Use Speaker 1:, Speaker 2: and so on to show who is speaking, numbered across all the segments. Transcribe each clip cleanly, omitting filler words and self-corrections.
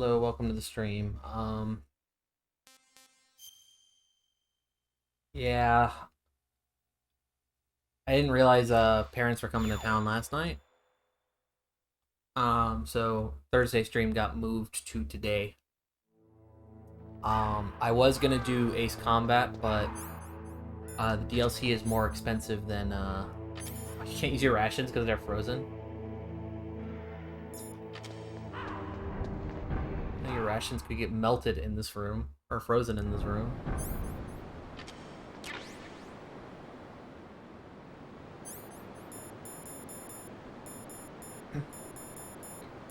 Speaker 1: Hello, welcome to the stream. Yeah, I didn't realize parents were coming to town last night. So Thursday stream got moved to today. I was gonna do Ace Combat, but the DLC is more expensive than you can't use your rations because they're frozen. Your rations could get melted in this room or frozen in this room.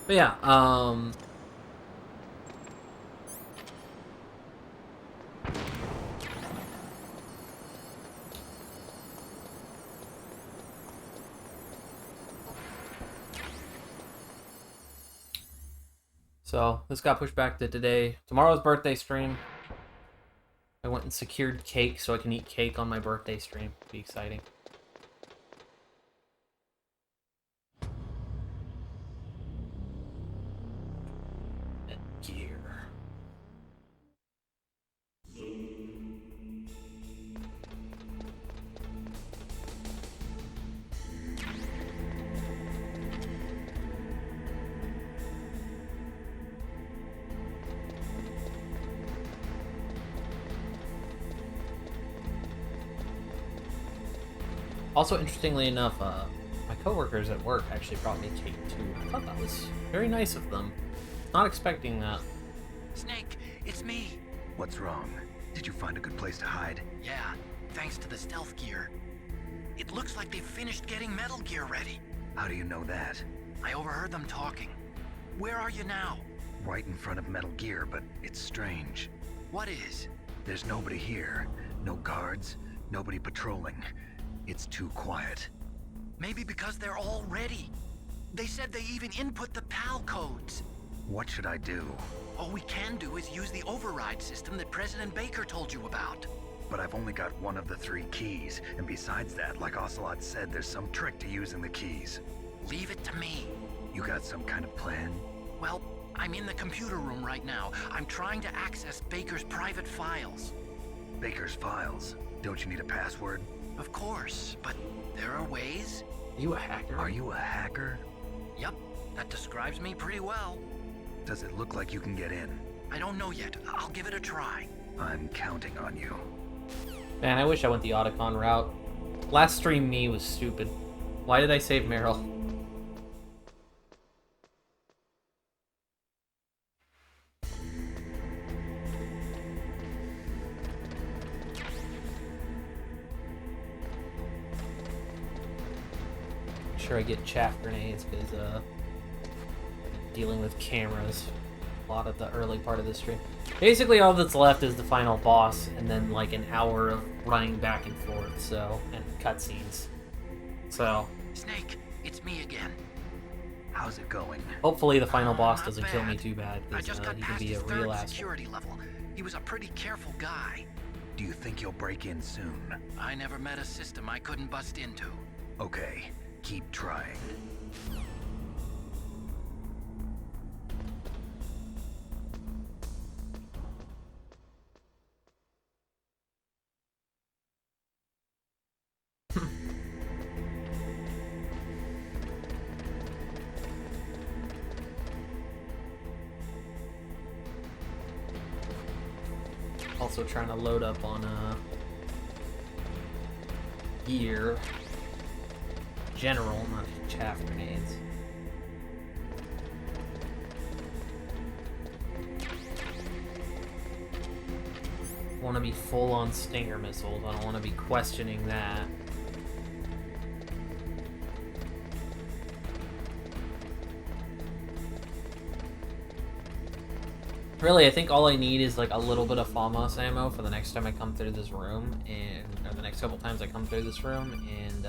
Speaker 1: But yeah, so this got pushed back to today. Tomorrow's birthday stream. I went and secured cake so I can eat cake on my birthday stream. It'll be exciting. Gear. Also, interestingly enough, my coworkers at work actually brought me cake too. I thought that was very nice of them. Not expecting that.
Speaker 2: Snake, it's me.
Speaker 3: What's wrong? Did you find a good place to hide?
Speaker 2: Yeah, thanks to the stealth gear. It looks like they've finished getting Metal Gear ready.
Speaker 3: How do you know that?
Speaker 2: I overheard them talking. Where are you now?
Speaker 3: Right in front of Metal Gear, but it's strange.
Speaker 2: What is?
Speaker 3: There's nobody here. No guards, nobody patrolling. It's too quiet.
Speaker 2: Maybe because they're all ready. They said they even input the PAL codes.
Speaker 3: What should I do?
Speaker 2: All we can do is use the override system that President Baker told you about.
Speaker 3: But I've only got one of the 3 keys, and besides that, like Ocelot said, there's some trick to using the keys.
Speaker 2: Leave it to me.
Speaker 3: You got some kind of plan?
Speaker 2: Well, I'm in the computer room right now. I'm trying to access Baker's private files.
Speaker 3: Baker's files? Don't you need a password?
Speaker 2: Of course, but there are ways.
Speaker 1: Are you a hacker?
Speaker 3: Are you a hacker?
Speaker 2: Yep, that describes me pretty well.
Speaker 3: Does it look like you can get in?
Speaker 2: I don't know yet. I'll give it a try.
Speaker 3: I'm counting on you.
Speaker 1: Man, I wish I went the Otacon route. Last stream me was stupid. Why did I save Meryl? Sure I get chaff grenades because dealing with cameras a lot of the early part of the stream. Basically all that's left is the final boss and then like an hour of running back and forth, so, and cutscenes. So
Speaker 2: Snake, it's me again.
Speaker 3: How's it going?
Speaker 1: hopefully the final boss
Speaker 2: Not
Speaker 1: doesn't kill me
Speaker 2: bad.
Speaker 1: too bad,
Speaker 2: I
Speaker 1: because
Speaker 2: just got
Speaker 1: he can
Speaker 2: past
Speaker 1: be
Speaker 2: his
Speaker 1: a real
Speaker 2: 3rd
Speaker 1: asshole.
Speaker 2: security level. He was a pretty careful guy.
Speaker 3: Do you think you'll break in soon?
Speaker 2: I never met a system I couldn't bust into.
Speaker 3: Okay, keep trying.
Speaker 1: Also trying to load up on gear. General, not chaff grenades. I want to be full on Stinger missiles. I don't want to be questioning that. Really, I think all I need is like a little bit of FAMAS ammo for the next time I come through this room, or the next couple times I come through this room, and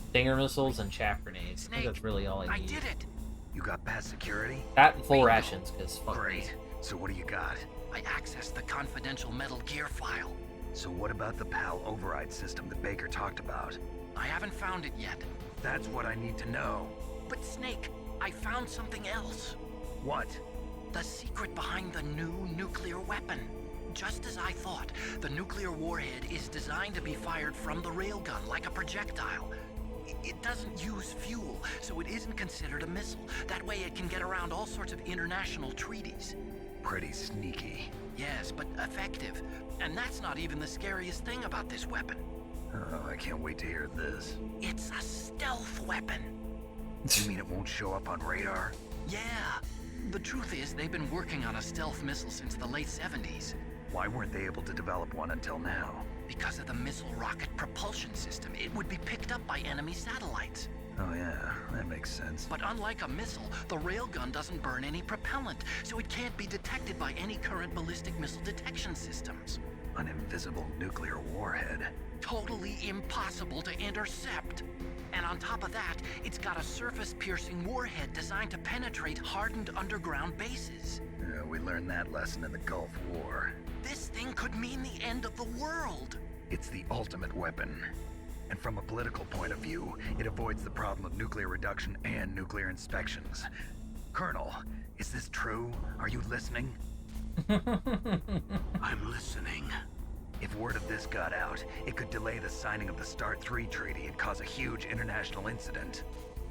Speaker 1: Stinger missiles and chaff grenades. I think that's really all I need.
Speaker 2: I did it.
Speaker 3: You got past security?
Speaker 1: That and full rations, because fuck me.
Speaker 3: Great. So what do you got?
Speaker 2: I accessed the confidential Metal Gear file.
Speaker 3: So what about the PAL override system that Baker talked about?
Speaker 2: I haven't found it yet.
Speaker 3: That's what I need to know.
Speaker 2: But Snake, I found something else.
Speaker 3: What?
Speaker 2: The secret behind the new nuclear weapon. Just as I thought, the nuclear warhead is designed to be fired from the railgun like a projectile. It doesn't use fuel, so it isn't considered a missile. That way it can get around all sorts of international treaties.
Speaker 3: Pretty sneaky.
Speaker 2: Yes, but effective. And that's not even the scariest thing about this weapon.
Speaker 3: Oh, I can't wait to hear this.
Speaker 2: It's a stealth weapon.
Speaker 3: You mean it won't show up on radar?
Speaker 2: Yeah. The truth is, they've been working on a stealth missile since the late 70s.
Speaker 3: Why weren't they able to develop one until now?
Speaker 2: Because of the missile rocket propulsion system, it would be picked up by enemy satellites.
Speaker 3: Oh yeah, that makes sense.
Speaker 2: But unlike a missile, the railgun doesn't burn any propellant, so it can't be detected by any current ballistic missile detection systems.
Speaker 3: An invisible nuclear warhead.
Speaker 2: Totally impossible to intercept. And on top of that, it's got a surface-piercing warhead designed to penetrate hardened underground bases.
Speaker 3: We learned that lesson in the Gulf War.
Speaker 2: This thing could mean the end of the world.
Speaker 3: It's the ultimate weapon. And from a political point of view, it avoids the problem of nuclear reduction and nuclear inspections. Colonel, is this true? Are you listening?
Speaker 4: I'm listening.
Speaker 3: If word of this got out, it could delay the signing of the START 3 treaty and cause a huge international incident.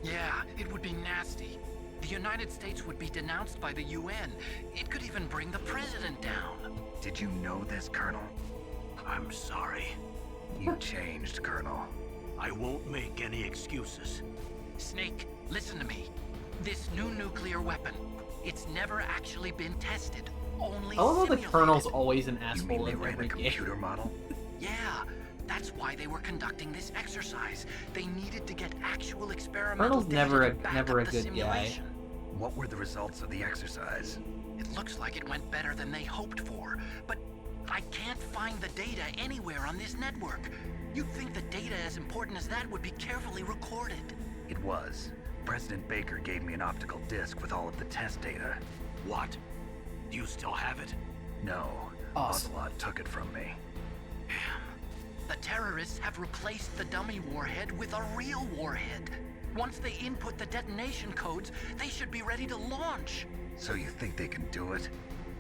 Speaker 2: Yeah, it would be nasty. The United States would be denounced by the UN. It could even bring the president down.
Speaker 3: Did you know this, Colonel?
Speaker 4: I'm sorry.
Speaker 3: You changed, Colonel.
Speaker 4: I won't make any excuses.
Speaker 2: Snake, listen to me. This new nuclear weapon, it's never actually been tested. Only
Speaker 1: I love how the
Speaker 2: simulated.
Speaker 1: Colonel's always an
Speaker 3: You
Speaker 1: asshole
Speaker 3: mean they
Speaker 1: in
Speaker 3: ran a
Speaker 1: every game.
Speaker 3: computer model?
Speaker 2: Yeah, that's why they were conducting this exercise. They needed to get actual experimental
Speaker 1: Colonel's
Speaker 2: data
Speaker 1: never
Speaker 2: to back
Speaker 1: never
Speaker 2: up
Speaker 1: a
Speaker 2: the
Speaker 1: good guy.
Speaker 2: simulation.
Speaker 3: What were the results of the exercise?
Speaker 2: It looks like it went better than they hoped for, but I can't find the data anywhere on this network. You'd think the data as important as that would be carefully recorded.
Speaker 3: It was. President Baker gave me an optical disc with all of the test data.
Speaker 4: What? Do you still have it?
Speaker 3: No,
Speaker 1: Awesome.
Speaker 3: Ocelot took it from me.
Speaker 2: The terrorists have replaced the dummy warhead with a real warhead. Once they input the detonation codes, they should be ready to launch.
Speaker 3: So you think they can do it?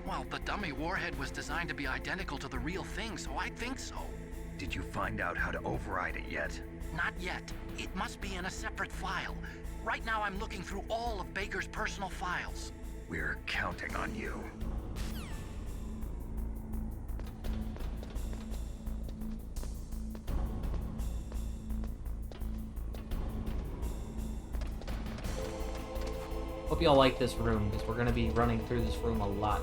Speaker 2: Well, the dummy warhead was designed to be identical to the real thing, so I think so.
Speaker 3: Did you find out how to override it yet?
Speaker 2: Not yet. It must be in a separate file. Right now I'm looking through all of Baker's personal files.
Speaker 3: We're counting on you.
Speaker 1: Hope y'all like this room, because we're going to be running through this room a lot.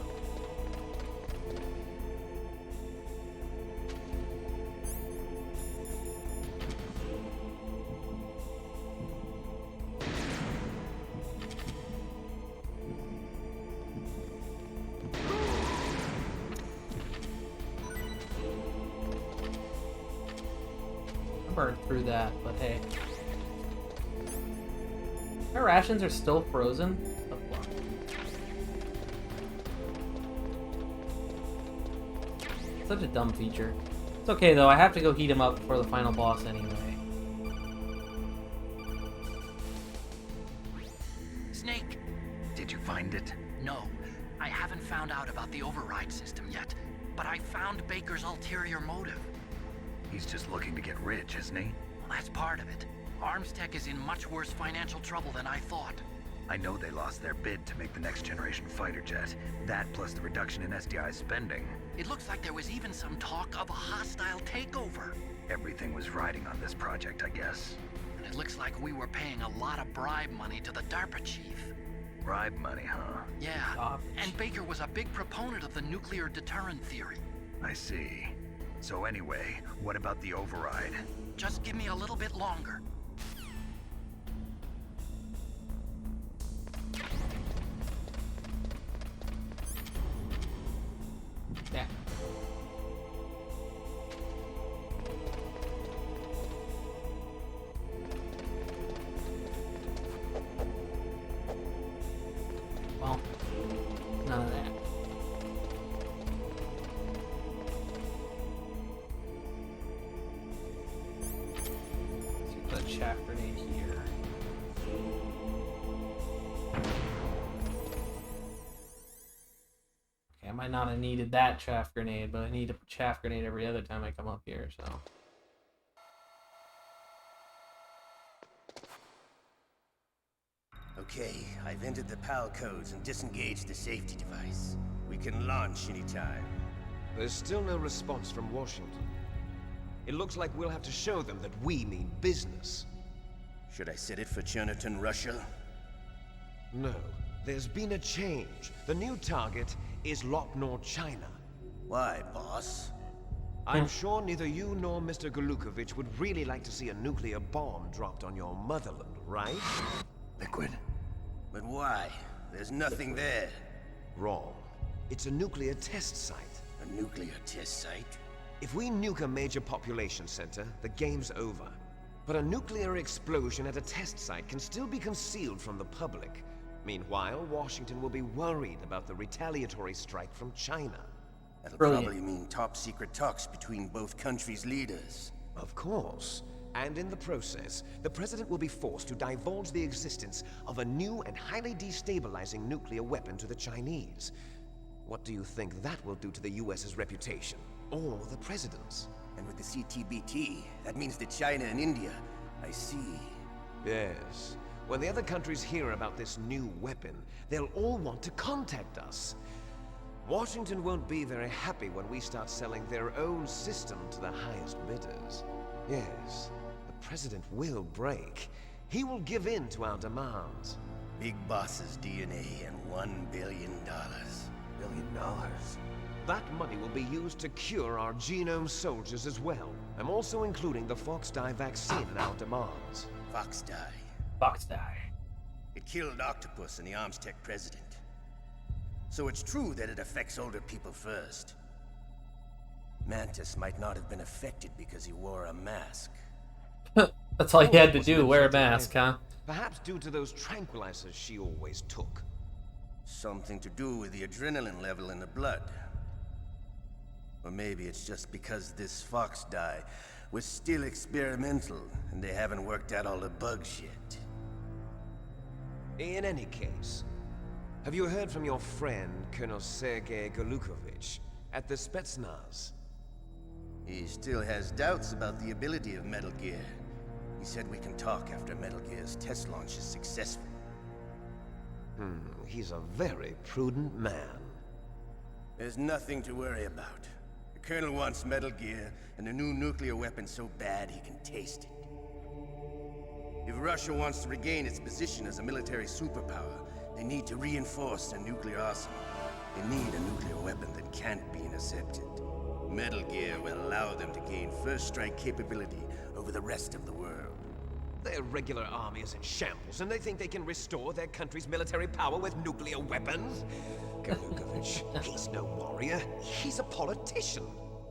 Speaker 1: I burned through that, but hey. My rations are still frozen? Oh, wow. Such a dumb feature. It's okay though, I have to go heat him up before the final boss anyway.
Speaker 2: Snake!
Speaker 3: Did you find it?
Speaker 2: No, I haven't found out about the override system yet, but I found Baker's ulterior motive.
Speaker 3: He's just looking to get rich, isn't he?
Speaker 2: Well, that's part of it. Arms Tech is in much worse financial trouble than I thought.
Speaker 3: I know they lost their bid to make the next generation fighter jet. That plus the reduction in SDI spending.
Speaker 2: It looks like there was even some talk of a hostile takeover.
Speaker 3: Everything was riding on this project, I guess.
Speaker 2: And it looks like we were paying a lot of bribe money to the DARPA chief.
Speaker 3: Bribe money, huh?
Speaker 2: Yeah,
Speaker 1: DARPA
Speaker 2: and
Speaker 1: chief.
Speaker 2: Baker was a big proponent of the nuclear deterrent theory.
Speaker 3: I see. So anyway, what about the override?
Speaker 2: Just give me a little bit longer.
Speaker 1: Yeah. Well, none of that. Let's put a chaff grenade here. I might not have needed that chaff grenade, but I need a chaff grenade every other time I come up here, so.
Speaker 5: Okay, I've entered the PAL codes and disengaged the safety device. We can launch anytime.
Speaker 6: There's still no response from Washington. It looks like we'll have to show them that we mean business.
Speaker 5: Should I set it for Cherniton, Russia?
Speaker 6: No, there's been a change. The new target is Lopnor, China.
Speaker 5: Why, boss?
Speaker 6: I'm sure neither you nor Mr. Golukovich would really like to see a nuclear bomb dropped on your motherland, right?
Speaker 3: Liquid.
Speaker 5: But why? There's nothing there.
Speaker 6: Wrong. It's a nuclear test site.
Speaker 5: A nuclear test site?
Speaker 6: If we nuke a major population center, the game's over. But a nuclear explosion at a test site can still be concealed from the public. Meanwhile, Washington will be worried about the retaliatory strike from China.
Speaker 5: That'll
Speaker 1: Brilliant.
Speaker 5: probably mean top-secret talks between both countries' leaders.
Speaker 6: Of course. And in the process, the president will be forced to divulge the existence of a new and highly destabilizing nuclear weapon to the Chinese. What do you think that will do to the US's reputation? Or the president's?
Speaker 5: And with the CTBT, that means that China and India. I see.
Speaker 6: Yes. When the other countries hear about this new weapon, they'll all want to contact us. Washington won't be very happy when we start selling their own system to the highest bidders. Yes, the president will break. He will give in to our demands.
Speaker 5: Big Boss's DNA and $1 billion. $1 billion?
Speaker 6: That money will be used to cure our genome soldiers as well. I'm also including the Fox dye vaccine in our demands.
Speaker 5: Fox dye.
Speaker 1: Fox die.
Speaker 5: It killed Octopus and the Armstech president. So it's true that it affects older people first. Mantis might not have been affected because he wore a mask.
Speaker 1: That's all you had to do, wear a mask, huh?
Speaker 6: Perhaps due to those tranquilizers she always took.
Speaker 5: Something to do with the adrenaline level in the blood. Or maybe it's just because this Fox dye was still experimental and they haven't worked out all the bugs yet.
Speaker 6: In any case, have you heard from your friend, Colonel Sergei Golukovich, at the Spetsnaz?
Speaker 5: He still has doubts about the ability of Metal Gear. He said we can talk after Metal Gear's test launch is successful.
Speaker 6: He's a very prudent man.
Speaker 5: There's nothing to worry about. The Colonel wants Metal Gear and a new nuclear weapon so bad he can taste it. If Russia wants to regain its position as a military superpower, they need to reinforce their nuclear arsenal. They need a nuclear weapon that can't be intercepted. Metal Gear will allow them to gain first strike capability over the rest of the world.
Speaker 6: Their regular army is in shambles, and they think they can restore their country's military power with nuclear weapons? Golukovich, he's no warrior. He's a politician.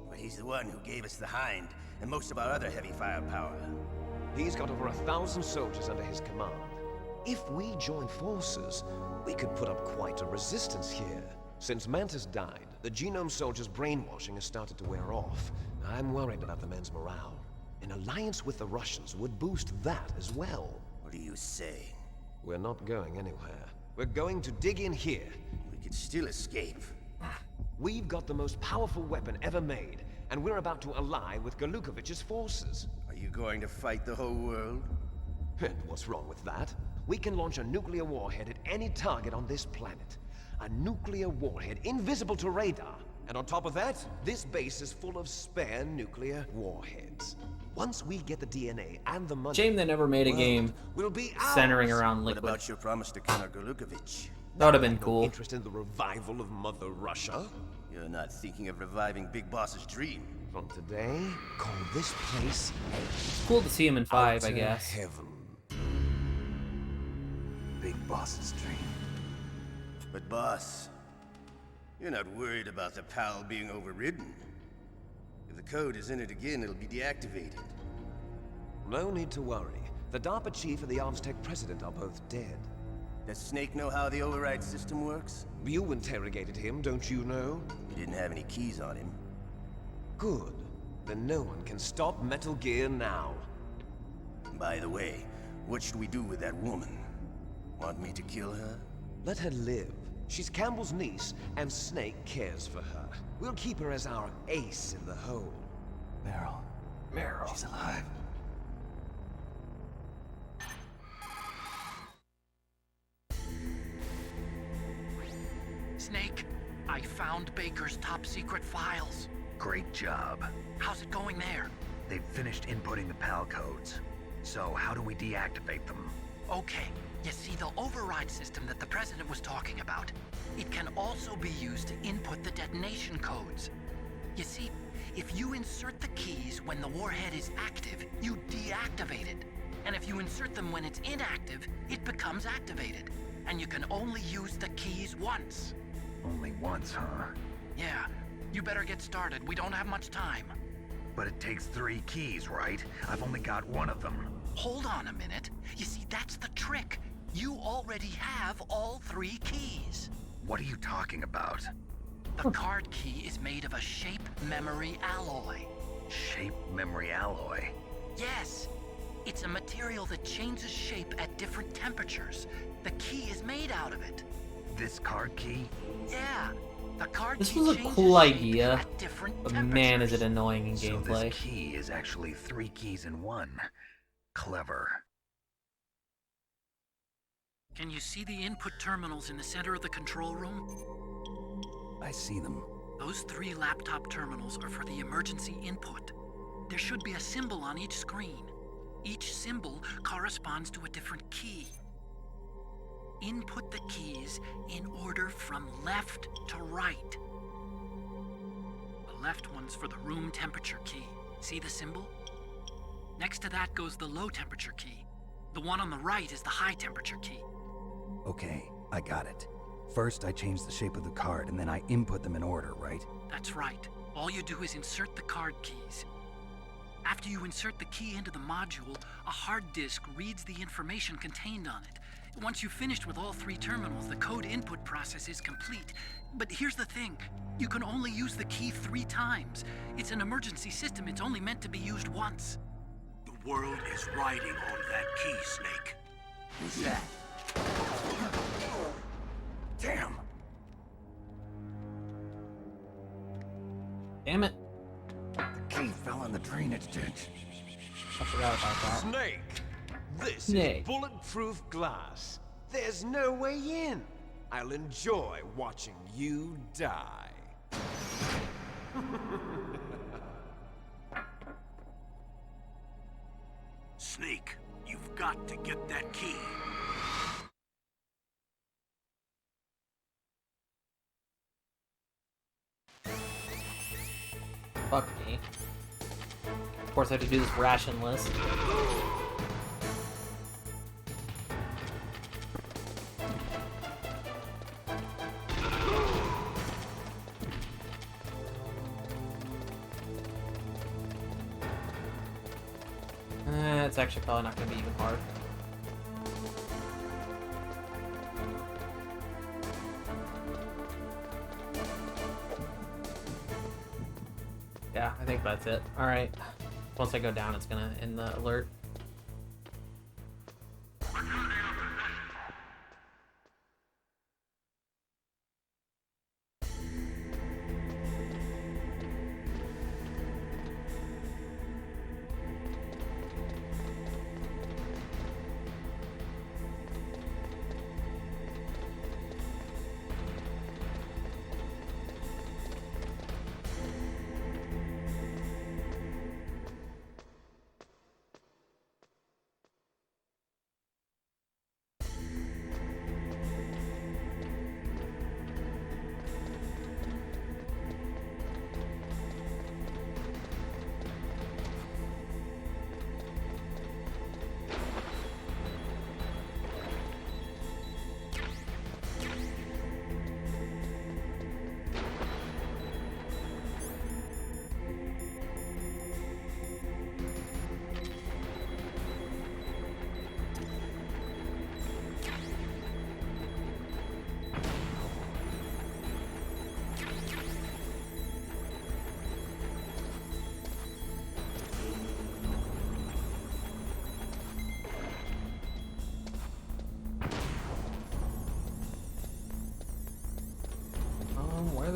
Speaker 5: But he's the one who gave us the Hind and most of our other heavy firepower.
Speaker 6: He's got over 1,000 soldiers under his command. If we join forces, we could put up quite a resistance here. Since Mantis died, the genome soldiers' brainwashing has started to wear off. I'm worried about the men's morale. An alliance with the Russians would boost that as well.
Speaker 5: What are you saying?
Speaker 6: We're not going anywhere. We're going to dig in here.
Speaker 5: We could still escape.
Speaker 6: We've got the most powerful weapon ever made, and we're about to ally with Golukovich's forces.
Speaker 5: Are you going to fight the whole world?
Speaker 6: And what's wrong with that? We can launch a nuclear warhead at any target on this planet. A nuclear warhead invisible to radar. And on top of that, this base is full of spare nuclear warheads. Once we get the DNA and the money...
Speaker 1: Shame they never made a game
Speaker 6: will be ours.
Speaker 1: centering around
Speaker 5: What
Speaker 1: Liquid.
Speaker 5: about your promise to Colonel Golukovich?
Speaker 1: That would have been
Speaker 6: No
Speaker 1: cool.
Speaker 6: interest in the revival of Mother Russia?
Speaker 5: You're not thinking of reviving Big Boss's dream.
Speaker 6: From today, call this place
Speaker 1: It's cool to see him in 5, I
Speaker 6: Outer
Speaker 1: guess.
Speaker 6: Heaven.
Speaker 3: Big Boss's dream.
Speaker 5: But boss, you're not worried about the PAL being overridden. If the code is entered again, it'll be deactivated.
Speaker 6: No need to worry. The DARPA chief and the Armstech president are both dead.
Speaker 5: Does Snake know how the override system works?
Speaker 6: You interrogated him, don't you know?
Speaker 5: He didn't have any keys on him.
Speaker 6: Good. Then no one can stop Metal Gear now.
Speaker 5: By the way, what should we do with that woman? Want me to kill her?
Speaker 6: Let her live. She's Campbell's niece, and Snake cares for her. We'll keep her as our ace in the hole.
Speaker 3: Meryl. She's alive.
Speaker 2: Snake, I found Baker's top secret files.
Speaker 3: Great job.
Speaker 2: How's it going there?
Speaker 3: They've finished inputting the PAL codes. So how do we deactivate them?
Speaker 2: Okay, you see the override system that the President was talking about. It can also be used to input the detonation codes. You see, if you insert the keys when the warhead is active, you deactivate it. And if you insert them when it's inactive, it becomes activated. And you can only use the keys once.
Speaker 3: Only once, huh?
Speaker 2: Yeah, you better get started. We don't have much time.
Speaker 3: But it takes 3 keys, right? I've only got 1 of them.
Speaker 2: Hold on a minute. You see, that's the trick. You already have all 3 keys.
Speaker 3: What are you talking about?
Speaker 2: The card key is made of a shape memory alloy.
Speaker 3: Shape memory alloy?
Speaker 2: Yes. It's a material that changes shape at different temperatures. The key is made out of it.
Speaker 3: This card key?
Speaker 2: Yeah. The card
Speaker 1: This
Speaker 2: key
Speaker 1: was a
Speaker 2: changes
Speaker 1: cool
Speaker 2: shape
Speaker 1: idea,
Speaker 2: at different
Speaker 1: but
Speaker 2: temperatures.
Speaker 1: man, is it annoying in
Speaker 3: So
Speaker 1: gameplay.
Speaker 3: this key is actually 3 keys in 1. Clever.
Speaker 2: Can you see the input terminals in the center of the control room?
Speaker 3: I see them.
Speaker 2: Those 3 laptop terminals are for the emergency input. There should be a symbol on each screen. Each symbol corresponds to a different key. Input the keys in order from left to right. The left one's for the room temperature key. See the symbol? Next to that goes the low temperature key. The one on the right is the high temperature key.
Speaker 3: Okay, I got it. First, I change the shape of the card, and then I input them in order, right?
Speaker 2: That's right. All you do is insert the card keys. After you insert the key into the module, a hard disk reads the information contained on it. Once you've finished with all 3 terminals, the code input process is complete. But here's the thing. You can only use the key 3 times. It's an emergency system. It's only meant to be used once.
Speaker 4: The world is riding on that key, Snake.
Speaker 3: Who's that? Damn!
Speaker 1: Damn it.
Speaker 3: The key fell in the drainage ditch.
Speaker 1: I forgot about that.
Speaker 6: Snake! This
Speaker 1: Snake.
Speaker 6: is bulletproof glass. There's no way in. I'll enjoy watching you die.
Speaker 4: Snake, you've got to get that key.
Speaker 1: Fuck me. Of course, I have to do this ration list. It's actually probably not going to be even hard. Yeah, I think that's it. Alright. Once I go down, it's gonna end the alert.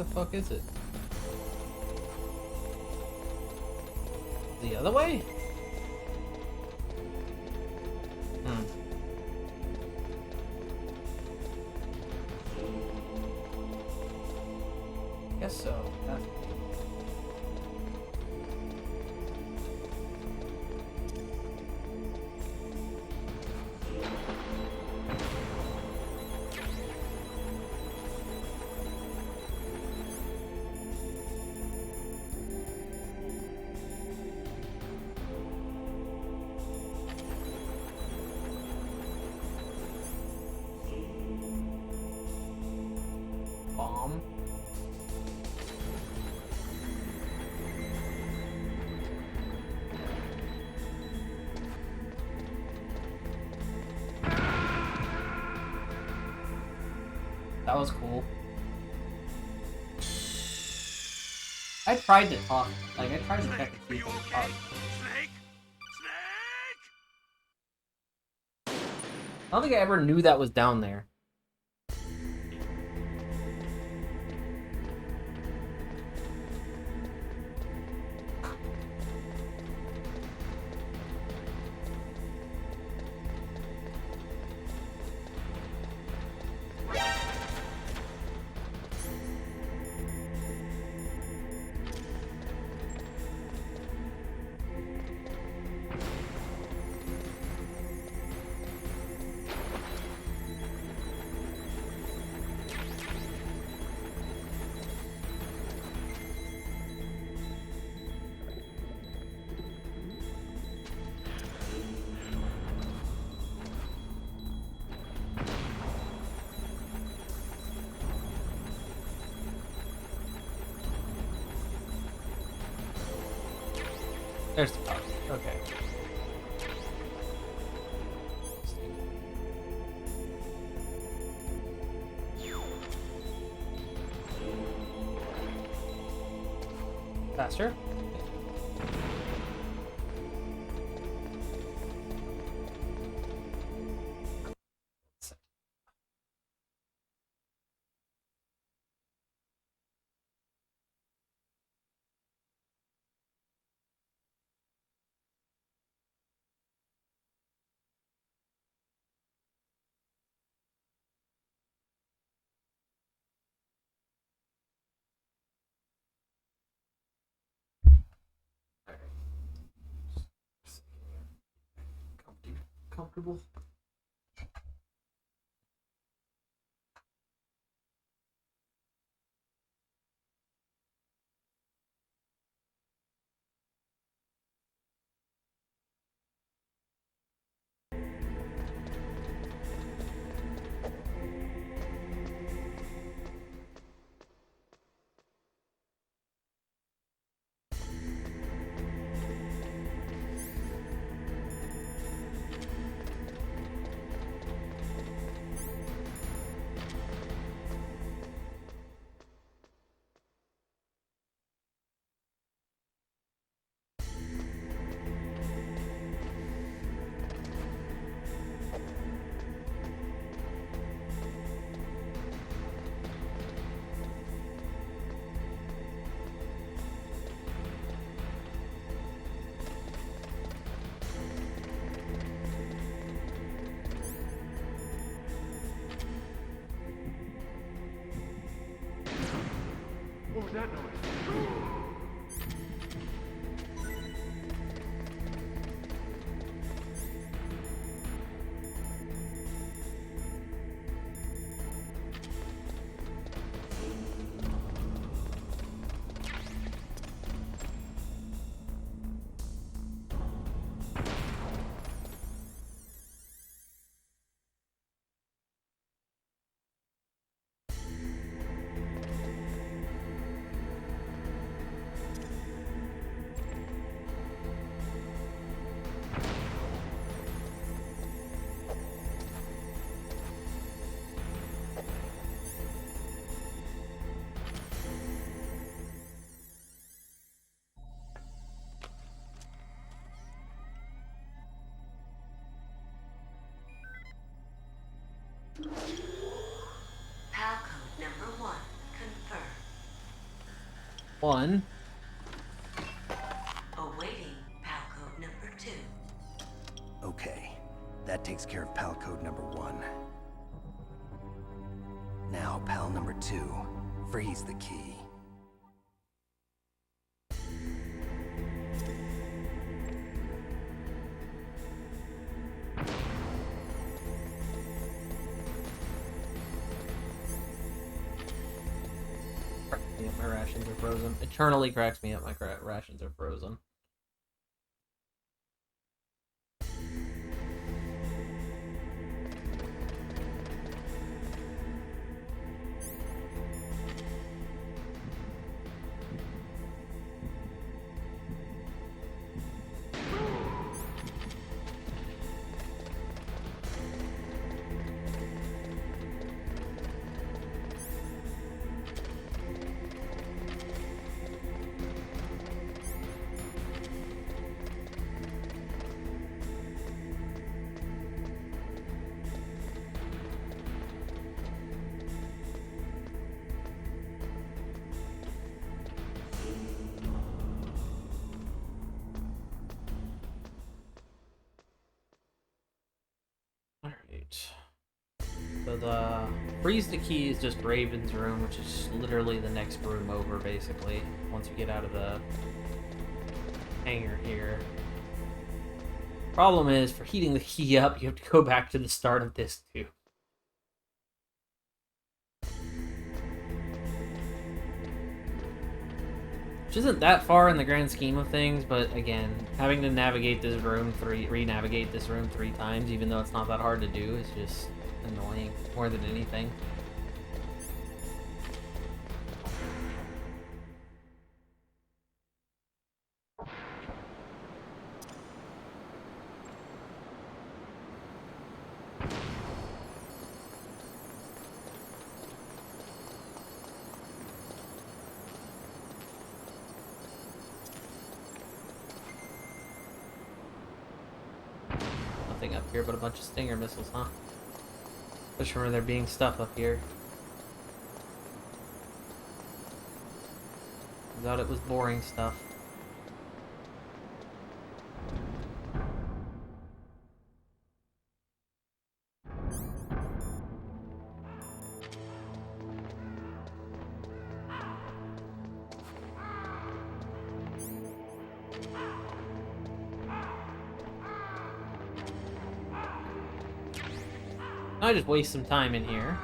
Speaker 1: the fuck is it? The other way? Hmm. Guess so. Bomb. That was cool. I tried to talk. Like, I tried to check and see if I could talk.
Speaker 4: Snake? Snake?
Speaker 1: I don't think I ever knew that was down there. There's the power. Okay. Faster. Comfortable.
Speaker 4: What was that noise?
Speaker 7: PAL code number 1 confirmed.
Speaker 1: 1.
Speaker 7: Awaiting PAL code number 2.
Speaker 5: Okay, that takes care of PAL code number 1. Now, PAL number 2. Freeze the key.
Speaker 1: Yeah, my rations are frozen. Eternally cracks me up. My rations are frozen. Alright. So the freeze the key is just Raven's room, which is literally the next room over, basically, once you get out of the hangar here. Problem is, for heating the key up, you have to go back to the start of this too. Which isn't that far in the grand scheme of things, but again, having to navigate this room re-navigate this room 3 times, even though it's not that hard to do, is just annoying more than anything. Nothing up here but a bunch of Stinger missiles, huh? Just remember there being stuff up here. I thought it was boring stuff. I just waste some time in here.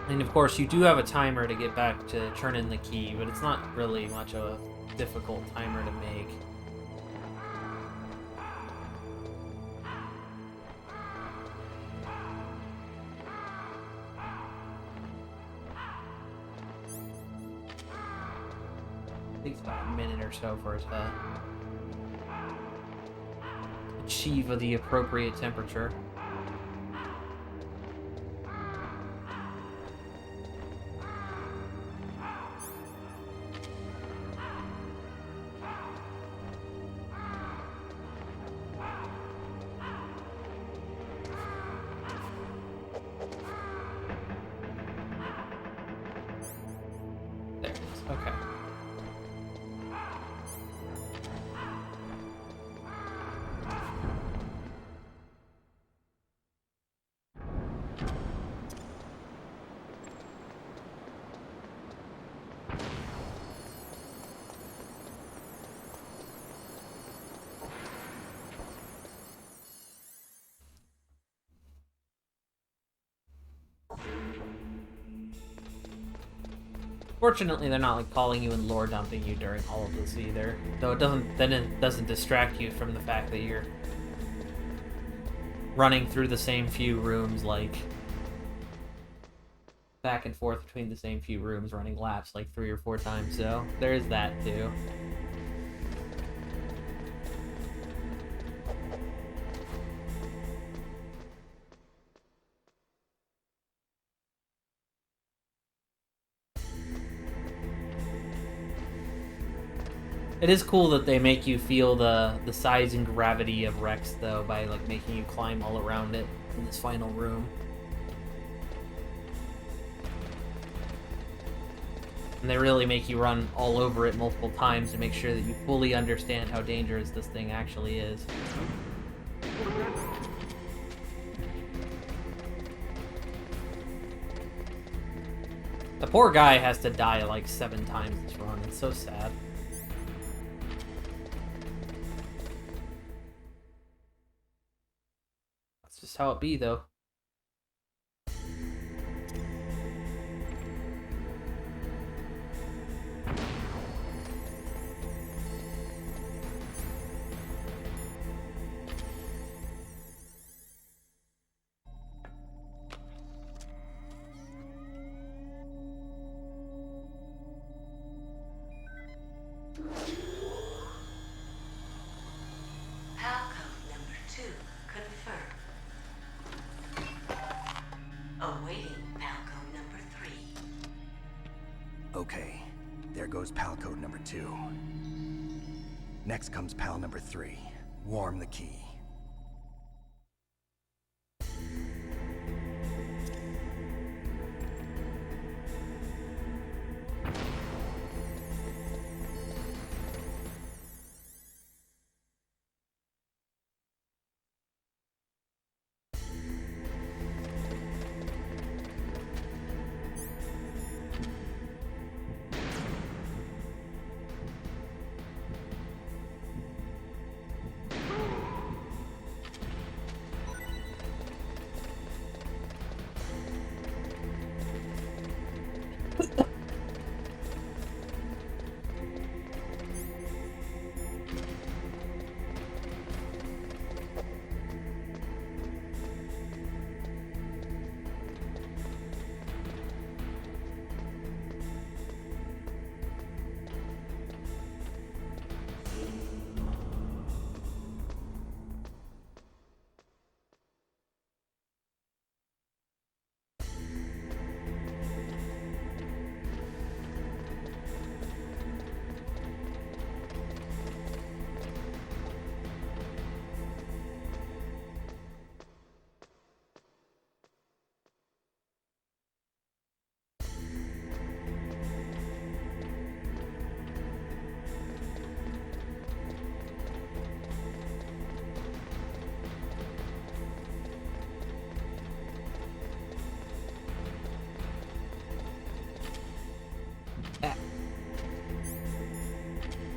Speaker 1: And of course, you do have a timer to get back to turn in the key, but it's not really much of a difficult timer to make. Takes about a minute or so for it to achieve the appropriate temperature. There it is. Okay. Fortunately, they're not like calling you and lore dumping you during all of this either. Though it doesn't distract you from the fact that you're running through the same few rooms, like back and forth between the same few rooms, running laps like 3 or 4 times. So there is that too. It is cool that they make you feel the size and gravity of Rex, though, by like making you climb all around it in this final room. And they really make you run all over it multiple times to make sure that you fully understand how dangerous this thing actually is. The poor guy has to die like 7 times this run. It's so sad. That's just how it be, though.
Speaker 7: Palcode number 2 confirmed. Awaiting Palcode number 3.
Speaker 3: Okay, there goes pal code number 2. Next comes pal number 3. Warm the key.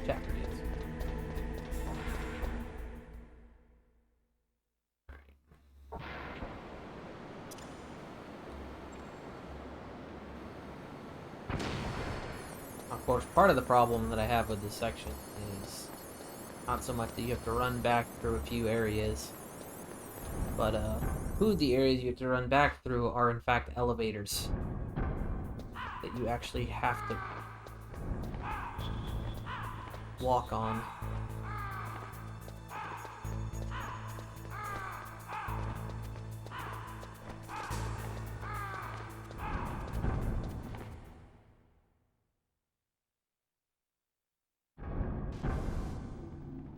Speaker 1: Japanese. Of course, part of the problem that I have with this section is not so much that you have to run back through a few areas, but who the areas you have to run back through are in fact elevators that you actually have to walk on.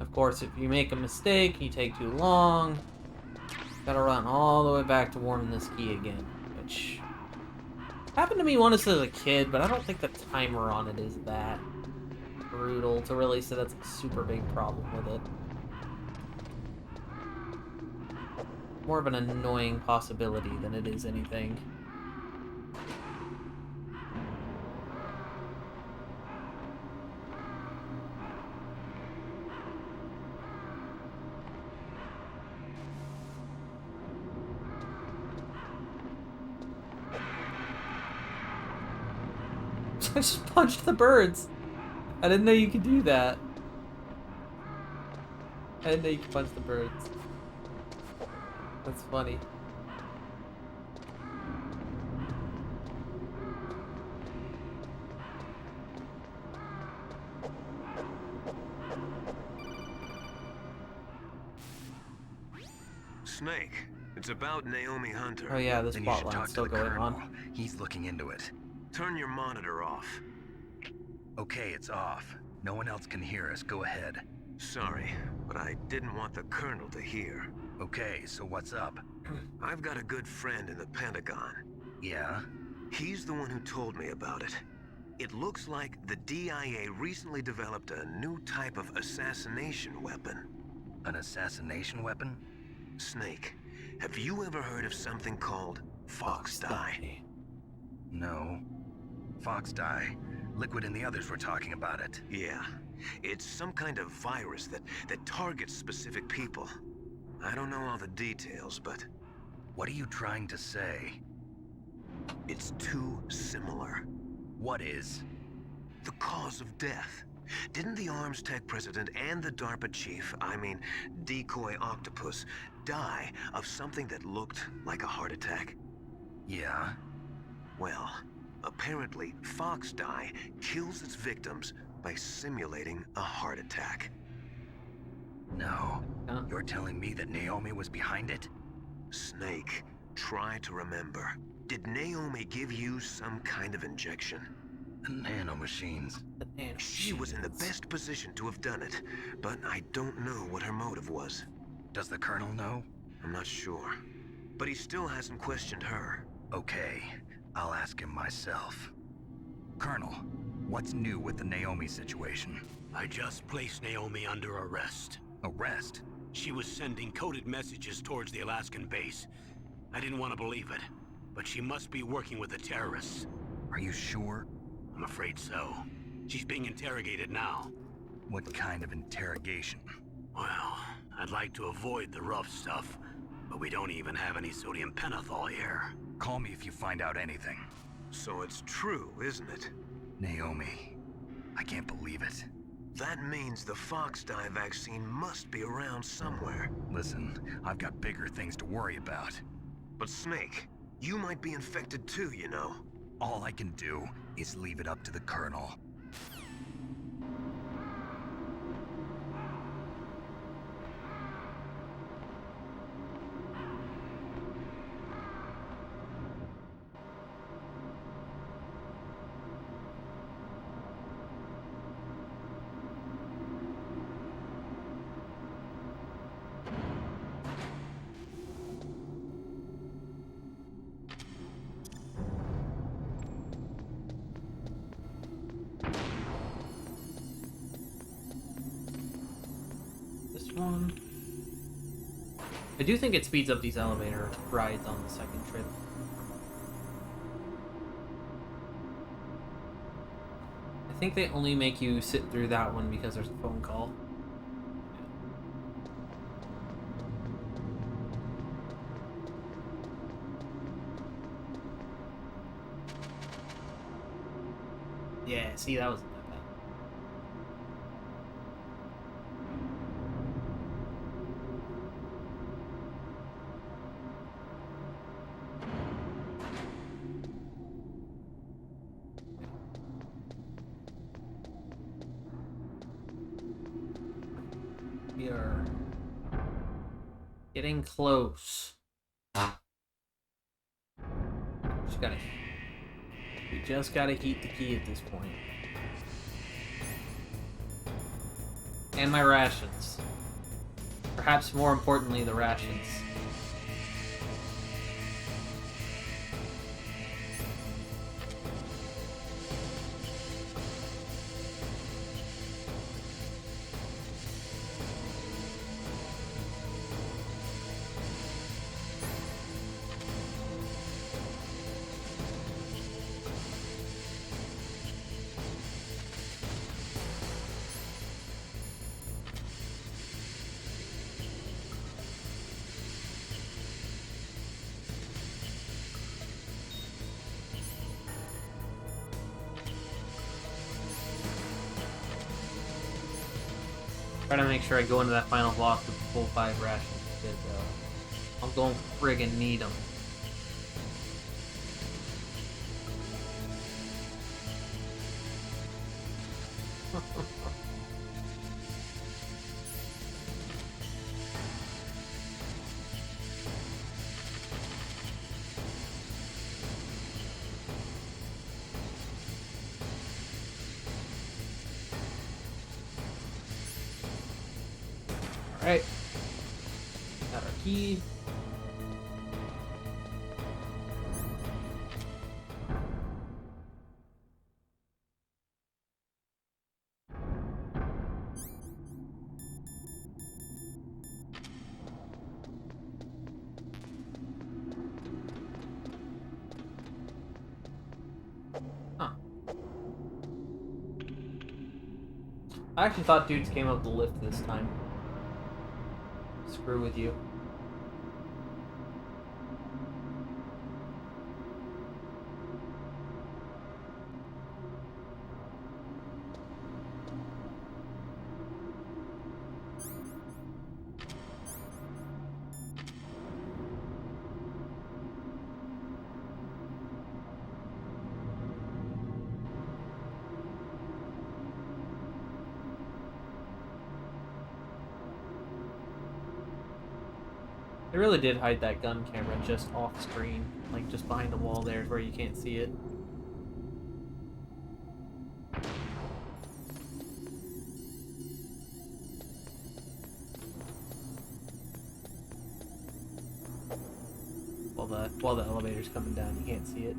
Speaker 1: Of course, if you make a mistake, you take too long, gotta run all the way back to warm this key again, which happened to me once as a kid, but I don't think the timer on it is that brutal to really say that's a super big problem with it. More of an annoying possibility than it is anything. I just punched the birds. I didn't know you could do that. I didn't know you could punch the birds. That's funny.
Speaker 6: Snake, it's about Naomi Hunter.
Speaker 1: Oh yeah, this
Speaker 3: Then you should talk
Speaker 1: plotline's
Speaker 3: to
Speaker 1: still
Speaker 3: the
Speaker 1: going
Speaker 3: colonel.
Speaker 1: on.
Speaker 3: He's looking into it.
Speaker 6: Turn your monitor off.
Speaker 3: Okay, it's off. No one else can hear us. Go ahead.
Speaker 6: Sorry, but I didn't want the Colonel to hear.
Speaker 3: Okay, so what's up?
Speaker 6: I've got a good friend in the Pentagon.
Speaker 3: Yeah?
Speaker 6: He's the one who told me about it. It looks like the DIA recently developed a new type of assassination weapon.
Speaker 3: An assassination weapon?
Speaker 6: Snake, have you ever heard of something called Fox Dye?
Speaker 3: No. Fox dye. Liquid and the others were talking about it.
Speaker 6: Yeah. It's some kind of virus that targets specific people. I don't know all the details, but...
Speaker 3: What are you trying to say?
Speaker 6: It's too similar.
Speaker 3: What is?
Speaker 6: The cause of death. Didn't the Arms Tech president and the DARPA chief, Decoy Octopus, die of something that looked like a heart attack?
Speaker 3: Yeah?
Speaker 6: Well, apparently Fox Dye kills its victims by simulating a heart attack.
Speaker 3: No.
Speaker 1: Huh?
Speaker 3: You're telling me that Naomi was behind it?
Speaker 6: Snake, try to remember. Did Naomi give you some kind of injection?
Speaker 3: The nanomachines.
Speaker 6: She was in the best position to have done it, but I don't know what her motive was.
Speaker 3: Does the Colonel know?
Speaker 6: I'm not sure. But he still hasn't questioned her.
Speaker 3: Okay, I'll ask him myself. Colonel, what's new with the Naomi situation?
Speaker 4: I just placed Naomi under arrest.
Speaker 3: Arrest?
Speaker 4: She was sending coded messages towards the Alaskan base. I didn't want to believe it, but she must be working with the terrorists.
Speaker 3: Are you sure?
Speaker 4: I'm afraid so. She's being interrogated now.
Speaker 3: What kind of interrogation?
Speaker 4: Well, I'd like to avoid the rough stuff, but we don't even have any sodium pentothal here.
Speaker 3: Call me if you find out anything.
Speaker 6: So it's true, isn't it?
Speaker 3: Naomi, I can't believe it.
Speaker 6: That means the Fox Dye vaccine must be around somewhere.
Speaker 3: Listen, I've got bigger things to worry about.
Speaker 6: But Snake, you might be infected too, you know.
Speaker 3: All I can do is leave it up to the Colonel.
Speaker 1: One. I do think it speeds up these elevator rides on the second trip. I think they only make you sit through that one because there's a phone call. Yeah, see, that was that bad. We are getting close. We just gotta heat the key at this point. And my rations. Perhaps more importantly, the rations. Try to make sure I go into that final block with the full 5 rations, because I'm going to friggin' need them. Alright. Got our key. Huh. I actually thought dudes came up the lift this time. Screw with you. They really did hide that gun camera just off screen, like just behind the wall there where you can't see it. While the elevator's coming down, you can't see it.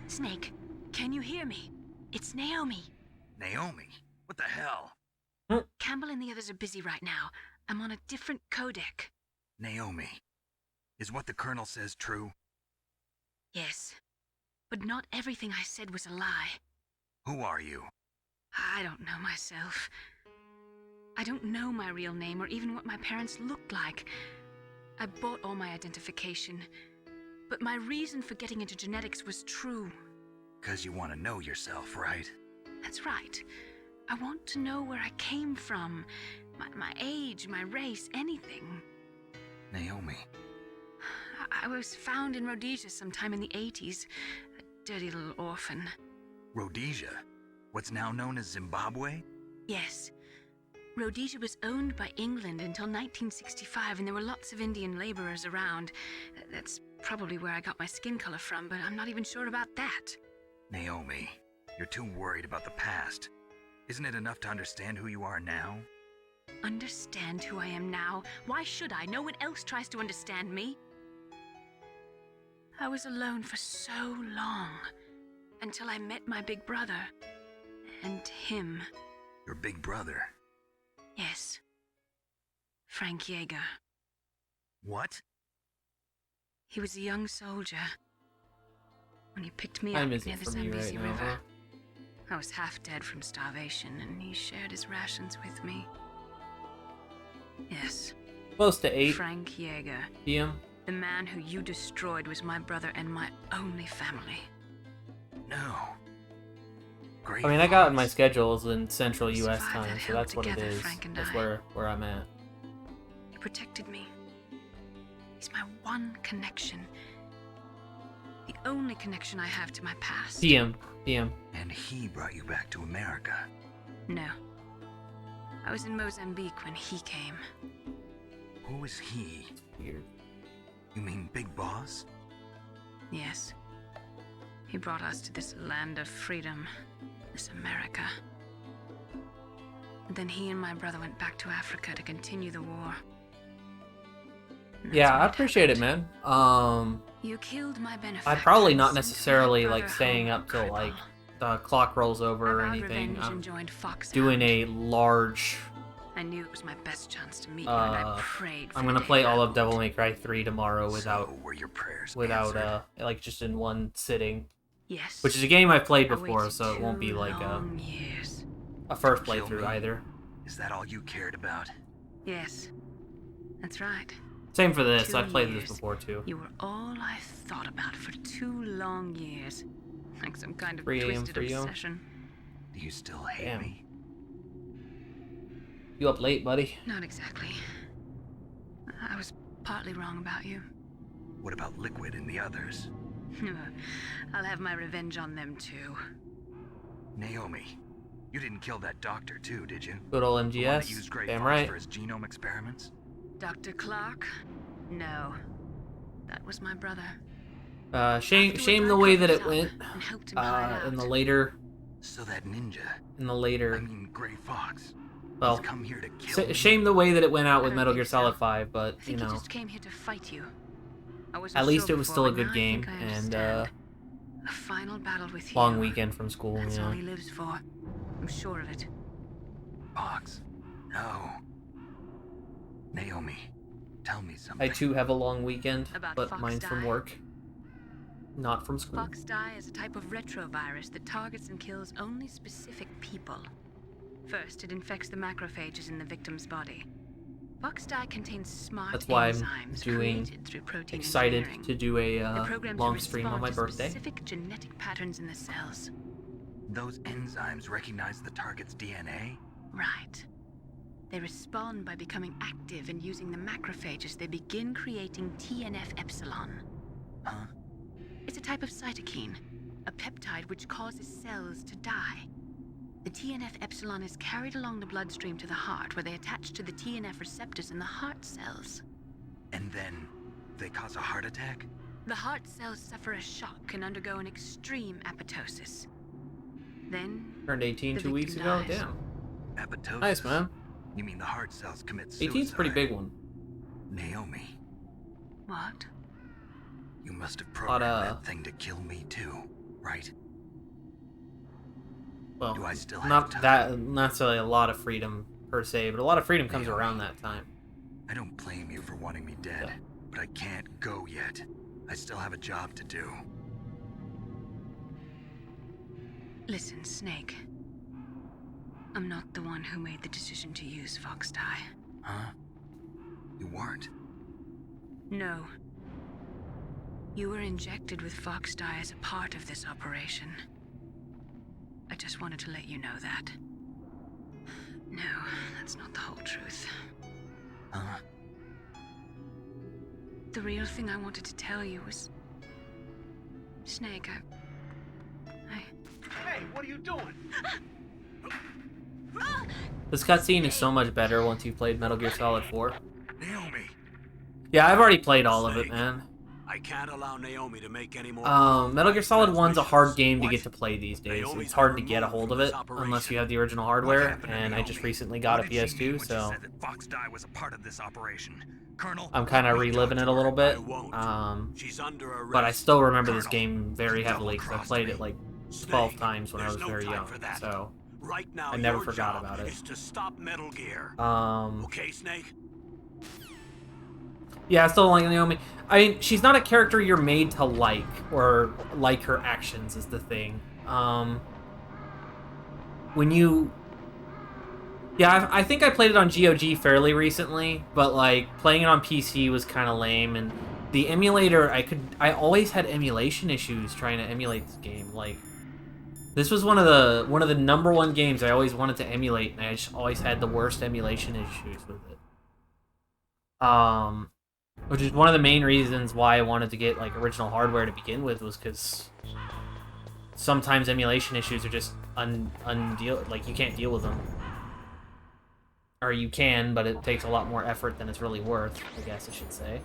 Speaker 8: Snake, can you hear me? It's Naomi.
Speaker 3: Naomi? What the hell?
Speaker 8: Campbell and the others are busy right now. I'm on a different codec.
Speaker 3: Naomi, is what the Colonel says true?
Speaker 8: Yes. But not everything I said was a lie.
Speaker 3: Who are you?
Speaker 8: I don't know myself. I don't know my real name or even what my parents looked like. I bought all my identification. But my reason for getting into genetics was true.
Speaker 3: 'Cause you want to know yourself, right?
Speaker 8: That's right. I want to know where I came from. My age, my race, anything.
Speaker 3: Naomi.
Speaker 8: I was found in Rhodesia sometime in the 80s. A dirty little orphan.
Speaker 3: Rhodesia? What's now known as Zimbabwe?
Speaker 8: Yes. Rhodesia was owned by England until 1965, and there were lots of Indian laborers around. That's probably where I got my skin color from, but I'm not even sure about that.
Speaker 3: Naomi, you're too worried about the past. Isn't it enough to understand who you are now?
Speaker 8: Understand who I am now? Why should I? No one else tries to understand me. I was alone for so long, until I met my big brother. And him.
Speaker 3: Your big brother?
Speaker 8: Yes. Frank Yeager.
Speaker 3: What?
Speaker 8: He was a young soldier. When he picked me up
Speaker 1: I'm
Speaker 8: near
Speaker 1: missing
Speaker 8: the
Speaker 1: from you
Speaker 8: Zambezi
Speaker 1: right now,
Speaker 8: River.
Speaker 1: huh?
Speaker 8: I was half dead from starvation, and he shared his rations with me. Yes.
Speaker 1: Close to 8
Speaker 8: Frank Yeager.
Speaker 1: p.m.
Speaker 8: The man who you destroyed was my brother and my only family.
Speaker 3: No. Great.
Speaker 1: I mean, I got my schedules in Central
Speaker 8: We
Speaker 1: U.S.
Speaker 8: survived
Speaker 1: time,
Speaker 8: that
Speaker 1: so
Speaker 8: hell
Speaker 1: that's what it
Speaker 8: together,
Speaker 1: is.
Speaker 8: Frank and
Speaker 1: That's
Speaker 8: I.
Speaker 1: where I'm at.
Speaker 8: He protected me. He's my one connection. The only connection I have to my past.
Speaker 1: PM.
Speaker 3: And he brought you back to America.
Speaker 8: No. I was in Mozambique when he came.
Speaker 3: Who is he?
Speaker 1: Weird.
Speaker 3: You mean Big Boss?
Speaker 8: Yes. He brought us to this land of freedom. This America. And then he and my brother went back to Africa to continue the war. And that's
Speaker 1: Yeah,
Speaker 8: when
Speaker 1: I appreciate it,
Speaker 8: happened.
Speaker 1: man.
Speaker 8: You killed my benefactor.
Speaker 1: I'd probably
Speaker 8: and
Speaker 1: not
Speaker 8: sent my
Speaker 1: necessarily like
Speaker 8: brother
Speaker 1: staying
Speaker 8: home
Speaker 1: up till
Speaker 8: crippled.
Speaker 1: like the clock rolls over or
Speaker 8: I vowed
Speaker 1: anything.
Speaker 8: revenge
Speaker 1: I'm
Speaker 8: and joined Fox
Speaker 1: doing
Speaker 8: Hound.
Speaker 1: a large.
Speaker 8: I knew it was my best chance to meet you, and I prayed for
Speaker 1: I'm
Speaker 8: the
Speaker 1: gonna
Speaker 8: day
Speaker 1: play
Speaker 8: it
Speaker 1: all of
Speaker 8: happened.
Speaker 1: Devil May Cry 3 tomorrow without
Speaker 3: So were your prayers
Speaker 1: without
Speaker 3: answered?
Speaker 1: like just in one sitting,
Speaker 8: Yes.
Speaker 1: which is a game I've played
Speaker 8: I
Speaker 1: before,
Speaker 8: waited
Speaker 1: so it won't be
Speaker 8: 2
Speaker 1: like
Speaker 8: long years.
Speaker 1: a first
Speaker 3: Kill
Speaker 1: playthrough
Speaker 3: me.
Speaker 1: either.
Speaker 3: Is that all you cared about?
Speaker 8: Yes. That's right.
Speaker 1: Same for this.
Speaker 8: 2
Speaker 1: I played
Speaker 8: years.
Speaker 1: this before too.
Speaker 8: You were all I thought about for 2 long years. Like some kind of
Speaker 1: 3 a.m.
Speaker 8: twisted
Speaker 1: for you.
Speaker 8: obsession.
Speaker 3: Do you still hate
Speaker 1: Damn.
Speaker 3: me?
Speaker 1: You up late, buddy?
Speaker 8: Not exactly. I was partly wrong about you.
Speaker 3: What about Liquid and the others?
Speaker 8: I'll have my revenge on them too.
Speaker 3: Naomi, you didn't kill that doctor too, did you?
Speaker 1: Good old
Speaker 3: The one that used
Speaker 1: MGS.
Speaker 3: Grey
Speaker 1: Damn
Speaker 3: Fox
Speaker 1: right.
Speaker 3: for his genome experiments?
Speaker 8: Dr. Clark? No. That was my brother.
Speaker 1: Shame the way that it went.
Speaker 8: And helped him hide
Speaker 1: In the
Speaker 8: out.
Speaker 1: later,
Speaker 3: So that ninja,
Speaker 1: later.
Speaker 3: I mean Grey Fox,
Speaker 1: Well,
Speaker 3: has come here to kill me?
Speaker 1: shame the way that it went out with
Speaker 8: I don't
Speaker 1: Metal Gear
Speaker 8: think so.
Speaker 1: Solid 5, but
Speaker 8: I
Speaker 1: you
Speaker 8: think he
Speaker 1: know,
Speaker 8: just came here to fight you. I wasn't
Speaker 1: at least
Speaker 8: sure
Speaker 1: it was
Speaker 8: before,
Speaker 1: still a
Speaker 8: but
Speaker 1: good
Speaker 8: now I
Speaker 1: game
Speaker 8: think I
Speaker 1: and
Speaker 8: understand. A final battle with you.
Speaker 1: long weekend from school.
Speaker 8: That's
Speaker 1: You
Speaker 8: all
Speaker 1: know,
Speaker 8: he lives for. I'm sure of it.
Speaker 3: Fox, no. Naomi, tell me something.
Speaker 1: I too have a long weekend,
Speaker 8: About
Speaker 1: but
Speaker 8: Fox
Speaker 1: mine's from
Speaker 8: Die.
Speaker 1: work, not from school.
Speaker 8: Fox Die is a type of retrovirus that targets and kills only specific people. First, it infects the macrophages in the victim's body. Fox Die contains smart
Speaker 1: That's why I'm
Speaker 8: enzymes
Speaker 1: doing
Speaker 8: created through protein
Speaker 1: Excited
Speaker 8: engineering.
Speaker 1: to do a
Speaker 8: They're programmed to
Speaker 1: long stream on
Speaker 8: respond
Speaker 1: my
Speaker 8: to
Speaker 1: birthday.
Speaker 8: Specific genetic patterns in the cells.
Speaker 3: Those enzymes recognize the target's DNA?
Speaker 8: Right. They respond by becoming active and using the macrophages. They begin creating TNF epsilon.
Speaker 3: Huh?
Speaker 8: It's a type of cytokine, a peptide which causes cells to die. The TNF epsilon is carried along the bloodstream to the heart, where they attach to the TNF receptors in the heart cells.
Speaker 3: And then they cause a heart attack?
Speaker 8: The heart cells suffer a shock and undergo an extreme apoptosis. Then,
Speaker 1: Turned 18
Speaker 8: The
Speaker 1: 2 weeks
Speaker 8: victim
Speaker 1: ago.
Speaker 8: dies.
Speaker 1: Damn,
Speaker 3: Apoptosis?
Speaker 1: nice man.
Speaker 3: You mean the heart cells commit suicide?
Speaker 1: 18's a pretty big one.
Speaker 3: Naomi,
Speaker 8: what?
Speaker 3: you must have
Speaker 1: Lot
Speaker 3: programmed
Speaker 1: of-
Speaker 3: that thing to kill me too, right?
Speaker 1: Well,
Speaker 3: Do I still have
Speaker 1: not
Speaker 3: time?
Speaker 1: that necessarily a lot of freedom per se, but a lot of freedom comes
Speaker 3: Naomi.
Speaker 1: around that time.
Speaker 3: I don't blame you for wanting me dead,
Speaker 1: Yeah.
Speaker 3: but I can't go yet. I still have a job to do.
Speaker 8: Listen, Snake. I'm not the one who made the decision to use Fox Die.
Speaker 3: Huh? You weren't?
Speaker 8: No. You were injected with Fox Die as a part of this operation. I just wanted to let you know that. No, that's not the whole truth.
Speaker 3: Huh?
Speaker 8: The real thing I wanted to tell you was... Snake,
Speaker 4: Hey, what are you doing?
Speaker 1: This cutscene is so much better once you've played Metal Gear Solid 4.
Speaker 3: Naomi!
Speaker 1: Yeah, I've already played all of it,
Speaker 4: Snake.
Speaker 1: man.
Speaker 4: I can't allow Naomi to make any more.
Speaker 1: Metal Gear Solid 1's a hard game to
Speaker 4: What?
Speaker 1: get to play these days.
Speaker 4: Naomi's
Speaker 1: It's hard to
Speaker 4: been
Speaker 1: get a
Speaker 4: removed
Speaker 1: hold
Speaker 4: from
Speaker 1: of
Speaker 4: this
Speaker 1: it
Speaker 4: operation.
Speaker 1: unless you have the original
Speaker 3: What
Speaker 1: hardware,
Speaker 3: happened to
Speaker 1: and I
Speaker 3: Naomi?
Speaker 1: just recently got a
Speaker 3: What did she mean
Speaker 1: PS2,
Speaker 3: when
Speaker 1: so
Speaker 3: she said that Fox Die was a part of this operation? Colonel,
Speaker 1: I'm kind of
Speaker 4: We
Speaker 1: reliving
Speaker 4: talked
Speaker 1: it a
Speaker 4: to
Speaker 1: little
Speaker 4: her.
Speaker 1: bit.
Speaker 4: I won't. She's under arrest.
Speaker 1: But I still remember this
Speaker 3: Colonel,
Speaker 1: game very
Speaker 3: you
Speaker 1: heavily because I
Speaker 3: double-crossed
Speaker 1: played
Speaker 3: me.
Speaker 1: it like
Speaker 4: Snake,
Speaker 1: 12 times when I
Speaker 4: there's
Speaker 1: was
Speaker 4: no
Speaker 1: very
Speaker 4: time
Speaker 1: young.
Speaker 4: for that.
Speaker 1: So,
Speaker 4: Right now,
Speaker 1: I never
Speaker 4: your
Speaker 1: forgot
Speaker 4: job
Speaker 1: about it.
Speaker 4: is to stop Metal Gear.
Speaker 1: okay,
Speaker 4: Snake?
Speaker 1: yeah, I still like Naomi. I mean, she's not a character you're made to like, or like her actions is the thing. When you... Yeah, I think I played it on GOG fairly recently, but, like, playing it on PC was kind of lame, and the emulator, I always had emulation issues trying to emulate this game. Like, this was one of the #1 games I always wanted to emulate, and I just always had the worst emulation issues with it. Which is one of the main reasons why I wanted to get, like, original hardware to begin with, was because sometimes emulation issues are just like, you can't deal with them. Or you can, but it takes a lot more effort than it's really worth, I guess I should say.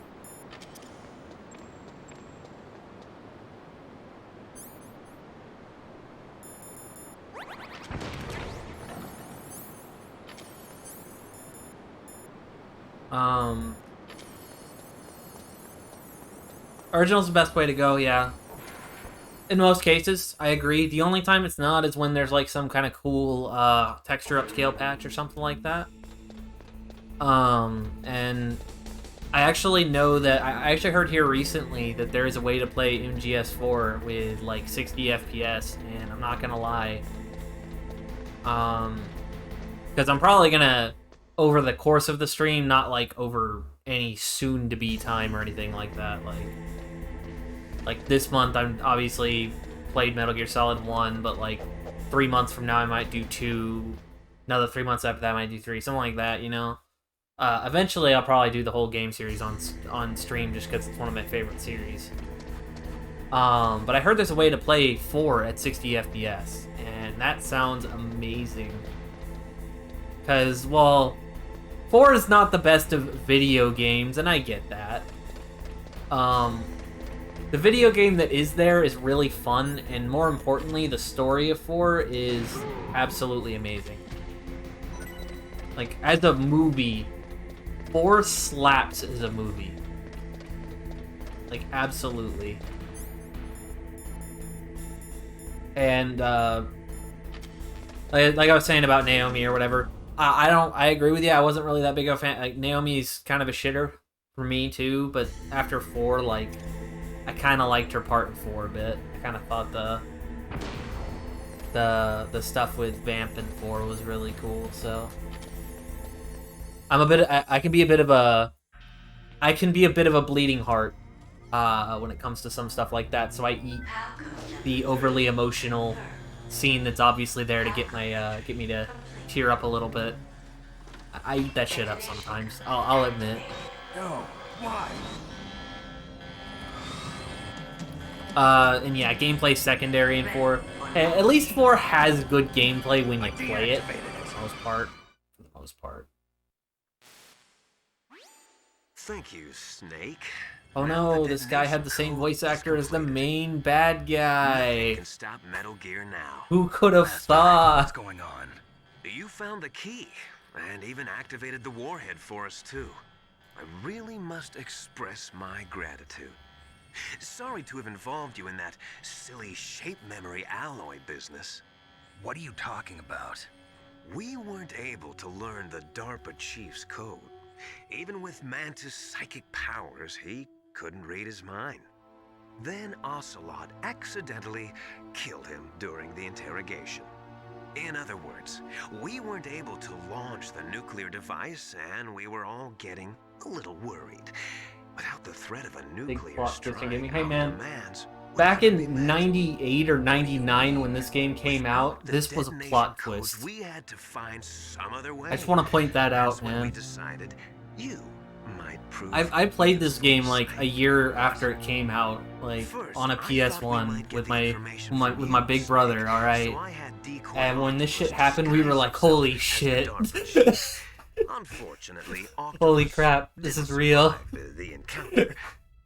Speaker 1: Original's the best way to go, yeah. In most cases, I agree. The only time it's not is when there's like some kind of cool texture upscale patch or something like that. And I actually know that I actually heard here recently that there is a way to play MGS4 with like 60 FPS, and I'm not gonna lie. Because I'm probably gonna over the course of the stream, not like over any soon-to-be time or anything like that. Like this month, I'm obviously played Metal Gear Solid 1, but like 3 months from now, I might do 2. Another 3 months after that, I might do 3. Something like that, you know? Eventually, I'll probably do the whole game series on stream just because it's one of my favorite series. But I heard there's a way to play 4 at 60 FPS, and that sounds amazing. Because, well, 4 is not the best of video games, and I get that. The video game that is there is really fun, and more importantly, the story of 4 is absolutely amazing. Like, as a movie, 4 slaps as a movie. Like, absolutely. And, like I was saying about Naomi or whatever, I agree with you. I wasn't really that big of a fan. Like, Naomi's kind of a shitter for me, too, but after 4, like, I kind of liked her part in 4 a bit. I kind of thought the stuff with Vamp in 4 was really cool, so... I can be a bit of a bleeding heart when it comes to some stuff like that, so I eat the overly emotional scene that's obviously there to get me to tear up a little bit. I eat that shit up sometimes. I'll admit.
Speaker 3: No, why?
Speaker 1: And yeah, gameplay secondary in 4. At least 4 has good gameplay when you play it, for the most part.
Speaker 6: Thank you, Snake.
Speaker 1: Oh no, this guy had the same voice actor as the main bad guy.
Speaker 6: Can stop Metal Gear now.
Speaker 1: Who could have thought?
Speaker 3: What's going on?
Speaker 6: You found the key, and even activated the warhead for us too. I really must express my gratitude. Sorry to have involved you in that silly shape memory alloy business.
Speaker 3: What are you talking about?
Speaker 6: We weren't able to learn the DARPA chief's code. Even with Mantis' psychic powers, he couldn't read his mind. Then Ocelot accidentally killed him during the interrogation. In other words, we weren't able to launch the nuclear device, and we were all getting a little worried. Without the threat of a nuclear strike,
Speaker 1: hey man,
Speaker 6: demands
Speaker 1: back in 98 or 99 when this game came out, this was a plot twist.
Speaker 6: We had to find some other way.
Speaker 1: I just want to point that out,
Speaker 6: When we
Speaker 1: man.
Speaker 6: decided you might prove
Speaker 1: I played this game like a year after it came out, like on a PS1 with my big brother. All right, and when this shit happened, we were like, "Holy shit!"
Speaker 6: Unfortunately,
Speaker 1: Holy crap, this is real.
Speaker 6: The encounter,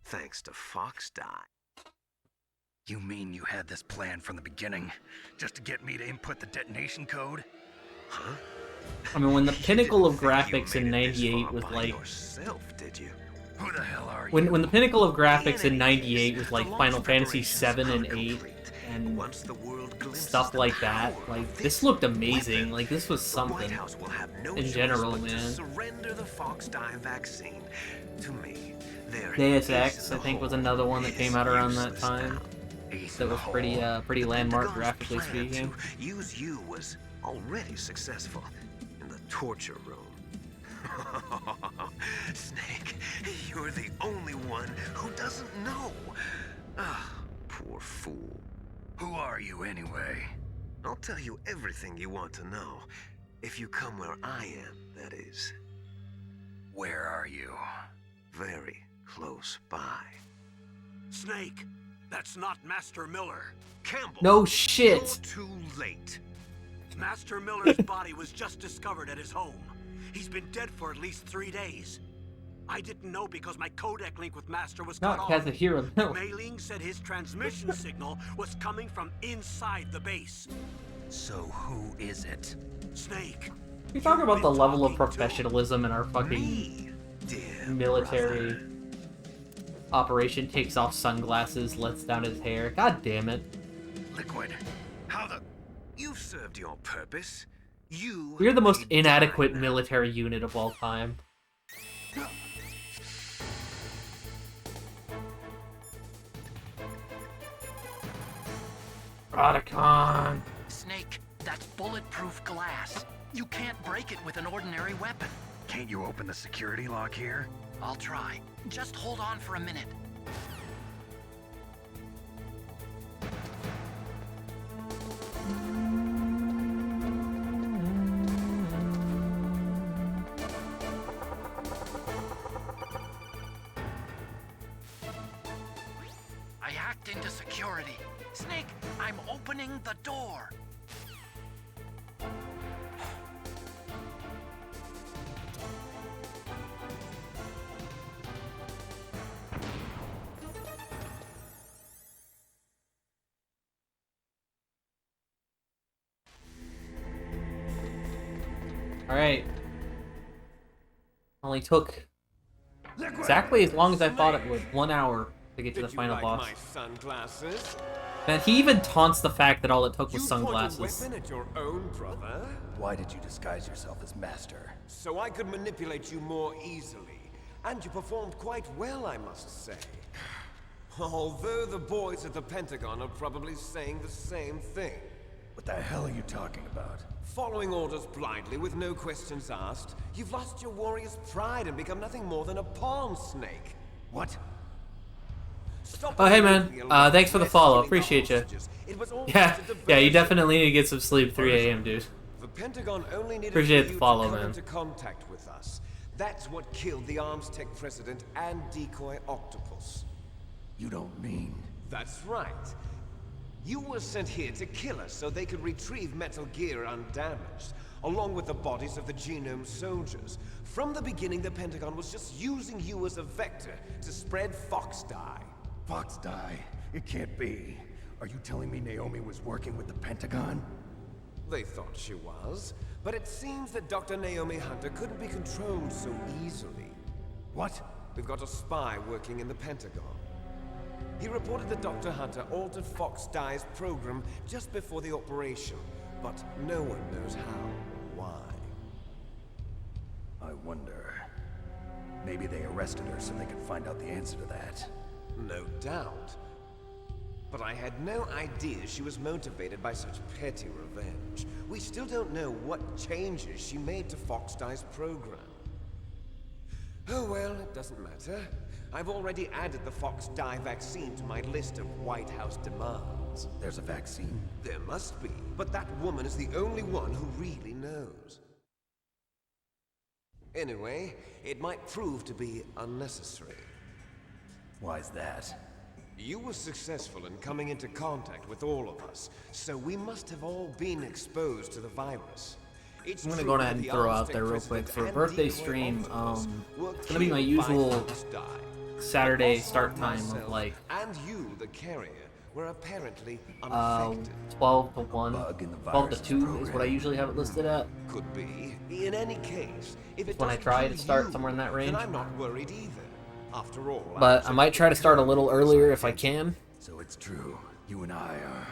Speaker 6: thanks to Fox Die.
Speaker 3: You mean you had this plan from the beginning? Just to get me to input the detonation code?
Speaker 6: Huh?
Speaker 1: I mean, when the pinnacle of
Speaker 6: You
Speaker 1: graphics in
Speaker 6: made it this
Speaker 1: '98
Speaker 6: far
Speaker 1: was
Speaker 6: by
Speaker 1: like...
Speaker 6: yourself, did you?
Speaker 3: Who the hell are you?
Speaker 1: When the pinnacle of graphics in '98 was like Final Fantasy 7 and 8 and
Speaker 6: Once the world glimpses
Speaker 1: stuff
Speaker 6: the
Speaker 1: like that,
Speaker 6: power
Speaker 1: like
Speaker 6: of
Speaker 1: this looked amazing. Like this was
Speaker 6: the White
Speaker 1: something.
Speaker 6: House will have no
Speaker 1: in
Speaker 6: choice
Speaker 1: general,
Speaker 6: but to
Speaker 1: man.
Speaker 6: surrender the Fox Die vaccine to me. There
Speaker 1: Deus
Speaker 6: is
Speaker 1: Ex,
Speaker 6: the
Speaker 1: I think, was
Speaker 6: whole
Speaker 1: another one that came out around that
Speaker 6: useless
Speaker 1: time.
Speaker 6: town.
Speaker 1: That was pretty landmark
Speaker 6: Pentagon's
Speaker 1: graphically
Speaker 6: plan
Speaker 1: speaking.
Speaker 6: to use you was already successful in the torture room. Snake, you're the only one who doesn't know. Ah, poor fool.
Speaker 3: Who are you anyway?
Speaker 6: I'll tell you everything you want to know. If you come where I am, that is.
Speaker 3: Where are you?
Speaker 6: Very close by.
Speaker 4: Snake, that's not Master Miller.
Speaker 6: Campbell!
Speaker 1: No shit.
Speaker 6: You're too late.
Speaker 4: Master Miller's body was just discovered at his home. He's been dead for at least 3 days. I didn't know because my codec link with Master was cut
Speaker 1: Not
Speaker 4: off.
Speaker 1: Kazuhiro, no.
Speaker 4: Mei Ling said his transmission signal was coming from inside the base.
Speaker 3: So who is it?
Speaker 4: Snake.
Speaker 1: You talk about the
Speaker 4: been
Speaker 1: level of
Speaker 4: talking to
Speaker 1: professionalism in our fucking
Speaker 6: Me, dear
Speaker 1: military
Speaker 6: brother.
Speaker 1: operation. Takes off sunglasses, lets down his hair. God damn it.
Speaker 3: Liquid. How the...
Speaker 6: You've served your purpose. You
Speaker 1: We're the most
Speaker 6: may
Speaker 1: inadequate
Speaker 6: die now.
Speaker 1: military unit of all time. Rodicon.
Speaker 2: Snake, that's bulletproof glass. You can't break it with an ordinary weapon.
Speaker 3: Can't you open the security lock here?
Speaker 2: I'll try. Just hold on for a minute. I hacked into security. Snake, I'm opening the door.
Speaker 1: Alright. Only took exactly as long as I thought it would. 1 hour to get to the final boss.
Speaker 6: My sunglasses?
Speaker 1: Man, he even taunts the fact that all it took was sunglasses.
Speaker 6: You point a weapon at your own brother?
Speaker 3: Why did you disguise yourself as Master?
Speaker 6: So I could manipulate you more easily. And you performed quite well, I must say. Although the boys at the Pentagon are probably saying the same thing.
Speaker 3: What the hell are you talking about?
Speaker 6: Following orders blindly with no questions asked, you've lost your warrior's pride and become nothing more than a pawn snake.
Speaker 3: What?
Speaker 6: Stop
Speaker 1: Oh, hey man, thanks for the follow, appreciate you. Yeah, you definitely need to get some sleep, 3 a.m., dude.
Speaker 6: The Pentagon only needed
Speaker 1: Appreciate
Speaker 6: for
Speaker 1: the
Speaker 6: you
Speaker 1: follow,
Speaker 6: to come
Speaker 1: man.
Speaker 6: into contact with us. That's what killed the Arms Tech president and decoy octopus.
Speaker 3: You don't mean...
Speaker 6: That's right. You were sent here to kill us so they could retrieve Metal Gear undamaged, along with the bodies of the Genome soldiers. From the beginning, the Pentagon was just using you as a vector to spread Fox dye.
Speaker 3: Fox die? It can't be. Are you telling me Naomi was working with the Pentagon?
Speaker 6: They thought she was, but it seems that Dr. Naomi Hunter couldn't be controlled so easily.
Speaker 3: What?
Speaker 6: We've got a spy working in the Pentagon. He reported that Dr. Hunter altered Fox Dye's program just before the operation, but no one knows how or why.
Speaker 3: I wonder... Maybe they arrested her so they could find out the answer to that.
Speaker 6: No doubt. But I had no idea she was motivated by such petty revenge. We still don't know what changes she made to Fox Dye's program. Oh well, it doesn't matter. I've already added the Fox Dye vaccine to my list of White House demands.
Speaker 3: There's a vaccine?
Speaker 6: There must be, but that woman is the only one who really knows. Anyway, it might prove to be unnecessary.
Speaker 3: Why's that?
Speaker 6: You were successful in coming into contact with all of us, so we must have all been exposed to the virus.
Speaker 1: I'm gonna go ahead and throw out there real quick for a birthday stream. It's gonna be my usual Saturday start time of like
Speaker 6: and you, the carrier, were apparently unaffected.
Speaker 1: 12 to 1, 12 to 2 is what I usually have it listed at.
Speaker 6: Could be. In any case, if it
Speaker 1: When I
Speaker 6: doesn't
Speaker 1: try to
Speaker 6: kill
Speaker 1: start
Speaker 6: you,
Speaker 1: somewhere in that range.
Speaker 6: then I'm not worried either. After all,
Speaker 1: But I might try to start a little earlier if I can.
Speaker 3: So it's true. You and I are...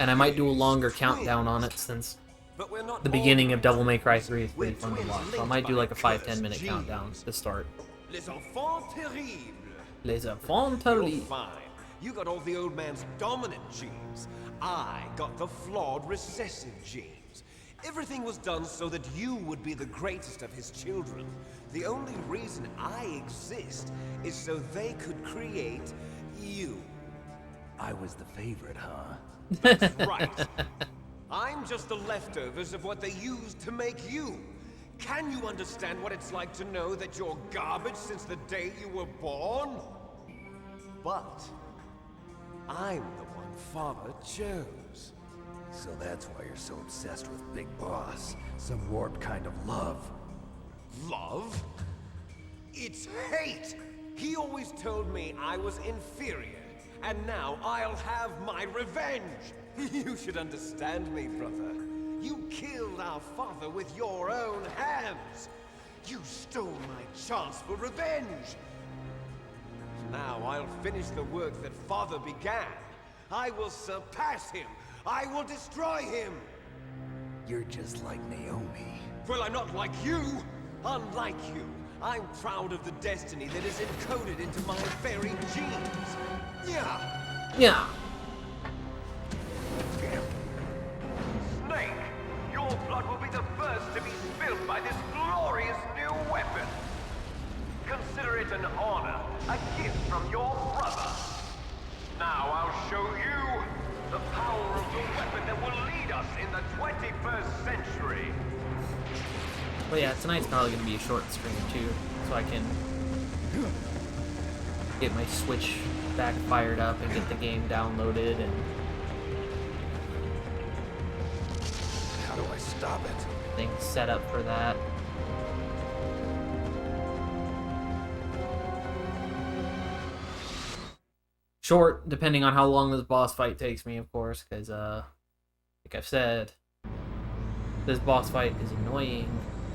Speaker 1: And I might do a longer countdown on it since
Speaker 6: but we're not
Speaker 1: the beginning of Devil May Cry 3 is pretty fun to watch. So I might do like a 5-10 minute countdown to start.
Speaker 6: Les enfants terribles.
Speaker 1: Les enfants
Speaker 6: You're
Speaker 1: terribles.
Speaker 6: fine. You got all the old man's dominant genes. I got the flawed recessive genes. Everything was done so that you would be the greatest of his children. The only reason I exist is so they could create you.
Speaker 3: I was the favorite, huh?
Speaker 6: That's right. I'm just the leftovers of what they used to make you. Can you understand what it's like to know that you're garbage since the day you were born? But I'm the one Father chose.
Speaker 3: So that's why you're so obsessed with Big Boss. Some warped kind of love.
Speaker 6: Love? It's hate! He always told me I was inferior, and now I'll have my revenge! You should understand me, brother. You killed our father with your own hands! You stole my chance for revenge! Now I'll finish the work that Father began. I will surpass him! I will destroy him!
Speaker 3: You're just like Naomi.
Speaker 6: Well, I'm not like you! Unlike you, I'm proud of the destiny that is encoded into my very genes! Yeah!
Speaker 1: Yeah.
Speaker 6: Snake, your blood will be the first to be spilled by this glorious new weapon! written honor, a gift from your brother. Now I'll show you the power of the weapon that will lead us in the 21st century.
Speaker 1: Well, yeah, tonight's probably going to be a short stream, too, so I can get my Switch back fired up and get the game downloaded and...
Speaker 3: How do I stop it?
Speaker 1: things set up for that. Short, depending on how long this boss fight takes me, of course, because, like I've said, this boss fight is annoying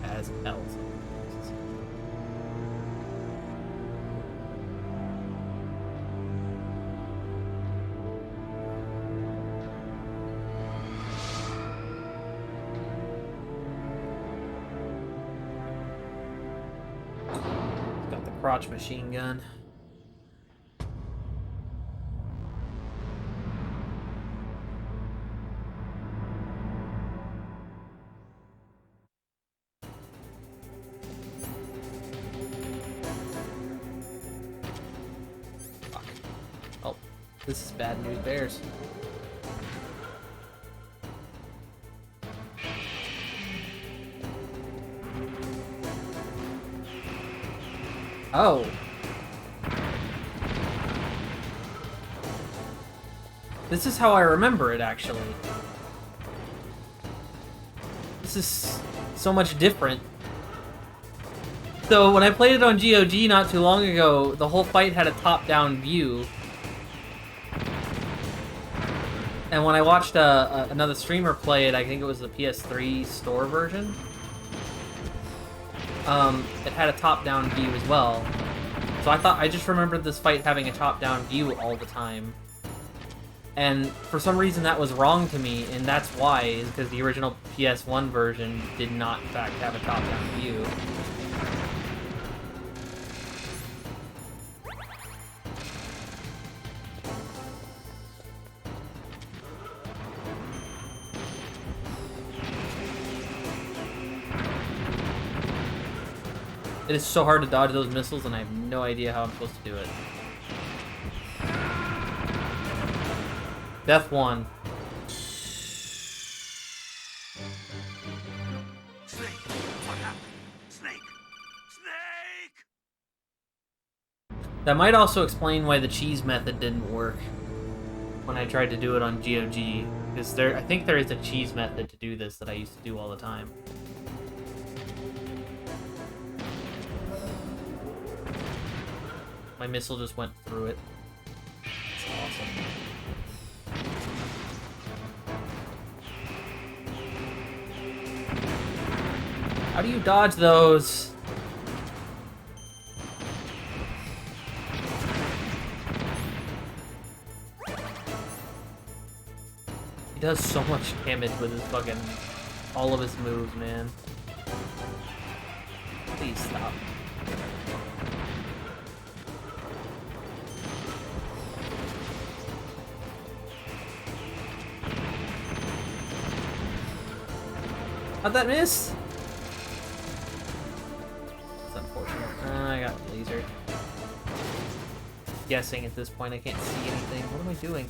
Speaker 1: as hell. Got the crotch machine gun. Oh, this is bad news bears. Oh. This is how I remember it, actually. This is so much different. So, when I played it on GOG not too long ago, the whole fight had a top-down view. And when I watched another streamer play it, I think it was the PS3 store version, it had a top-down view as well. So I just remembered this fight having a top-down view all the time. And for some reason that was wrong to me, and that's why, is because the original PS1 version did not, in fact, have a top-down view. It is so hard to dodge those missiles, and I have no idea how I'm supposed to do it. Death 1.
Speaker 4: Snake! What happened? Snake! Snake!
Speaker 1: That might also explain why the cheese method didn't work when I tried to do it on GOG, because I think there is a cheese method to do this that I used to do all the time. My missile just went through it. That's awesome. How do you dodge those? He does so much damage with his fucking... all of his moves, man. Please stop. How'd that miss? That's unfortunate. I got lasered. Guessing at this point I can't see anything. What am I doing?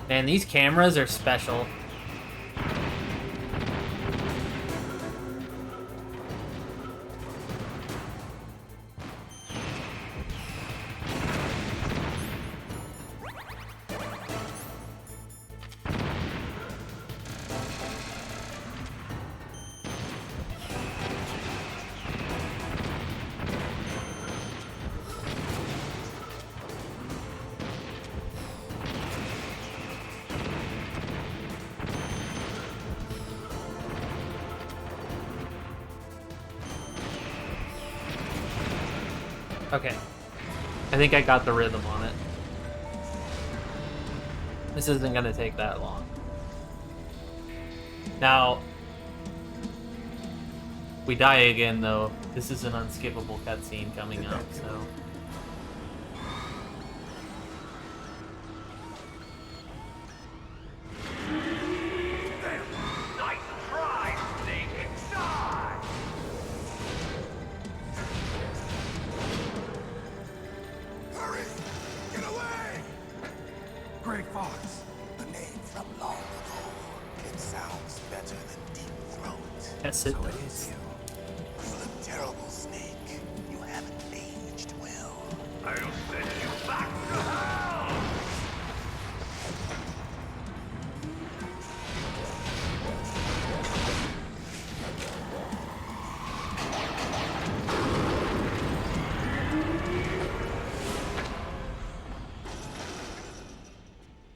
Speaker 1: Man, these cameras are special. Okay. I think I got the rhythm on it. This isn't gonna take that long. Now, we die again though. This is an unskippable cutscene coming up, so...
Speaker 5: Fox, a name from long ago. It sounds better than Deep Throat.
Speaker 1: Yes, it
Speaker 5: So
Speaker 1: does.
Speaker 5: it is you. You look terrible, Snake. You haven't aged well.
Speaker 4: I'll send you back to hell!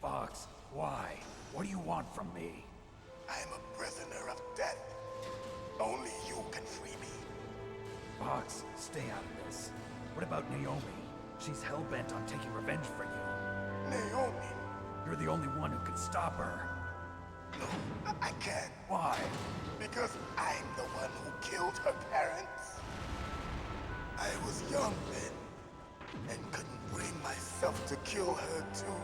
Speaker 3: Fox, why? What do you want from me?
Speaker 5: I'm a prisoner of death. Only you can free me.
Speaker 3: Fox, stay out of this. What about Naomi? She's hell-bent on taking revenge for you.
Speaker 5: Naomi?
Speaker 3: You're the only one who can stop her.
Speaker 5: No, I can't.
Speaker 3: Why?
Speaker 5: Because I'm the one who killed her parents. I was young then, and couldn't bring myself to kill her too.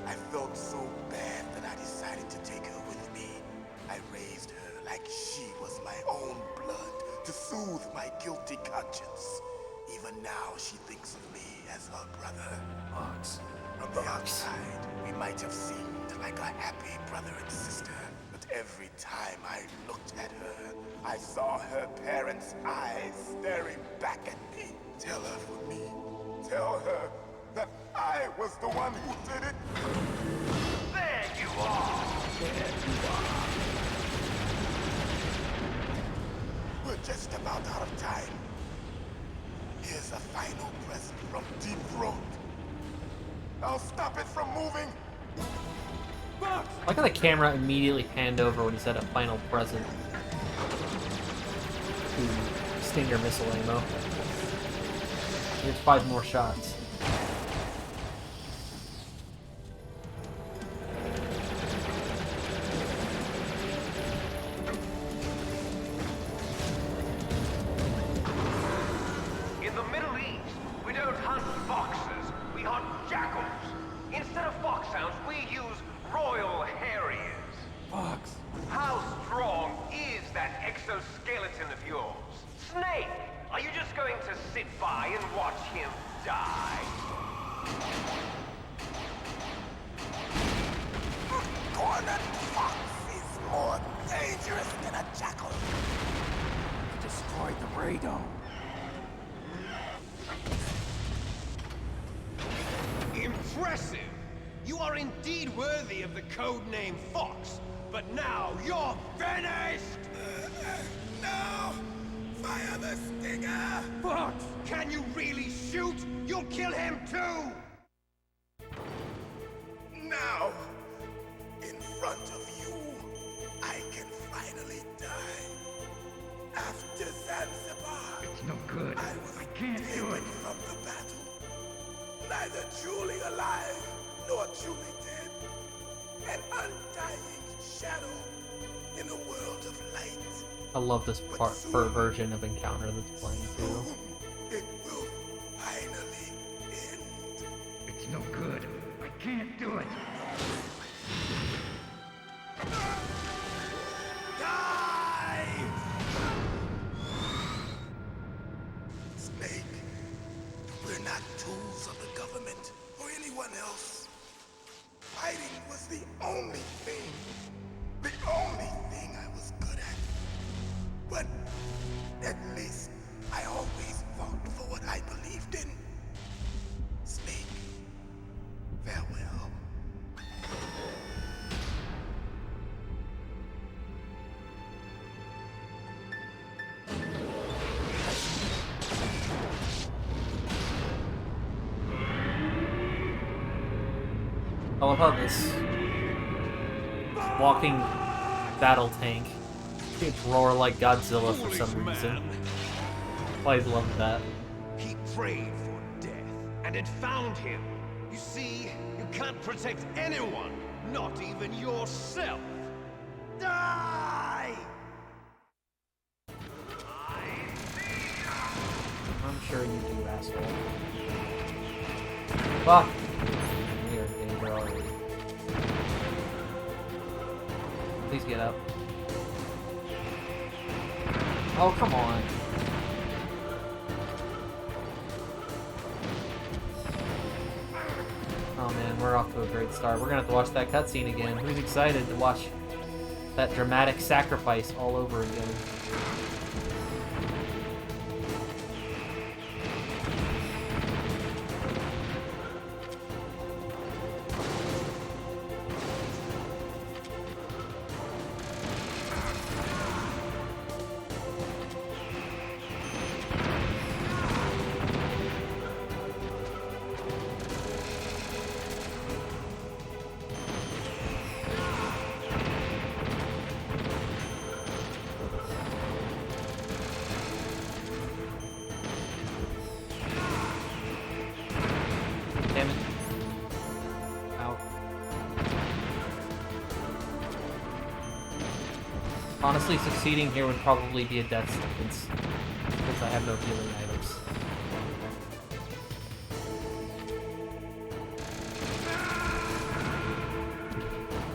Speaker 5: I felt so bad that I decided to take her with me. I raised her like she was my own blood to soothe my guilty conscience. Even now, she thinks of me as her brother.
Speaker 3: Fox.
Speaker 5: From the outside, we might have seemed like a happy brother and sister, but every time I looked at her, I saw her parents' eyes staring back at me. Tell her for me. Tell her that I was the one who did it.
Speaker 4: There you are!
Speaker 5: There you are. We're just about out of time. Here's a final present from Deep Throat. I'll stop it from moving.
Speaker 1: Why can the camera immediately hand over when he said a final present to Stinger missile ammo? Here's 5 more shots.
Speaker 6: In the Middle East, we don't hunt foxes, we hunt jackals. Instead of foxhounds, we use royal harriers.
Speaker 3: Fox.
Speaker 6: How strong is that exoskeleton of yours? Snake, are you just going to sit by and watch him die?
Speaker 5: A cornered fox is more dangerous than a jackal.
Speaker 3: You destroyed the ray dome.
Speaker 6: Impressive! You are indeed worthy of the codename Fox, but now you're finished!
Speaker 5: No! Fire the Stinger!
Speaker 6: Fox, can you really shoot? You'll kill him too!
Speaker 5: Now, in front of you, I can finally die. After Zanzibar,
Speaker 3: It's no good.
Speaker 5: I was
Speaker 3: I can't do
Speaker 5: taken
Speaker 3: it.
Speaker 5: from the battle. Neither truly alive, nor truly dead. An undying shadow in a world of light.
Speaker 1: I love this part for version of Encounter that's playing too.
Speaker 5: Soon, it will finally end.
Speaker 3: It's no good. I can't do it.
Speaker 5: Die! Snake, we're not tools of the government or anyone else. Fighting was the only thing I was good at. But at least I always fought for what I believed in. Snake, farewell.
Speaker 1: I love how this walking battle tank can roar like Godzilla for some reason. I love that.
Speaker 6: He prayed for death, and it found him. You see, you can't protect anyone, not even yourself. Die!
Speaker 1: I'm sure you do, asshole. Fuck! We are in danger already. Please get up. Oh, come on. Oh, man. man, we're off to a great start. We're gonna have to watch that cutscene again. Who's excited to watch that dramatic sacrifice all over again? Damn it. Ow. Honestly, succeeding here would probably be a death sentence, because I have no healing items.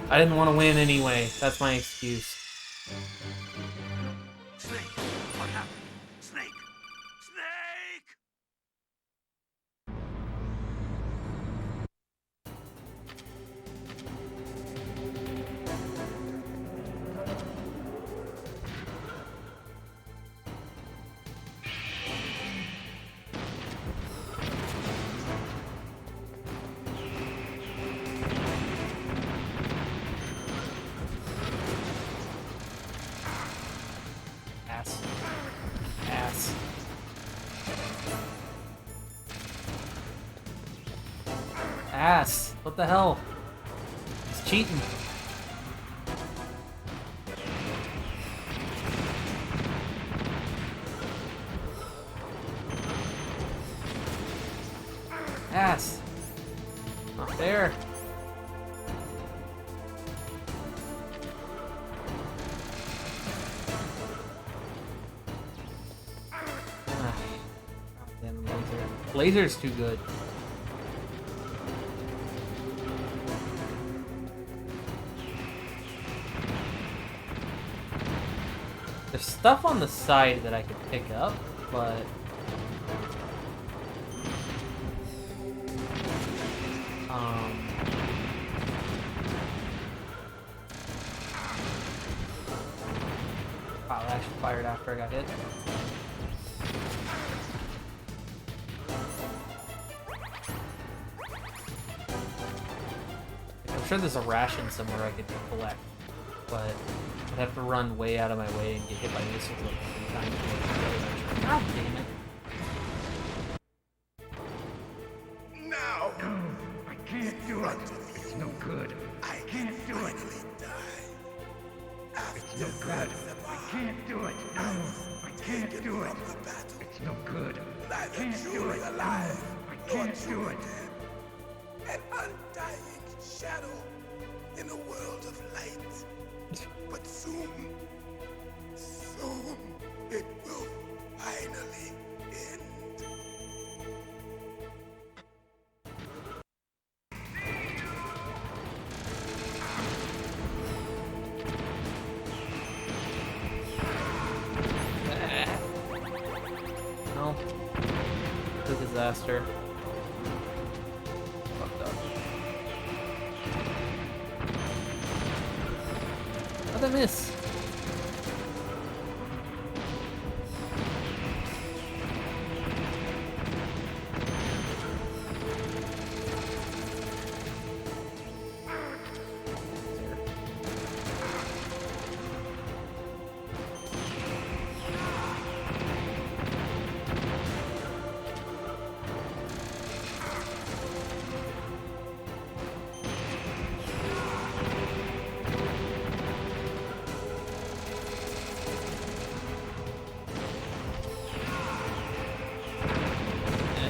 Speaker 1: I didn't want to win anyway. That's my excuse.
Speaker 4: Snake, what happened? Snake! Snake!
Speaker 1: Ass. Ass. Ass. What the hell? It's cheating. Ass. Not fair. Damn laser. Laser's too good. There's stuff on the side that I could pick up, but wow, that actually fired after I got hit. I'm sure there's a ration somewhere I could collect, but I'd have to run way out of my way and get hit by missiles like 3 times. God damn it.
Speaker 3: No! I can't do it. It's no good. I can't do it. It's no good. I can't do it. No, I can't do it. It's no good. I can't do it. Alive. I can't do it.
Speaker 5: An undying shadow in a world of light. But soon, it will finally end.
Speaker 1: No. It's a disaster. Fucked up. How'd I miss?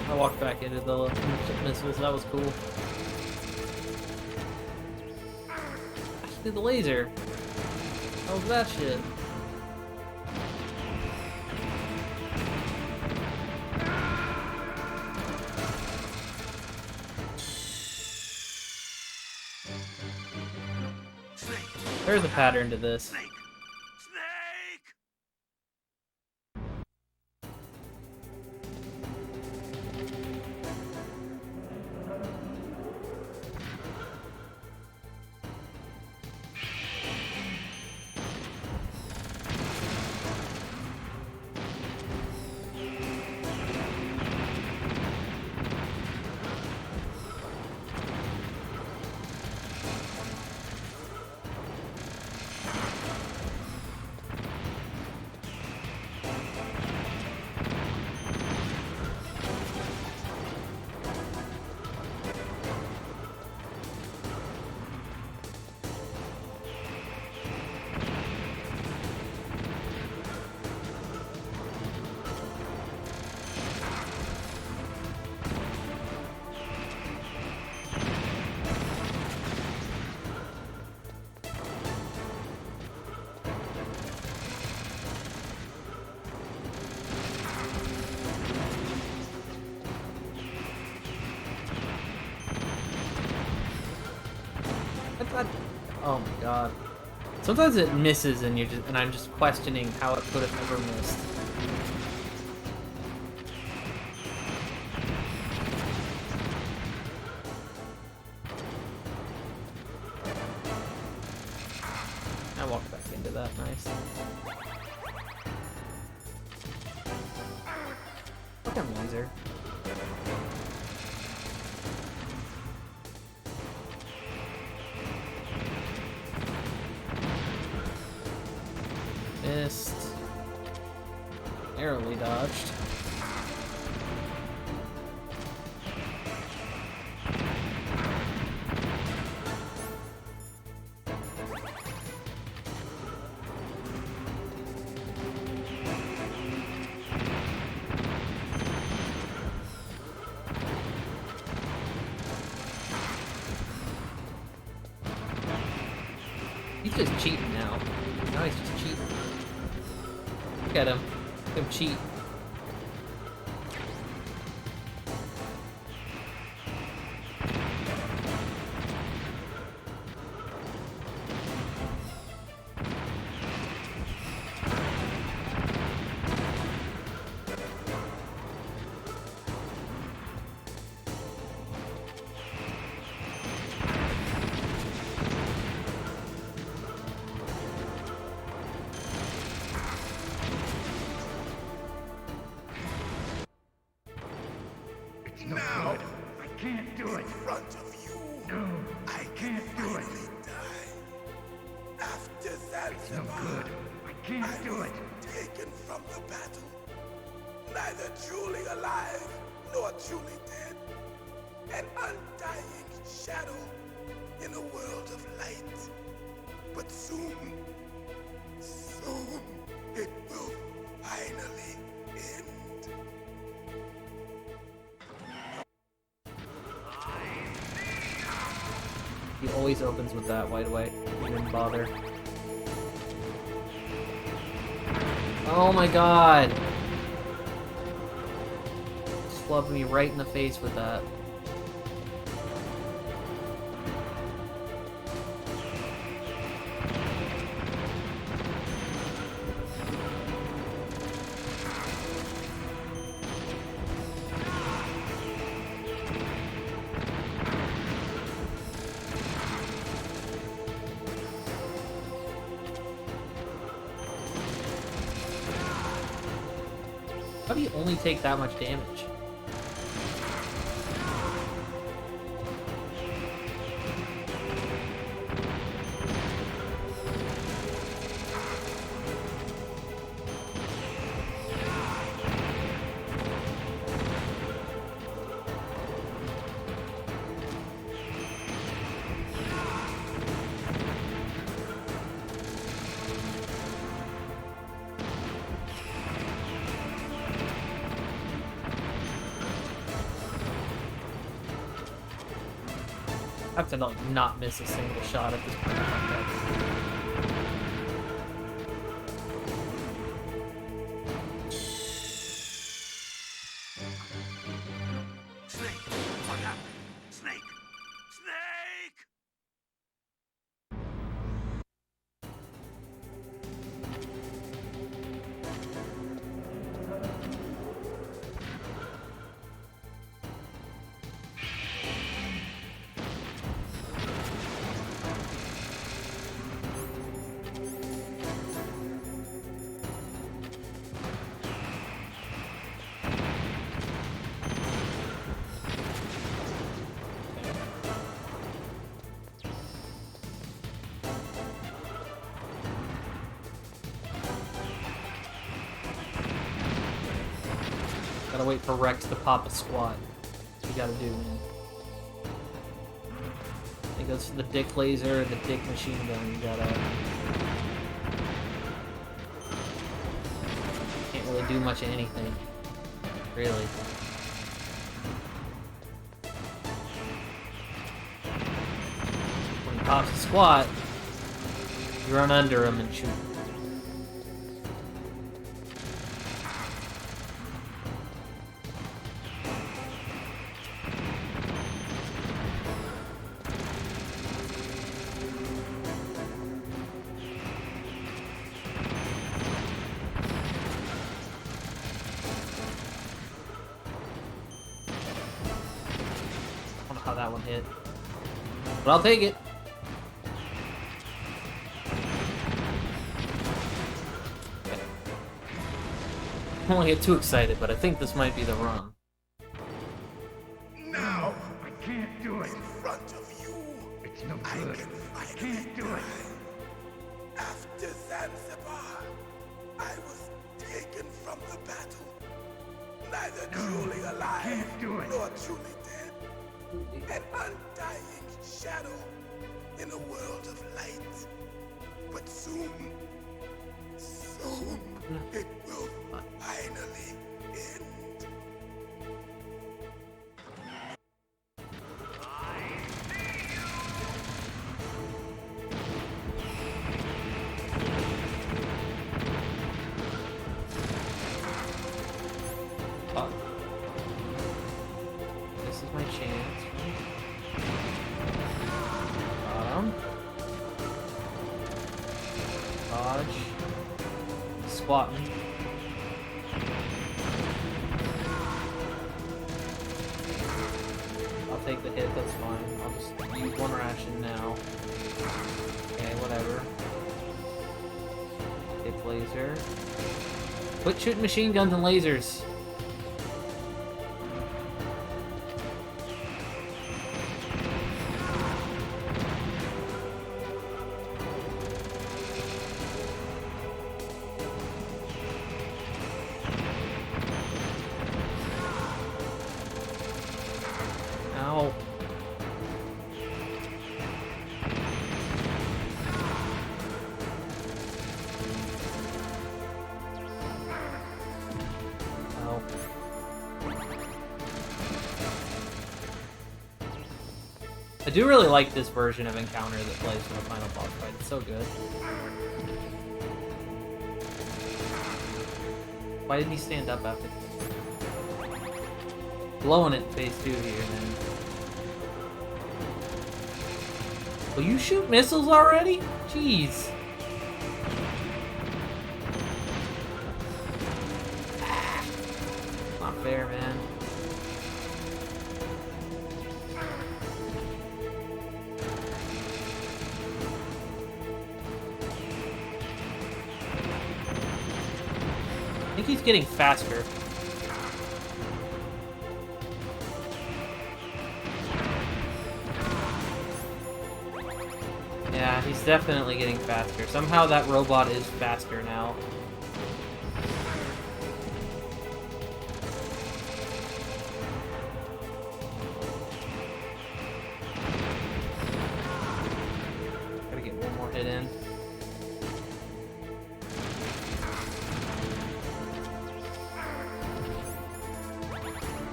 Speaker 1: I walked back into the missiles, that was cool. Actually, the laser. How was that shit? There's a pattern to this.
Speaker 4: Snake! Snake!
Speaker 1: Oh my god. Sometimes it misses and I'm just questioning how it could have ever missed. I walked back into that, nice. Fucking laser. Missed. Narrowly dodged. He's just cheating now. Now he's just cheating. Look at him. Look at him cheat.
Speaker 3: No! I can't do it! In front of you! No! I can't do it! Die. After Zanzibar, it's no good. I can't do it! Taken from the battle. Neither truly alive, nor truly dead. An undying shadow in a world of light. But soon, it will finally end.
Speaker 1: He always opens with that, wide awake. He didn't bother. Oh my god! Flubbed me right in the face with that. How do you only take that much damage? I have to like not miss a single shot at this point.
Speaker 4: Snake! What happened? Snake! Snake!
Speaker 1: Gotta wait for Rex to pop a squat. That's what you gotta do, man. He goes for the dick laser and the dick machine gun. You gotta... Can't really do much of anything. Really. When he pops a squat, you run under him and shoot. that one hit. But I'll take it. Okay. I don't want to get too excited, but I think this might be the run.
Speaker 3: No, I can't do it.
Speaker 5: In front of you,
Speaker 3: It's no good. I can't do it.
Speaker 5: after Zanzibar, I was taken from the battle. Neither truly alive
Speaker 3: can't do it.
Speaker 5: nor truly dead. An undying shadow in a world of light. But soon it will finally end.
Speaker 1: Oh. This is my chance. Got him. Dodge. Squatting. I'll take the hit, that's fine. I'll just use one ration now. Okay, whatever. Hit laser. Quit shooting machine guns and lasers. Ow. Ow. I do really like this version of Encounter that plays for the final boss fight. It's so good. Why didn't he stand up after? Blowing it phase 2 here, man. Will you shoot missiles already? Jeez. Not fair, man. I think he's getting faster. Yeah, he's definitely getting faster. Somehow that robot is faster now. Gotta get one more hit in.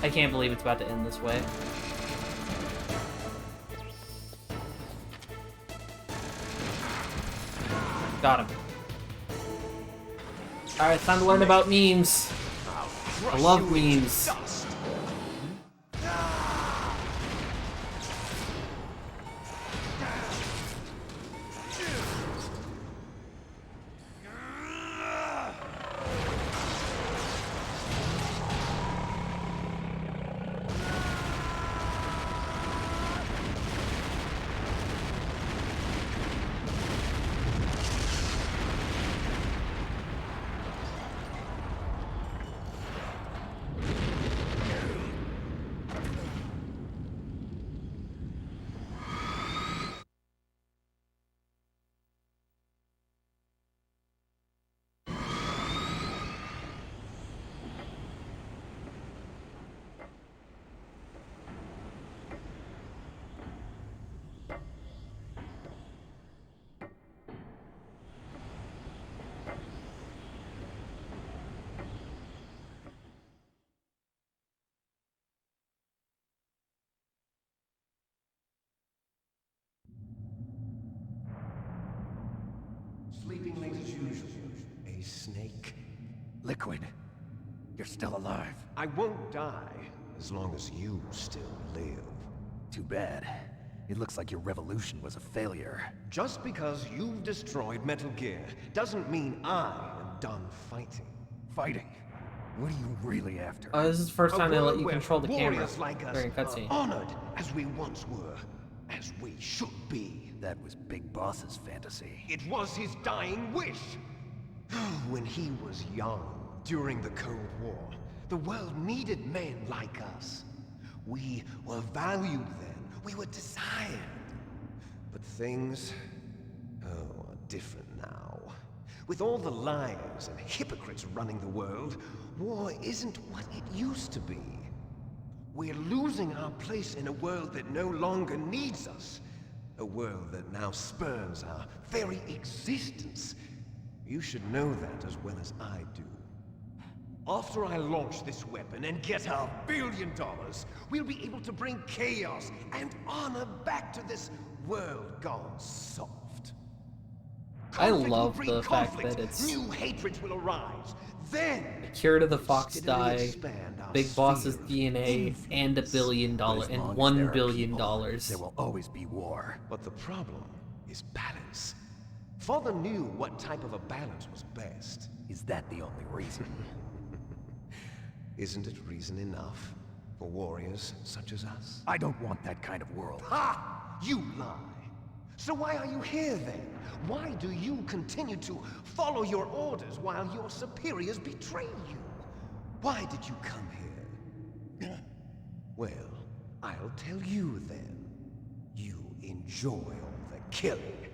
Speaker 1: I can't believe it's about to end this way. Got him. Alright, it's time to learn about memes. I love memes.
Speaker 6: Sleeping late as usual. A snake.
Speaker 3: Liquid, you're still alive.
Speaker 6: I won't die as long as you still live.
Speaker 3: Too bad. It looks like your revolution was a failure.
Speaker 6: Just because you've destroyed Metal Gear doesn't mean I am done fighting.
Speaker 3: Fighting? What are you really after?
Speaker 1: Oh, this is the first time they let you
Speaker 6: where
Speaker 1: control the camera
Speaker 6: warriors like us
Speaker 1: during a cutscene.
Speaker 6: are honored as we once were, as we should be.
Speaker 3: That was Big Boss's fantasy.
Speaker 6: It was his dying wish. When he was young, during the Cold War, the world needed men like us. We were valued then. We were desired. But things, are different now. With all the liars and hypocrites running the world, war isn't what it used to be. We're losing our place in a world that no longer needs us. A world that now spurns our very existence. You should know that as well as I do. After I launch this weapon and get our $1 billion, we'll be able to bring chaos and honor back to this world gone soft.
Speaker 1: I
Speaker 6: Conflict will
Speaker 1: love
Speaker 6: breed
Speaker 1: the fact
Speaker 6: conflict.
Speaker 1: that it's
Speaker 6: New hatreds will arise. Then
Speaker 1: Cure to the Fox
Speaker 6: steadily
Speaker 1: Die,
Speaker 6: expand our
Speaker 1: Big Boss's
Speaker 6: sphere of
Speaker 1: DNA, and $1 billion,
Speaker 3: But as
Speaker 1: and
Speaker 3: long as
Speaker 1: $1
Speaker 3: there are
Speaker 1: billion.
Speaker 3: people, there will always be war.
Speaker 6: But the problem is balance. Father knew what type of a balance was best.
Speaker 3: Is that the only reason?
Speaker 6: Isn't it reason enough for warriors such as us?
Speaker 3: I don't want that kind of world.
Speaker 6: Ha! You lie. So why are you here then? Why do you continue to follow your orders while your superiors betray you? Why did you come here? Well, I'll tell you then. You enjoy all the killing.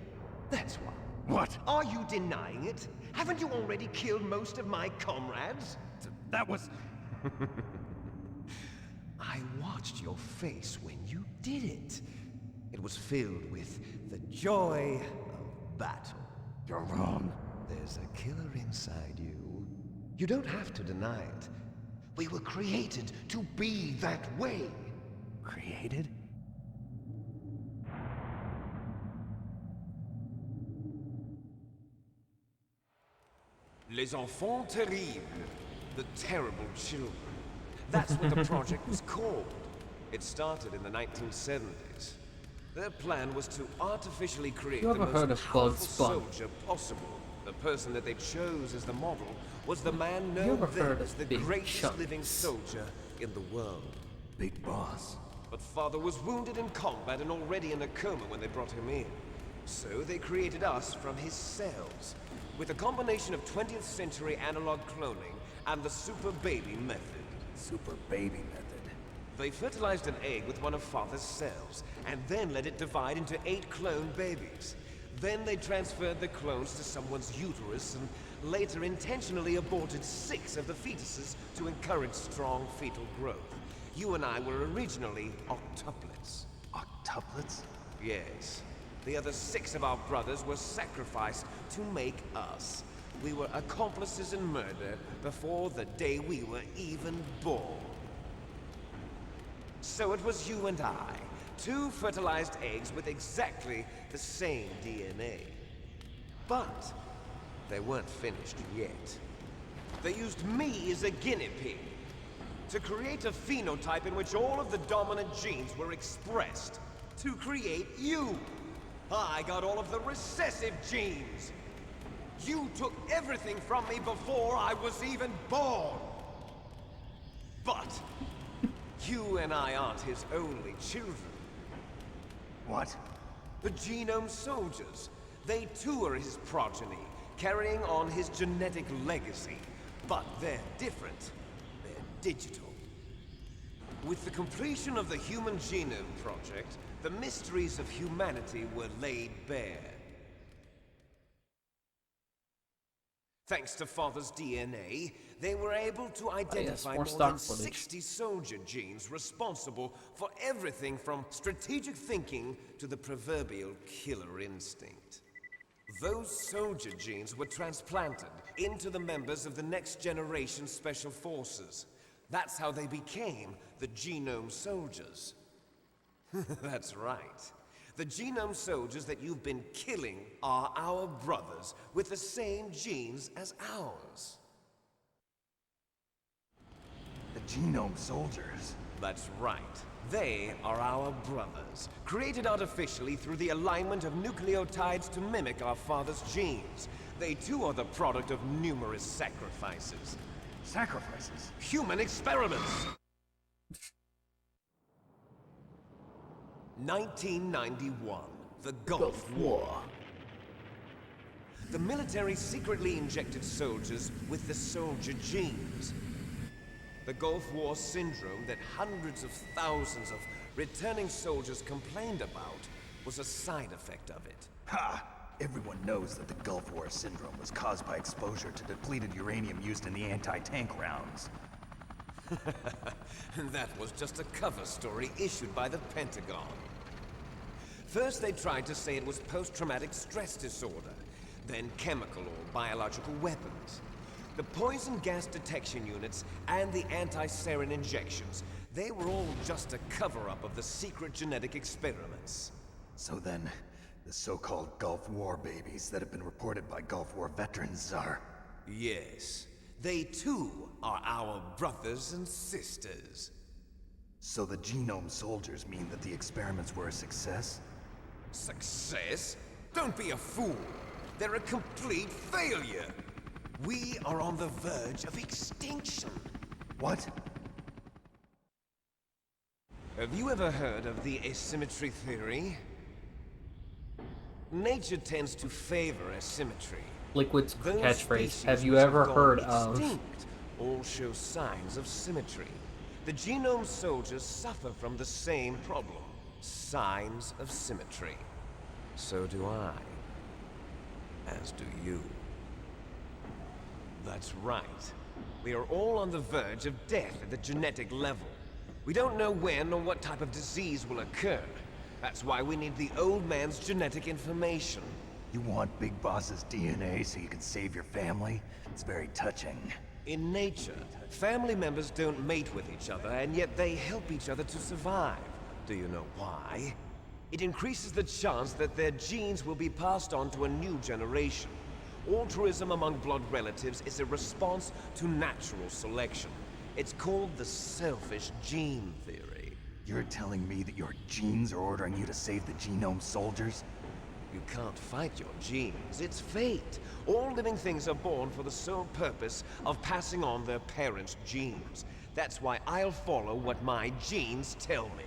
Speaker 6: That's why.
Speaker 3: What?
Speaker 6: Are you denying it? Haven't you already killed most of my comrades?
Speaker 3: That was...
Speaker 6: I watched your face when you did it. It was filled with the joy of battle.
Speaker 3: You're wrong.
Speaker 6: There's a killer inside you. You don't have to deny it. We were created to be that way.
Speaker 3: Created?
Speaker 6: Les enfants terribles. The terrible children. That's what the project was called. It started in the 1970s. Their plan was to artificially create
Speaker 1: You
Speaker 6: the
Speaker 1: ever heard
Speaker 6: most
Speaker 1: of
Speaker 6: powerful
Speaker 1: Bugs Bunny?
Speaker 6: soldier possible. The person that they chose as the model was the man
Speaker 1: You
Speaker 6: known
Speaker 1: ever
Speaker 6: then
Speaker 1: heard
Speaker 6: as
Speaker 1: of
Speaker 6: the
Speaker 1: Big
Speaker 6: greatest
Speaker 1: Chunks?
Speaker 6: living soldier in the world.
Speaker 3: Big Boss.
Speaker 6: But Father was wounded in combat and already in a coma when they brought him in. So they created us from his cells, with a combination of 20th century analog cloning and the super baby method.
Speaker 3: Super baby method.
Speaker 6: They fertilized an egg with one of Father's cells, and then let it divide into 8 clone babies. Then they transferred the clones to someone's uterus and later intentionally aborted 6 of the fetuses to encourage strong fetal growth. You and I were originally octuplets.
Speaker 3: Octuplets?
Speaker 6: Yes. The other 6 of our brothers were sacrificed to make us. We were accomplices in murder before the day we were even born. So it was you and I, 2 fertilized eggs with exactly the same DNA. But they weren't finished yet. They used me as a guinea pig to create a phenotype in which all of the dominant genes were expressed to create you. I got all of the recessive genes. You took everything from me before I was even born. But you and I aren't his only children.
Speaker 3: What?
Speaker 6: The genome soldiers. They too are his progeny, carrying on his genetic legacy. But they're different. They're digital. With the completion of the Human Genome Project, the mysteries of humanity were laid bare. Thanks to Father's DNA, they were able to identify
Speaker 1: more
Speaker 6: more
Speaker 1: stock
Speaker 6: than
Speaker 1: footage.
Speaker 6: 60 soldier genes responsible for everything from strategic thinking to the proverbial killer instinct. Those soldier genes were transplanted into the members of the next generation special forces. That's how they became the genome soldiers. That's right. The genome soldiers that you've been killing are our brothers with the same genes as ours.
Speaker 3: The genome soldiers.
Speaker 6: That's right. They are our brothers, created artificially through the alignment of nucleotides to mimic our father's genes. They too are the product of numerous sacrifices.
Speaker 3: Sacrifices?
Speaker 6: Human experiments! 1991, the Gulf War. The military secretly injected soldiers with the soldier genes. The Gulf War syndrome that hundreds of thousands of returning soldiers complained about was a side effect of it.
Speaker 3: Ha! Everyone knows that the Gulf War syndrome was caused by exposure to depleted uranium used in the anti-tank rounds.
Speaker 6: That was just a cover story issued by the Pentagon. First they tried to say it was post-traumatic stress disorder, then chemical or biological weapons. The poison gas detection units and the anti-sarin injections, they were all just a cover-up of the secret genetic experiments.
Speaker 3: So then, the so-called Gulf War babies that have been reported by Gulf War veterans are...
Speaker 6: Yes, they too are our brothers and sisters.
Speaker 3: So the genome soldiers mean that the experiments were a success?
Speaker 6: Success? Don't be a fool! They're a complete failure! We are on the verge of extinction.
Speaker 3: What?
Speaker 6: Have you ever heard of the asymmetry theory? Nature tends to favor asymmetry.
Speaker 1: Liquid's
Speaker 6: Those
Speaker 1: catchphrase.
Speaker 6: species
Speaker 1: Have you
Speaker 6: which
Speaker 1: ever
Speaker 6: gone
Speaker 1: heard of?
Speaker 6: extinct all show signs of symmetry. The genome soldiers suffer from the same problem. Signs of symmetry. So do I. As do you. That's right. We are all on the verge of death at the genetic level. We don't know when or what type of disease will occur. That's why we need the old man's genetic information.
Speaker 3: You want Big Boss's DNA so you can save your family? It's very touching.
Speaker 6: In nature, family members don't mate with each other, and yet they help each other to survive. Do you know why? It increases the chance that their genes will be passed on to a new generation. Altruism among blood relatives is a response to natural selection. It's called the selfish gene theory.
Speaker 3: You're telling me that your genes are ordering you to save the genome soldiers?
Speaker 6: You can't fight your genes. It's fate. All living things are born for the sole purpose of passing on their parents' genes. That's why I'll follow what my genes tell me.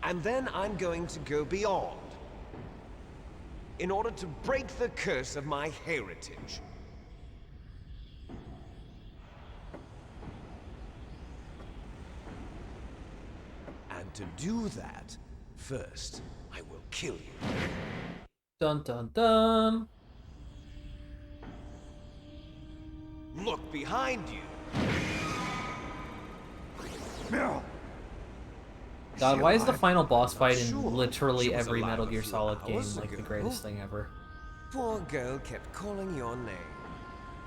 Speaker 6: And then I'm going to go beyond. In order to break the curse of my heritage. And to do that, first, I will kill you.
Speaker 1: Dun dun dun.
Speaker 6: Look behind you.
Speaker 3: Meryl!
Speaker 1: God, why is the final boss fight in
Speaker 6: Sure,
Speaker 1: literally
Speaker 6: she was
Speaker 1: every
Speaker 6: alive
Speaker 1: Metal
Speaker 6: a
Speaker 1: Gear
Speaker 6: few
Speaker 1: Solid game
Speaker 6: hours
Speaker 1: like the
Speaker 6: ago.
Speaker 1: greatest thing ever?
Speaker 6: Poor girl kept calling your name.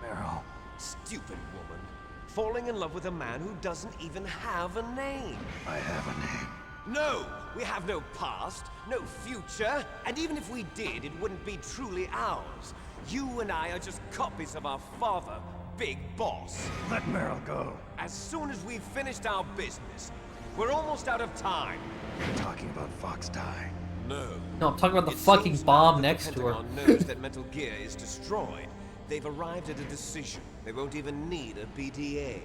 Speaker 3: Meryl.
Speaker 6: Stupid woman. Falling in love with a man who doesn't even have a name.
Speaker 3: I have a name.
Speaker 6: No! We have no past, no future, and even if we did, it wouldn't be truly ours. You and I are just copies of our father, Big Boss.
Speaker 3: Let Meryl go.
Speaker 6: As soon as we've finished our business, we're almost out of time.
Speaker 3: You're talking about Fox Die.
Speaker 6: No.
Speaker 1: No, I'm talking about the
Speaker 6: It
Speaker 1: fucking
Speaker 6: seems
Speaker 1: bomb
Speaker 6: now that
Speaker 1: next
Speaker 6: the
Speaker 1: to her.
Speaker 6: Pentagon knows that Metal Gear is destroyed. They've arrived at a decision. They won't even need a BDA.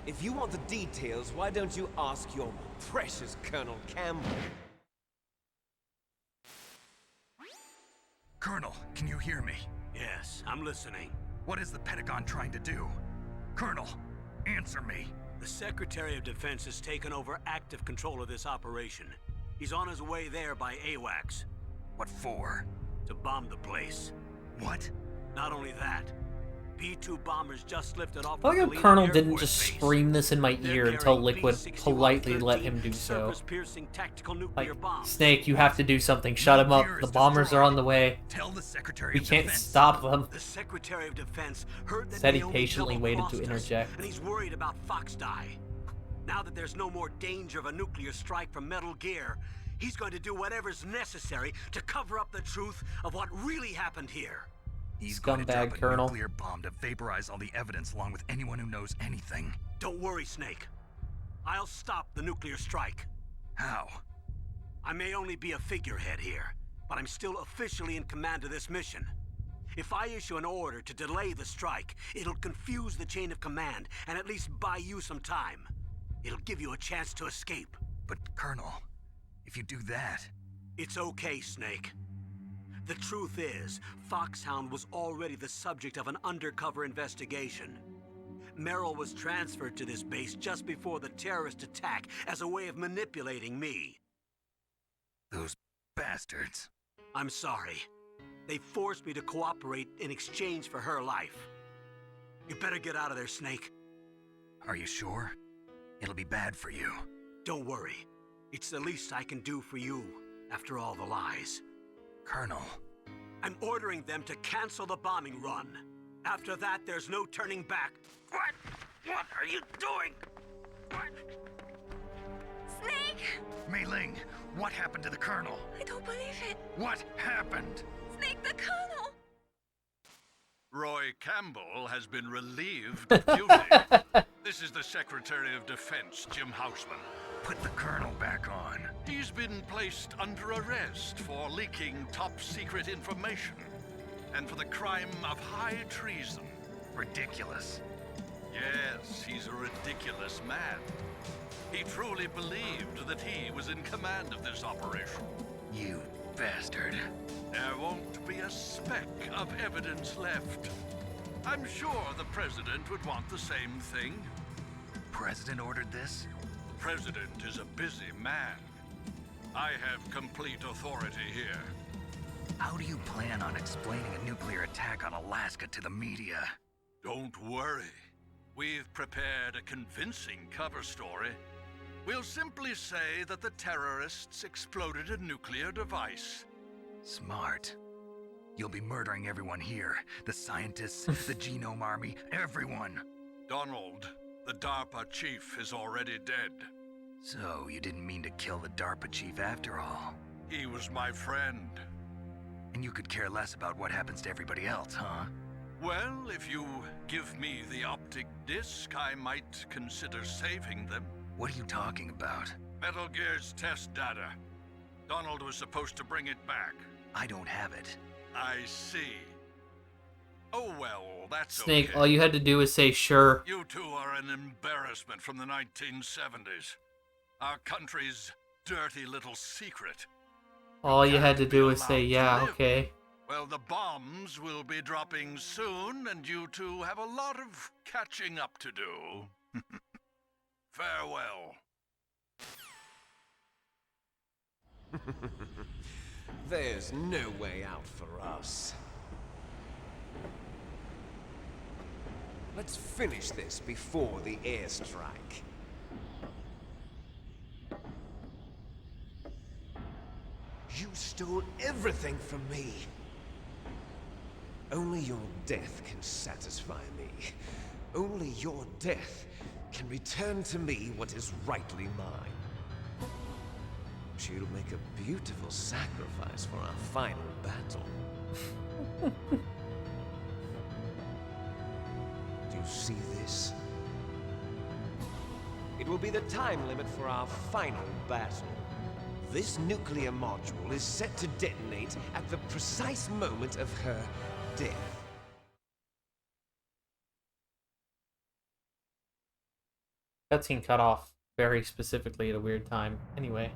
Speaker 6: If you want the details, why don't you ask your precious Colonel Campbell?
Speaker 3: Colonel, can you hear me?
Speaker 4: Yes, I'm listening.
Speaker 3: What is the Pentagon trying to do? Colonel, answer me.
Speaker 4: The Secretary of Defense has taken over active control of this operation. He's on his way there by AWACS.
Speaker 3: What for?
Speaker 4: To bomb the place.
Speaker 3: What?
Speaker 4: Not only that, B-2 bombers just lifted off.
Speaker 1: I like how
Speaker 4: Galena
Speaker 1: Colonel
Speaker 4: Air
Speaker 1: didn't
Speaker 4: Force
Speaker 1: just
Speaker 4: Base.
Speaker 1: scream this in my
Speaker 4: They're
Speaker 1: ear until
Speaker 4: carrying
Speaker 1: Liquid
Speaker 4: B-61
Speaker 1: politely let
Speaker 4: 13
Speaker 1: him do so.
Speaker 4: surface-piercing tactical nuclear
Speaker 1: Like,
Speaker 4: bombs.
Speaker 1: Snake, you have to do something. Shut him up.
Speaker 3: Gear
Speaker 1: The
Speaker 3: is
Speaker 1: bombers are on the way.
Speaker 3: Tell the Secretary
Speaker 1: We
Speaker 3: of
Speaker 1: can't
Speaker 3: Defense.
Speaker 1: stop them.
Speaker 4: The Secretary of Defense heard that
Speaker 1: Said he
Speaker 4: Naomi
Speaker 1: patiently waited to
Speaker 4: double-crossed us,
Speaker 1: interject.
Speaker 4: and he's worried about Fox Die. Now that there's no more danger of a nuclear strike from Metal Gear, he's going to do whatever's necessary to cover up the truth of what really happened here.
Speaker 3: He's going to
Speaker 1: Scumbag
Speaker 3: drop a
Speaker 1: Colonel.
Speaker 3: nuclear bomb to vaporize all the evidence along with anyone who knows anything.
Speaker 4: Don't worry, Snake. I'll stop the nuclear strike.
Speaker 3: How?
Speaker 4: I may only be a figurehead here, but I'm still officially in command of this mission. If I issue an order to delay the strike, it'll confuse the chain of command and at least buy you some time. It'll give you a chance to escape.
Speaker 2: But, Colonel, if you do that...
Speaker 4: It's okay, Snake. The truth is, Foxhound was already the subject of an undercover investigation. Merrill was transferred to this base just before the terrorist attack as a way of manipulating me.
Speaker 2: Those bastards.
Speaker 4: I'm sorry. They forced me to cooperate in exchange for her life. You better get out of there, Snake.
Speaker 2: Are you sure? It'll be bad for you.
Speaker 4: Don't worry. It's the least I can do for you, after all the lies.
Speaker 2: Colonel.
Speaker 4: I'm ordering them to cancel the bombing run. After that, there's no turning back. What? What are you doing? What?
Speaker 8: Snake!
Speaker 2: Mei Ling, what happened to the Colonel?
Speaker 8: I don't believe it.
Speaker 2: What happened?
Speaker 8: Snake, the Colonel!
Speaker 9: Roy Campbell has been relieved of duty. This is the Secretary of Defense, Jim Houseman.
Speaker 2: Put the Colonel back on.
Speaker 9: He's been placed under arrest for leaking top-secret information and for the crime of high treason.
Speaker 2: Ridiculous.
Speaker 9: Yes, he's a ridiculous man. He truly believed that he was in command of this operation.
Speaker 2: You bastard.
Speaker 9: There won't be a speck of evidence left. I'm sure the President would want the same thing.
Speaker 2: President ordered this?
Speaker 9: The President is a busy man. I have complete authority here.
Speaker 2: How do you plan on explaining a nuclear attack on Alaska to the media?
Speaker 9: Don't worry. We've prepared a convincing cover story. We'll simply say that the terrorists exploded a nuclear device.
Speaker 2: Smart. You'll be murdering everyone here. The scientists, the Genome Army, everyone.
Speaker 9: Donald, the DARPA chief, is already dead.
Speaker 2: So, you didn't mean to kill the DARPA chief after all?
Speaker 9: He was my friend.
Speaker 2: And you could care less about what happens to everybody else, huh?
Speaker 9: Well, if you give me the optic disc, I might consider saving them.
Speaker 2: What are you talking about?
Speaker 9: Metal Gear's test data. Donald was supposed to bring it back.
Speaker 2: I don't have it.
Speaker 9: I see. Oh well, that's
Speaker 1: Snake,
Speaker 9: okay.
Speaker 1: all you had to do was say sure.
Speaker 9: You two are an embarrassment from the 1970s. Our country's dirty little secret.
Speaker 1: All you had to
Speaker 9: Can't
Speaker 1: do
Speaker 9: be
Speaker 1: was say,
Speaker 9: allowed to
Speaker 1: yeah,
Speaker 9: live.
Speaker 1: okay.
Speaker 9: Well, the bombs will be dropping soon, and you two have a lot of catching up to do. Farewell.
Speaker 6: There's no way out for us. Let's finish this before the airstrike. You stole everything from me. Only your death can satisfy me. Only your death can return to me what is rightly mine. She'll make a beautiful sacrifice for our final battle. Do you see this? It will be the time limit for our final battle. This nuclear module is set to detonate at the precise moment of her death.
Speaker 1: Cutscene cut off very specifically at a weird time. Anyway.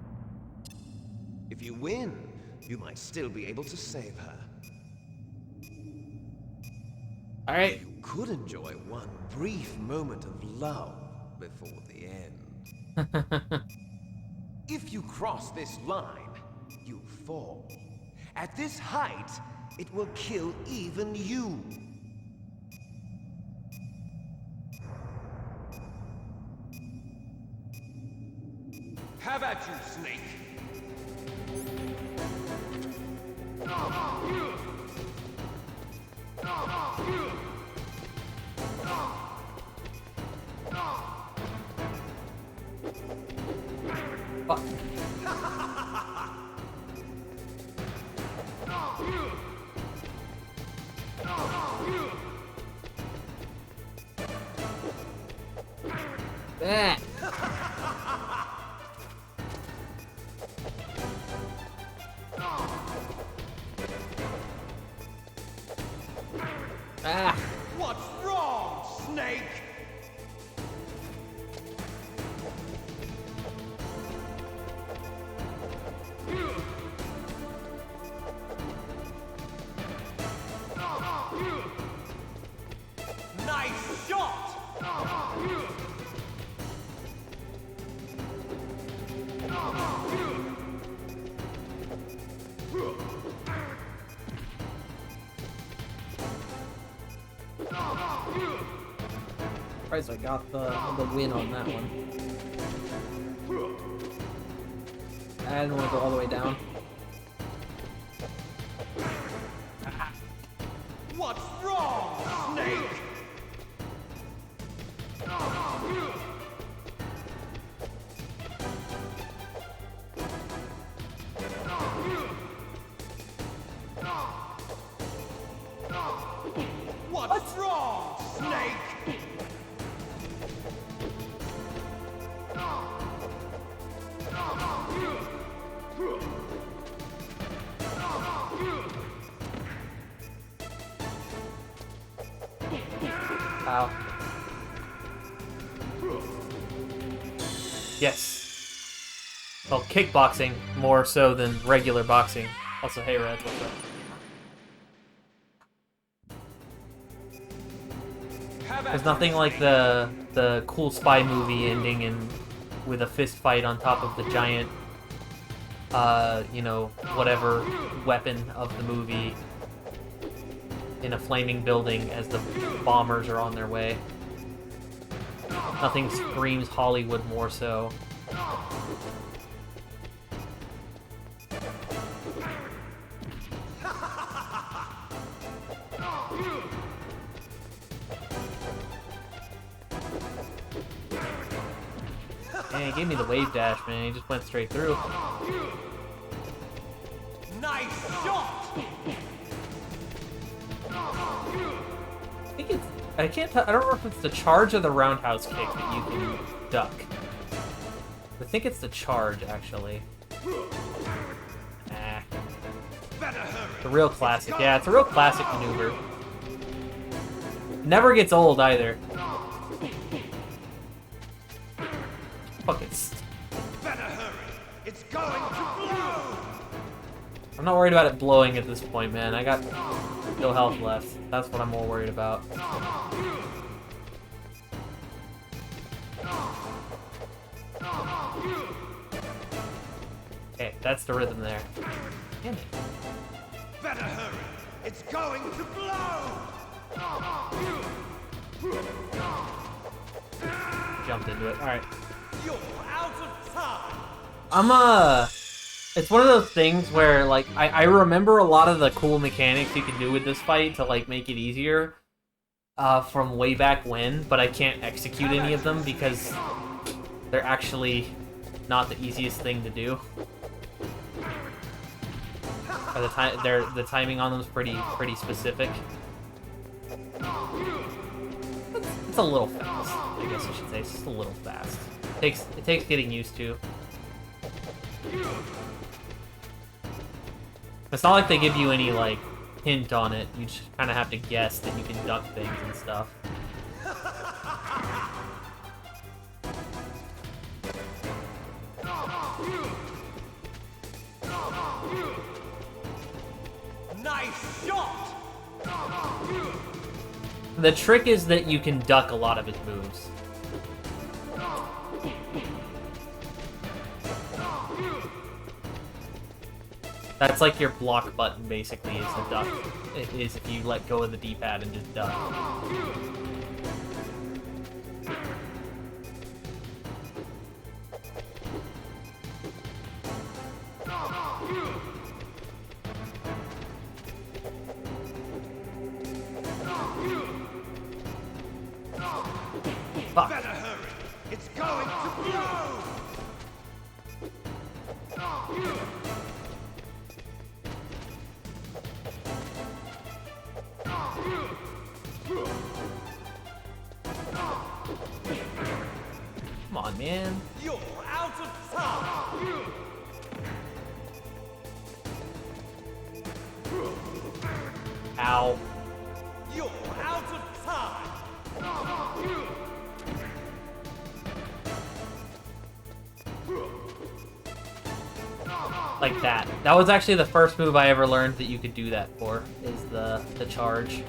Speaker 6: If you win, you might still be able to save her.
Speaker 1: Alright.
Speaker 6: You could enjoy one brief moment of love before the end. If you cross this line, you fall. At this height, it will kill even you. Have at you, Snake!
Speaker 1: Fuck. Ah. surprised I got the win on that one. I didn't want to go all the way down.
Speaker 6: What's wrong, Snake? What's wrong, Snake?
Speaker 1: Ow. Yes. Well, kickboxing more so than regular boxing. Also, hey Red, what's up? There's nothing like the cool spy movie ending and with a fist fight on top of the giant, you know, whatever weapon of the movie in a flaming building as the bombers are on their way. Nothing screams Hollywood more so. Man, he gave me the wave dash, man. He just went straight through.
Speaker 6: Nice shot!
Speaker 1: I think it's... I don't remember if it's the charge or the roundhouse kick that you can duck. I think it's the charge, actually. Nah. It's a real classic. Yeah, it's a real classic maneuver. Never gets old, either. Fucking...
Speaker 6: Better hurry! It's going to blow!
Speaker 1: I'm not worried about it blowing at this point, man. I got no health left. That's what I'm more worried about. Okay, that's the rhythm there. Damn it.
Speaker 6: Better hurry! It's going to blow!
Speaker 1: Jumped into it. Alright.
Speaker 6: You're out of time!
Speaker 1: It's one of those things where, like, I remember a lot of the cool mechanics you can do with this fight to, like, make it easier from way back when, but I can't execute any of them because they're actually not the easiest thing to do. By the time the timing on them is pretty specific. It's a little fast, I guess I should say. It's just a little fast. It takes getting used to. It's not like they give you any, like, hint on it. You just kind of have to guess that you can duck things and stuff.
Speaker 6: Nice shot!
Speaker 1: The trick is that you can duck a lot of his moves. That's like your block button, basically, is the duck. It is if you let go of the D-pad and just duck. Fuck.
Speaker 6: Better hurry! It's going to blow!
Speaker 1: Come on, man.
Speaker 6: You're out of time!
Speaker 1: Ow.
Speaker 6: You're out of time!
Speaker 1: Like that. That was actually the first move I ever learned that you could do that for, is the charge.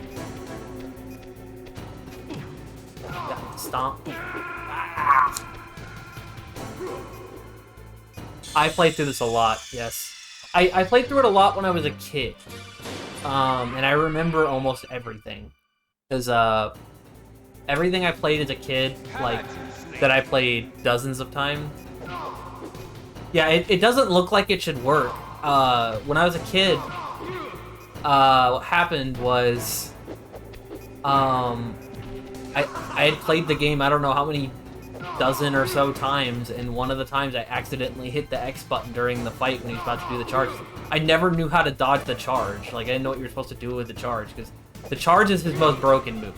Speaker 1: Got to stomp. Ah. I played through this a lot, yes. I played through it a lot when I was a kid. And I remember almost everything. Because, everything I played as a kid, like, that I played dozens of times, yeah, it doesn't look like it should work. When I was a kid, what happened was, I had played the game, I don't know how many dozen or so times, and one of the times I accidentally hit the X button during the fight when he was about to do the charge. I never knew how to dodge the charge. Like, I didn't know what you were supposed to do with the charge, because the charge is his most broken move.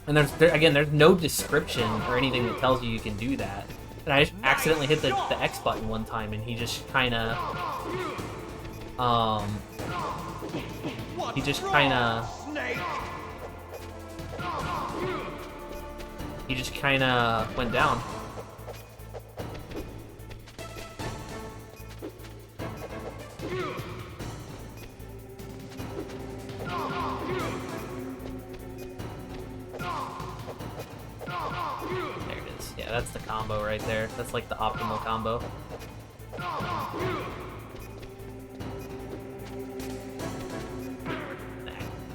Speaker 1: And there's no description or anything that tells you can do that. And I just accidentally hit the X button one time, and he just kind of, went down. There it is. Yeah, that's the combo right there. That's like the optimal combo.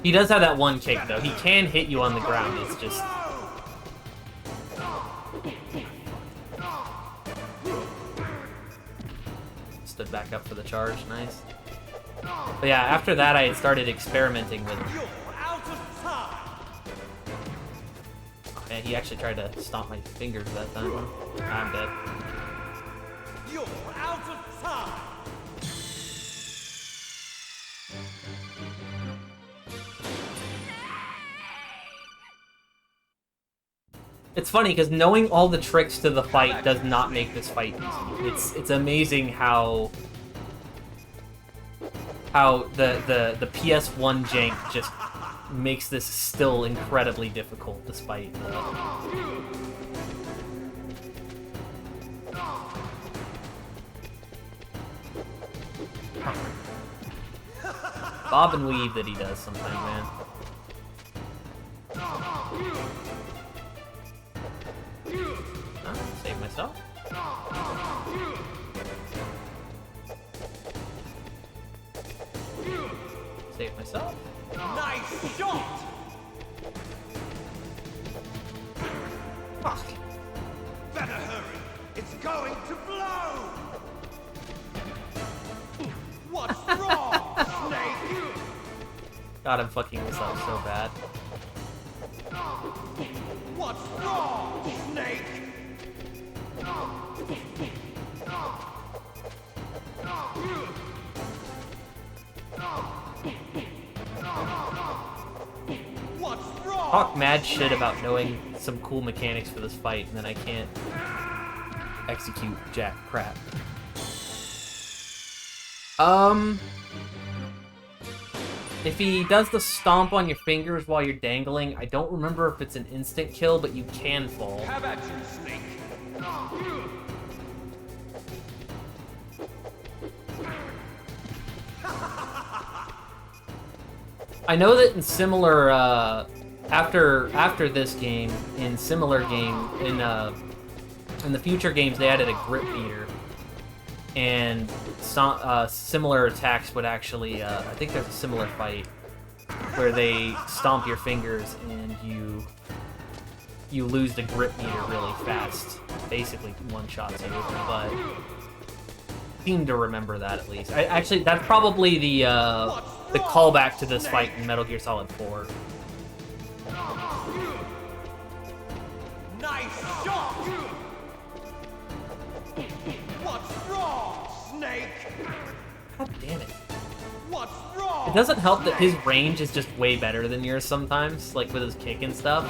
Speaker 1: He does have that one kick, though. He can hit you on the ground. It's just... Stood back up for the charge. Nice. But yeah, after that, I had started experimenting with him. Oh, man, he actually tried to stomp my fingers that time. I'm dead.
Speaker 10: You're out of time.
Speaker 1: It's funny because knowing all the tricks to the fight does not make this fight easy. It's amazing how the PS1 jank just makes this still incredibly difficult despite bob and weave that he does sometimes, man. Save myself. Save myself.
Speaker 10: Nice shot.
Speaker 1: Fuck.
Speaker 10: Better hurry. It's going to blow. What's wrong, Snake?
Speaker 1: God, I'm fucking this up so bad.
Speaker 10: What's wrong, Snake? What's wrong?
Speaker 1: Talk mad shit about knowing some cool mechanics for this fight, and then I can't execute jack crap. If he does the stomp on your fingers while you're dangling, I don't remember if it's an instant kill, but you can fall.
Speaker 10: Have at you, Snake.
Speaker 1: I know that in similar, after this game, in similar game, in the future games, they added a grip meter, and similar attacks would actually, I think there's a similar fight where they stomp your fingers and you lose the grip meter really fast, basically one-shots you, but seem to remember that at least. Actually, that's probably the callback to this fight in Metal Gear Solid 4.
Speaker 10: Nice shot. What's wrong, Snake?
Speaker 1: God damn it.
Speaker 10: What's wrong?
Speaker 1: It doesn't help that his range is just way better than yours sometimes, like with his kick and stuff.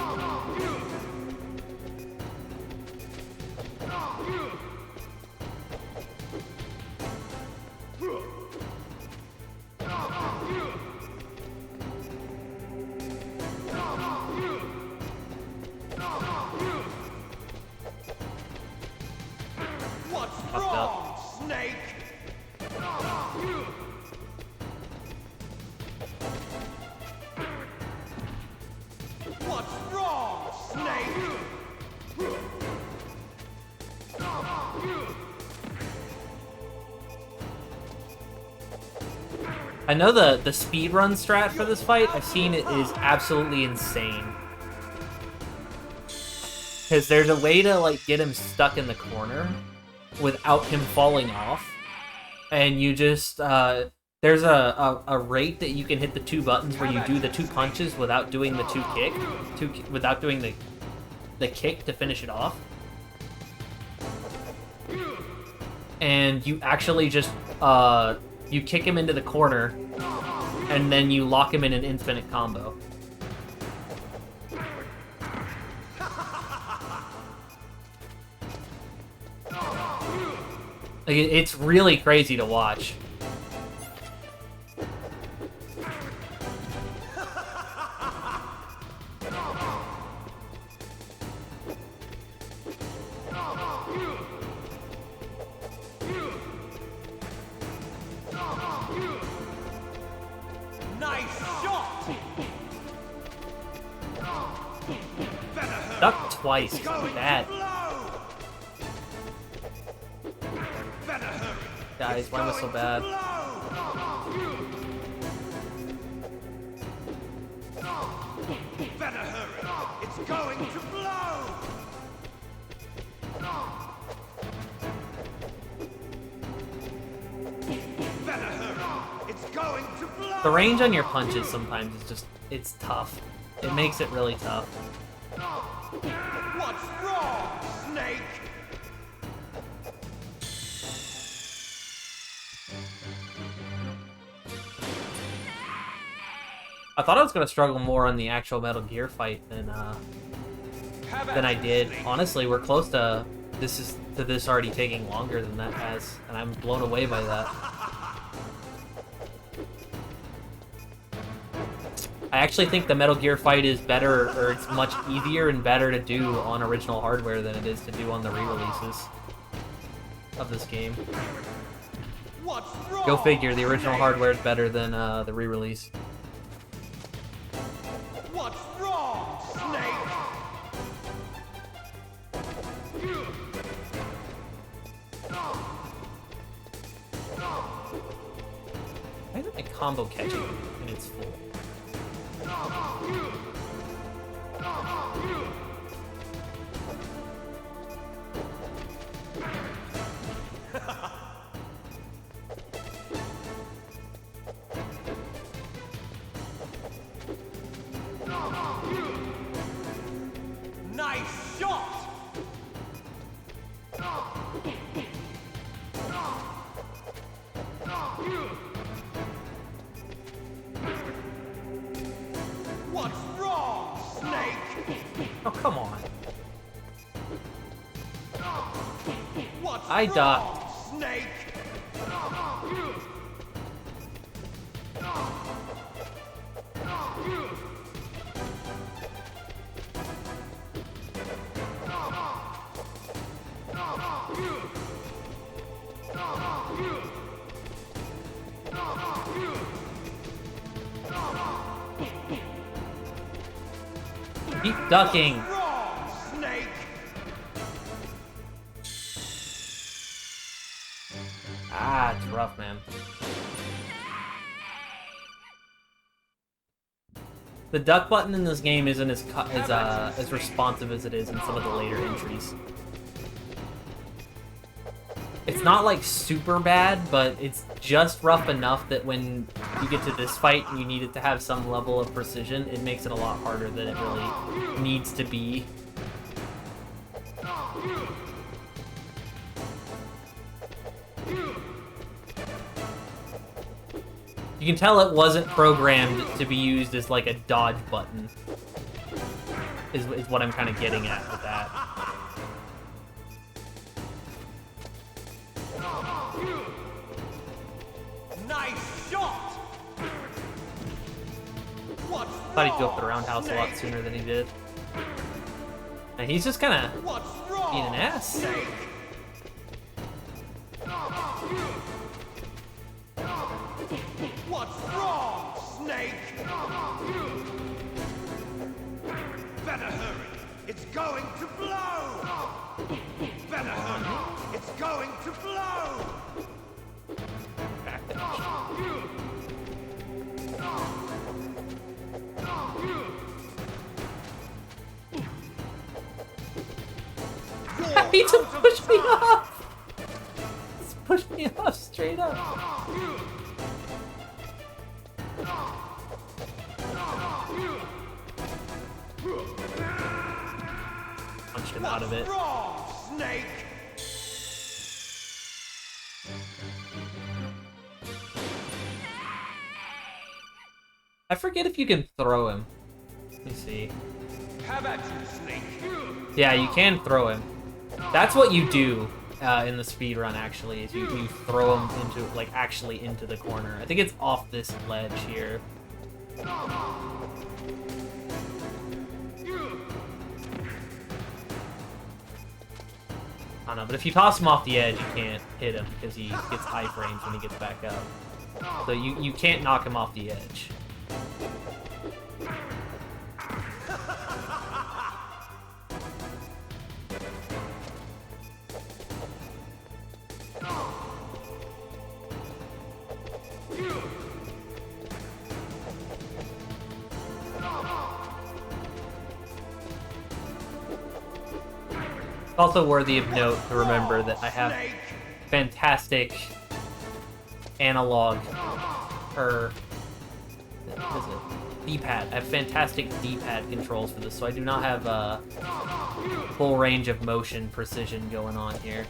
Speaker 10: What's wrong, Snake? What's wrong,
Speaker 1: I know the speedrun strat for this fight, I've seen it is absolutely insane. Because there's a way to, like, get him stuck in the corner without him falling off. And you just, there's a rate that you can hit the 2 buttons where you do the 2 punches without doing the without doing the kick to finish it off. And you actually just, you kick him into the corner, and then you lock him in an infinite combo. Like, it's really crazy to watch. Duck twice. Bad. Guys, why am I so bad?
Speaker 10: Better hurry! It's going to blow! Better hurry! It's going to blow!
Speaker 1: The range on your punches sometimes is just, it's tough. It makes it really tough.
Speaker 10: What's wrong, Snake?
Speaker 1: I thought I was going to struggle more on the actual Metal Gear fight than I did. Honestly, we're close to this already taking longer than that has, and I'm blown away by that. I actually think the Metal Gear fight is better, or it's much easier and better to do on original hardware than it is to do on the re-releases of this game.
Speaker 10: What's wrong?
Speaker 1: Go figure, the original hardware is better than the re-release.
Speaker 10: What's wrong, Snake?
Speaker 1: Why isn't my combo catching when it's full?
Speaker 10: Nice shot! What's wrong, Snake?
Speaker 1: Oh, come on.
Speaker 10: What's
Speaker 1: I
Speaker 10: wrong,
Speaker 1: ducked.
Speaker 10: Snake?
Speaker 1: Keep ducking.
Speaker 10: What's wrong, Snake?
Speaker 1: Ah, it's rough, man. The duck button in this game isn't as responsive as it is in some of the later entries. It's not like super bad, but it's just rough enough that when you get to this fight and you need it to have some level of precision, it makes it a lot harder than it really needs to be. You can tell it wasn't programmed to be used as like a dodge button, is what I'm kind of getting at with that.
Speaker 10: Nice shot! What's
Speaker 1: Thought he'd go up
Speaker 10: wrong,
Speaker 1: the roundhouse a lot
Speaker 10: Snake?
Speaker 1: sooner than he did. And he's just kind of
Speaker 10: What's wrong,
Speaker 1: being an ass.
Speaker 10: Snake? What's wrong, Snake? Better hurry. It's going to blow. Better hurry. It's going to blow.
Speaker 1: trying to push me off! Just push me off straight up. Punched him out of it.
Speaker 10: Wrong, Snake!
Speaker 1: I forget if you can throw him. Let me see.
Speaker 10: How about you, Snake?
Speaker 1: Yeah, you can throw him. That's what you do in the speed run. Actually, is you throw him into, like, actually into the corner. I think it's off this ledge here. I don't know, but if you toss him off the edge, you can't hit him because he gets iframes when he gets back up. So you can't knock him off the edge. It's also worthy of note to remember that I have fantastic analog, or what is it? D-pad. I have fantastic D-pad controls for this, so I do not have a full range of motion precision going on here.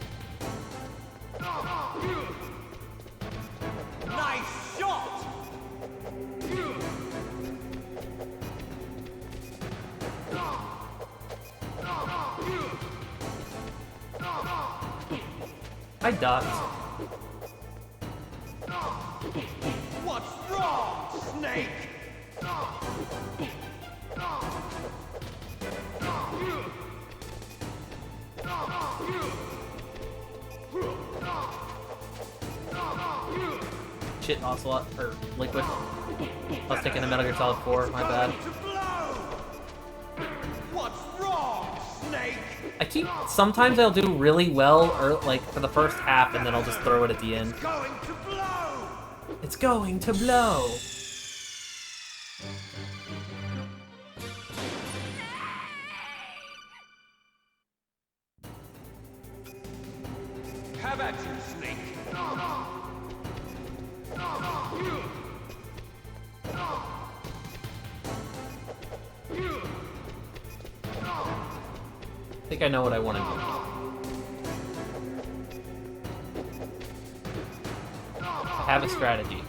Speaker 10: Nice shot!
Speaker 1: I ducked.
Speaker 10: What's wrong, Snake?
Speaker 1: Shit, Ocelot, or Liquid. I was thinking of Metal Gear Solid 4, my bad.
Speaker 10: What's wrong, Snake?
Speaker 1: I keep, sometimes I'll do really well, or like for the first half, and then I'll just throw it at the end.
Speaker 10: It's going to blow!
Speaker 1: It's going to blow!
Speaker 10: How about you, Snake?
Speaker 1: I think I know what I want to do. I have a strategy.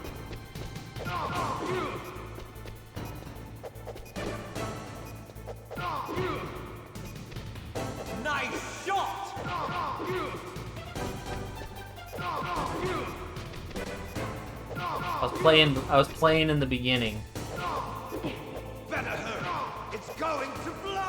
Speaker 10: Nice shot!
Speaker 1: I was playing in the beginning.
Speaker 10: Better hurry! It's going to blow!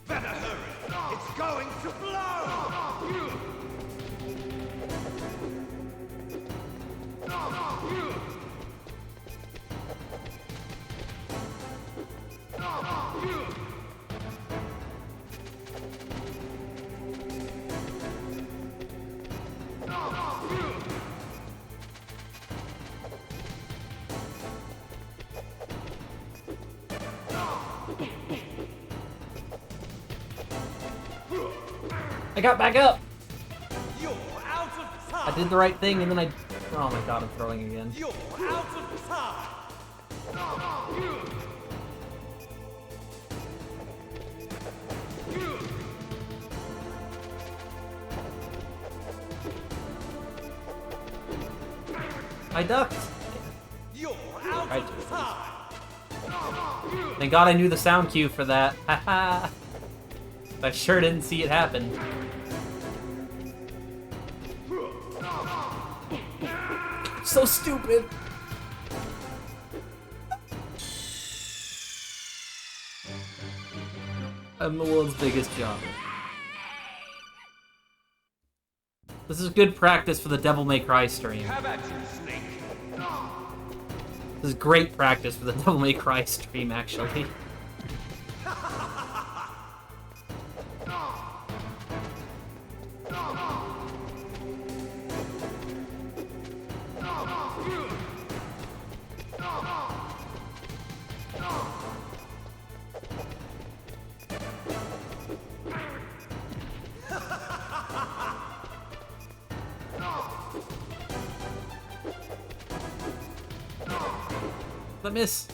Speaker 10: Better hurry! It's going to blow!
Speaker 1: I got back up!
Speaker 10: You're out of time!
Speaker 1: I did the right thing, and then I... Oh my god, I'm throwing again.
Speaker 10: You're out of time!
Speaker 1: I ducked!
Speaker 10: You're out
Speaker 1: Right.
Speaker 10: of time!
Speaker 1: Thank god I knew the sound cue for that. Haha! I sure didn't see it happen. So stupid! I'm the world's biggest jobber. This is good practice for the Devil May Cry stream.
Speaker 10: How about you, Snake?
Speaker 1: This is great practice for the Devil May Cry stream, actually. I miss?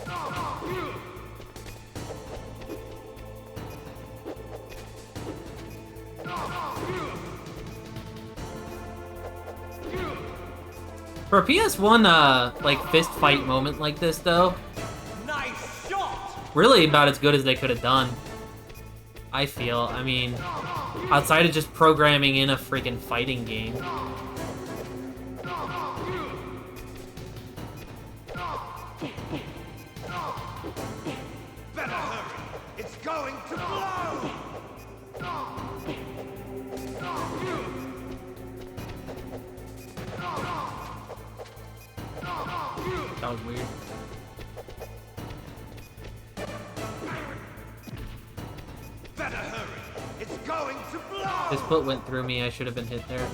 Speaker 1: For a PS1, like, fist fight moment like this, though,
Speaker 10: Nice shot!
Speaker 1: really about as good as they could have done. I feel. I mean, outside of just programming in a freaking fighting game.
Speaker 10: Better hurry! It's going to blow!
Speaker 1: That was weird.
Speaker 10: Better hurry! It's going to blow!
Speaker 1: This foot went through me. I should have been hit there.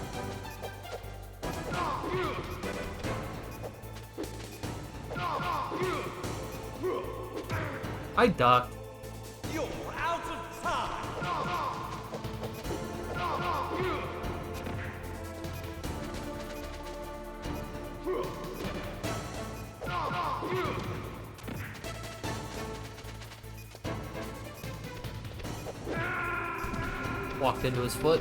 Speaker 1: I ducked.
Speaker 10: You're out of time!
Speaker 1: Walked into his foot.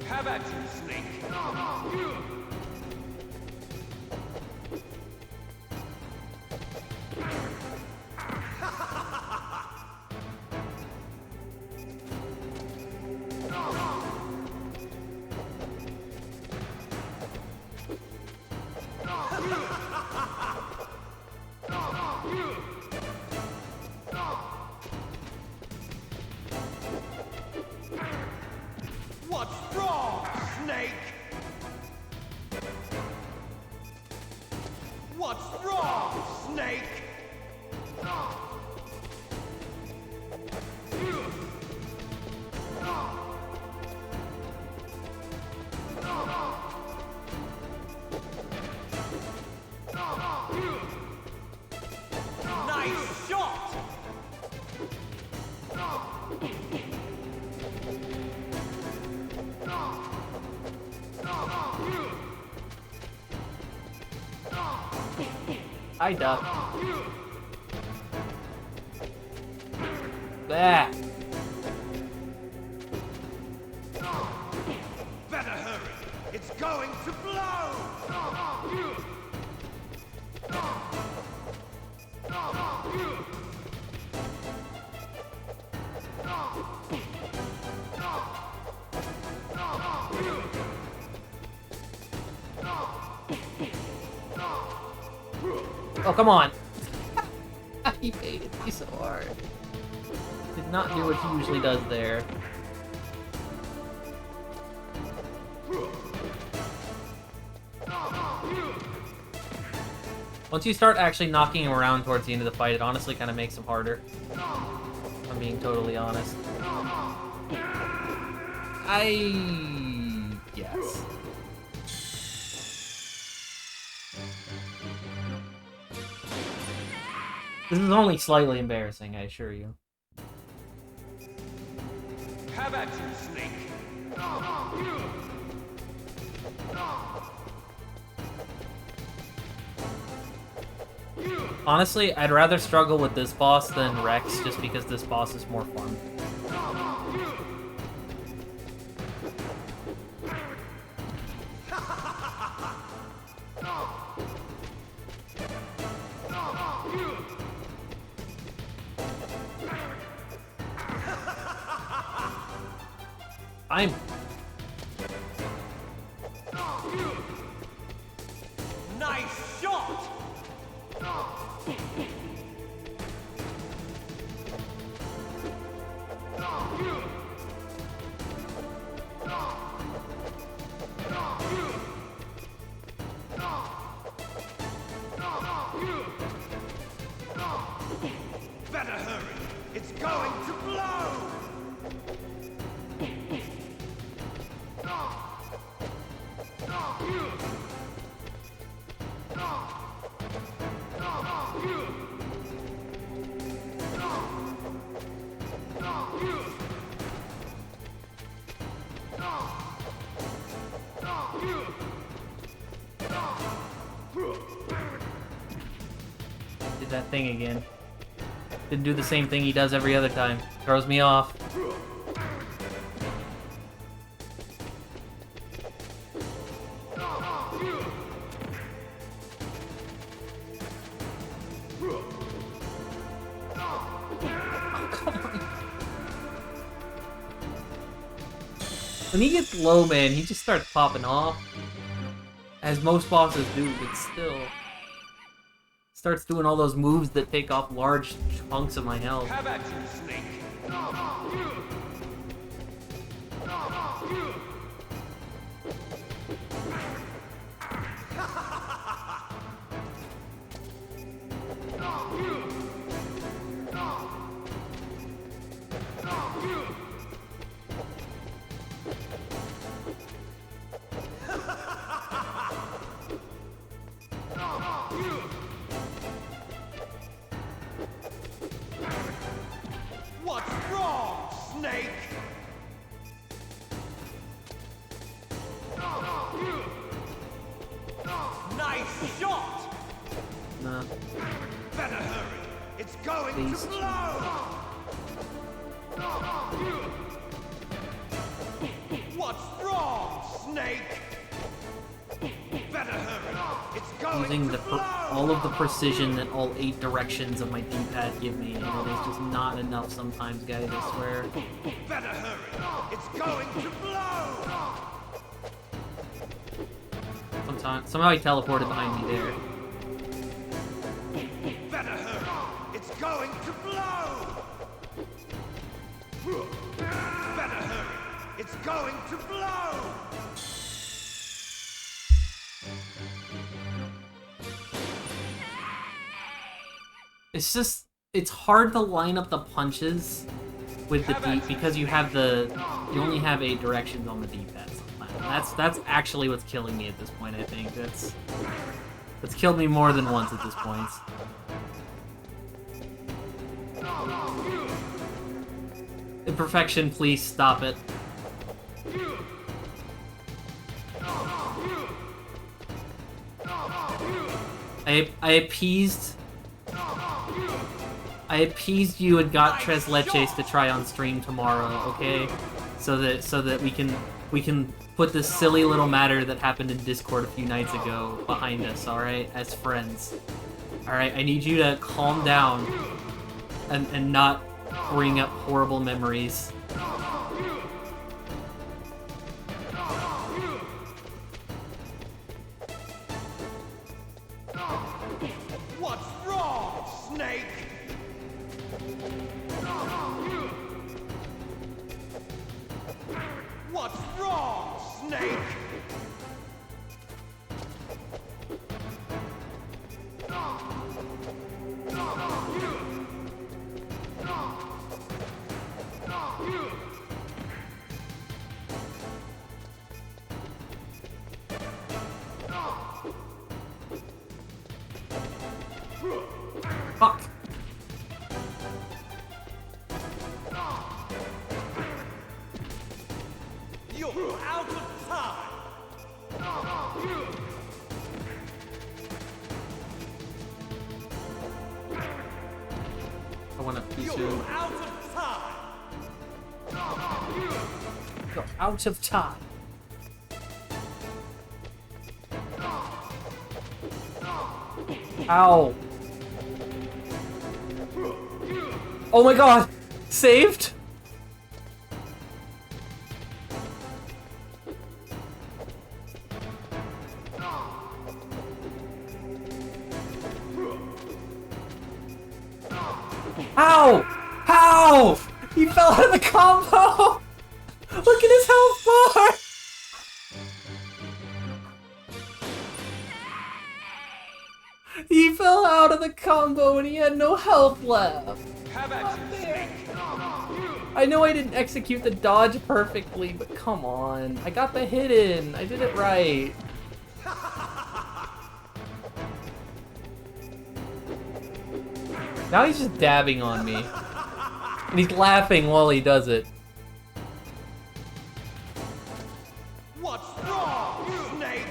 Speaker 10: Have at you, Snake! What's wrong, Snake? What's wrong, Snake? Nice shot!
Speaker 1: I ducked. Bah.
Speaker 10: Better hurry! It's going to blow!
Speaker 1: Oh, come on. He baited me so hard. Did not do what he usually does there. Once you start actually knocking him around towards the end of the fight, it honestly kind of makes him harder. I'm being totally honest. I guess. This is only slightly embarrassing, I assure you.
Speaker 10: Have at you, Snake!
Speaker 1: Honestly, I'd rather struggle with this boss than Rex, just because this boss is more fun. I'm...
Speaker 10: Nice shot! Better hurry! It's going to blow!
Speaker 1: thing again. Didn't do the same thing he does every other time. Throws me off. When he gets low, man, he just starts popping off. As most bosses do, but still. Starts doing all those moves that take off large chunks of my health.
Speaker 10: How about you, Snake? What's wrong, Snake? Nice shot!
Speaker 1: Nah.
Speaker 10: Better hurry. It's going
Speaker 1: Please.
Speaker 10: to blow! What's wrong, Snake? Better hurry. It's going
Speaker 1: Using
Speaker 10: to blow!
Speaker 1: all of the precision that all 8 directions of my D-pad give me, and it is just not enough sometimes, guys, I swear.
Speaker 10: Better hurry. It's going to blow!
Speaker 1: Somehow he teleported behind me there.
Speaker 10: Better hurry. It's going to blow! Better hurry. It's going to blow!
Speaker 1: It's just, it's hard to line up the punches with the D because you only have 8 directions on the D-pad sometimes. That's actually what's killing me at this point, I think. That's killed me more than once at this point. Imperfection, please stop it. I appeased you and got Tres Leches to try on stream tomorrow, okay? So that we can put this silly little matter that happened in Discord a few nights ago behind us, alright? As friends. Alright, I need you to calm down and not bring up horrible memories.
Speaker 10: What's wrong, Snake? What's wrong, Snake?
Speaker 1: Fuck!
Speaker 10: You're out of time!
Speaker 1: I want to piece
Speaker 10: You're
Speaker 1: you.
Speaker 10: out of time!
Speaker 1: You're out of time. Ow. Oh my god! Saved? Ow! How? He fell out of the combo! Look at his health bar! He fell out of the combo and he had no health left.
Speaker 10: How about you, Snake?
Speaker 1: I know I didn't execute the dodge perfectly, but come on. I got the hit in. I did it right. Now he's just dabbing on me. And he's laughing while he does it.
Speaker 10: What's wrong, Snake?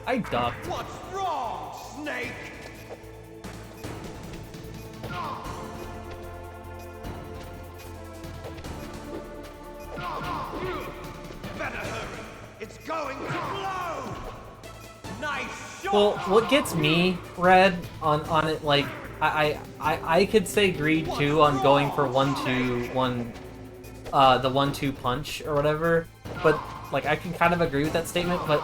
Speaker 1: I ducked.
Speaker 10: What's wrong, Snake? Better hurry. It's going to blow. Nice shot.
Speaker 1: Well, what gets me, Red, on it, like, I could say greed too on going for 1-2-1, the 1-2 punch or whatever, but like I can kind of agree with that statement. But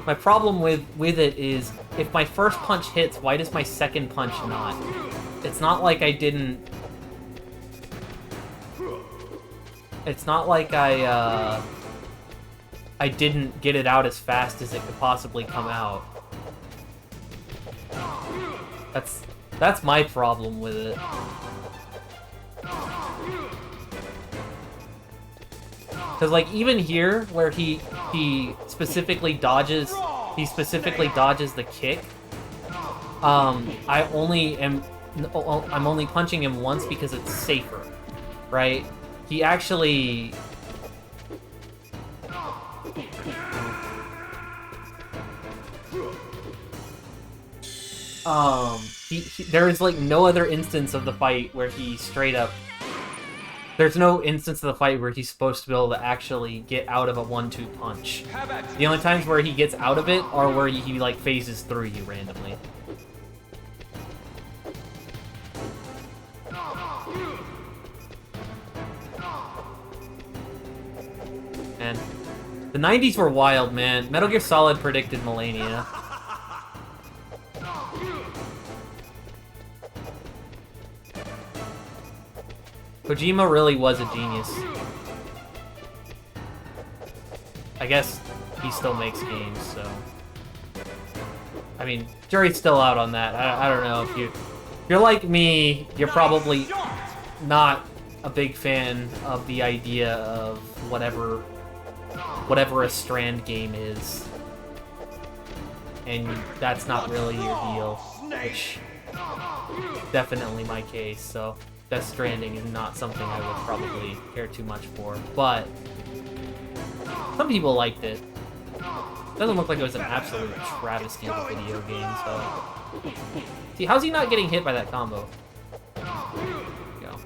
Speaker 1: my problem with it is if my first punch hits, why does my second punch not? It's not like I didn't. It's not like I didn't get it out as fast as it could possibly come out. That's my problem with it. Because like even here, where he specifically dodges the kick. I'm only punching him once because it's safer, right? He actually. There is like no other instance of the fight where he straight up. There's no instance of the fight where he's supposed to be able to actually get out of a 1-2 punch. The only times where he gets out of it are where he like phases through you randomly. And the 90s were wild, man. Metal Gear Solid predicted Millennia. Kojima really was a genius. I guess he still makes games, so... I mean, jury's still out on that. I don't know if you're like me, you're probably not a big fan of the idea of whatever a Strand game is. And that's not really your deal, which definitely my case, so... Death Stranding is not something I would probably care too much for, but some people liked it. Doesn't look like it was an absolute travesty of a video game, so... See, how's he not getting hit by that combo? There we go.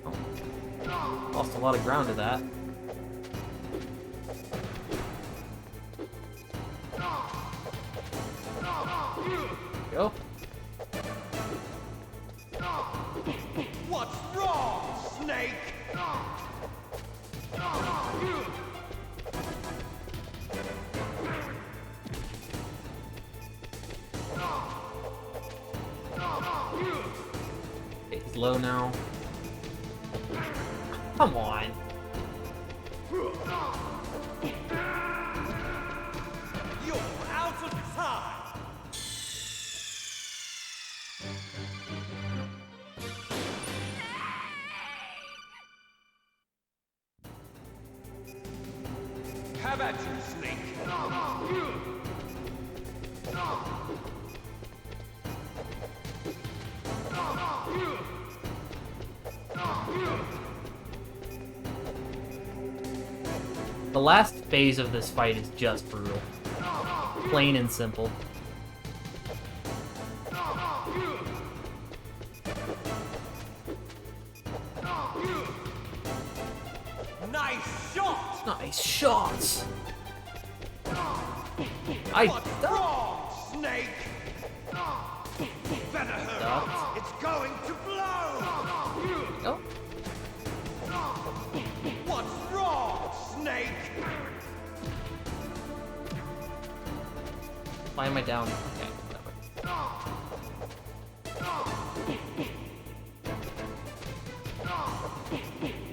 Speaker 1: Oh. Lost a lot of ground to that. Go.
Speaker 10: What's wrong, Snake?
Speaker 1: Okay, he's low now. Come on.
Speaker 10: You're out of time. Have at you, Snake.
Speaker 1: The last phase of this fight is just brutal. Plain and simple.
Speaker 10: Nice shot!
Speaker 1: Nice shots!
Speaker 10: What's wrong, Snake? Better hurry. It's going to blow!
Speaker 1: Oh.
Speaker 10: What's wrong, Snake?
Speaker 1: Why am I down? Okay, whatever.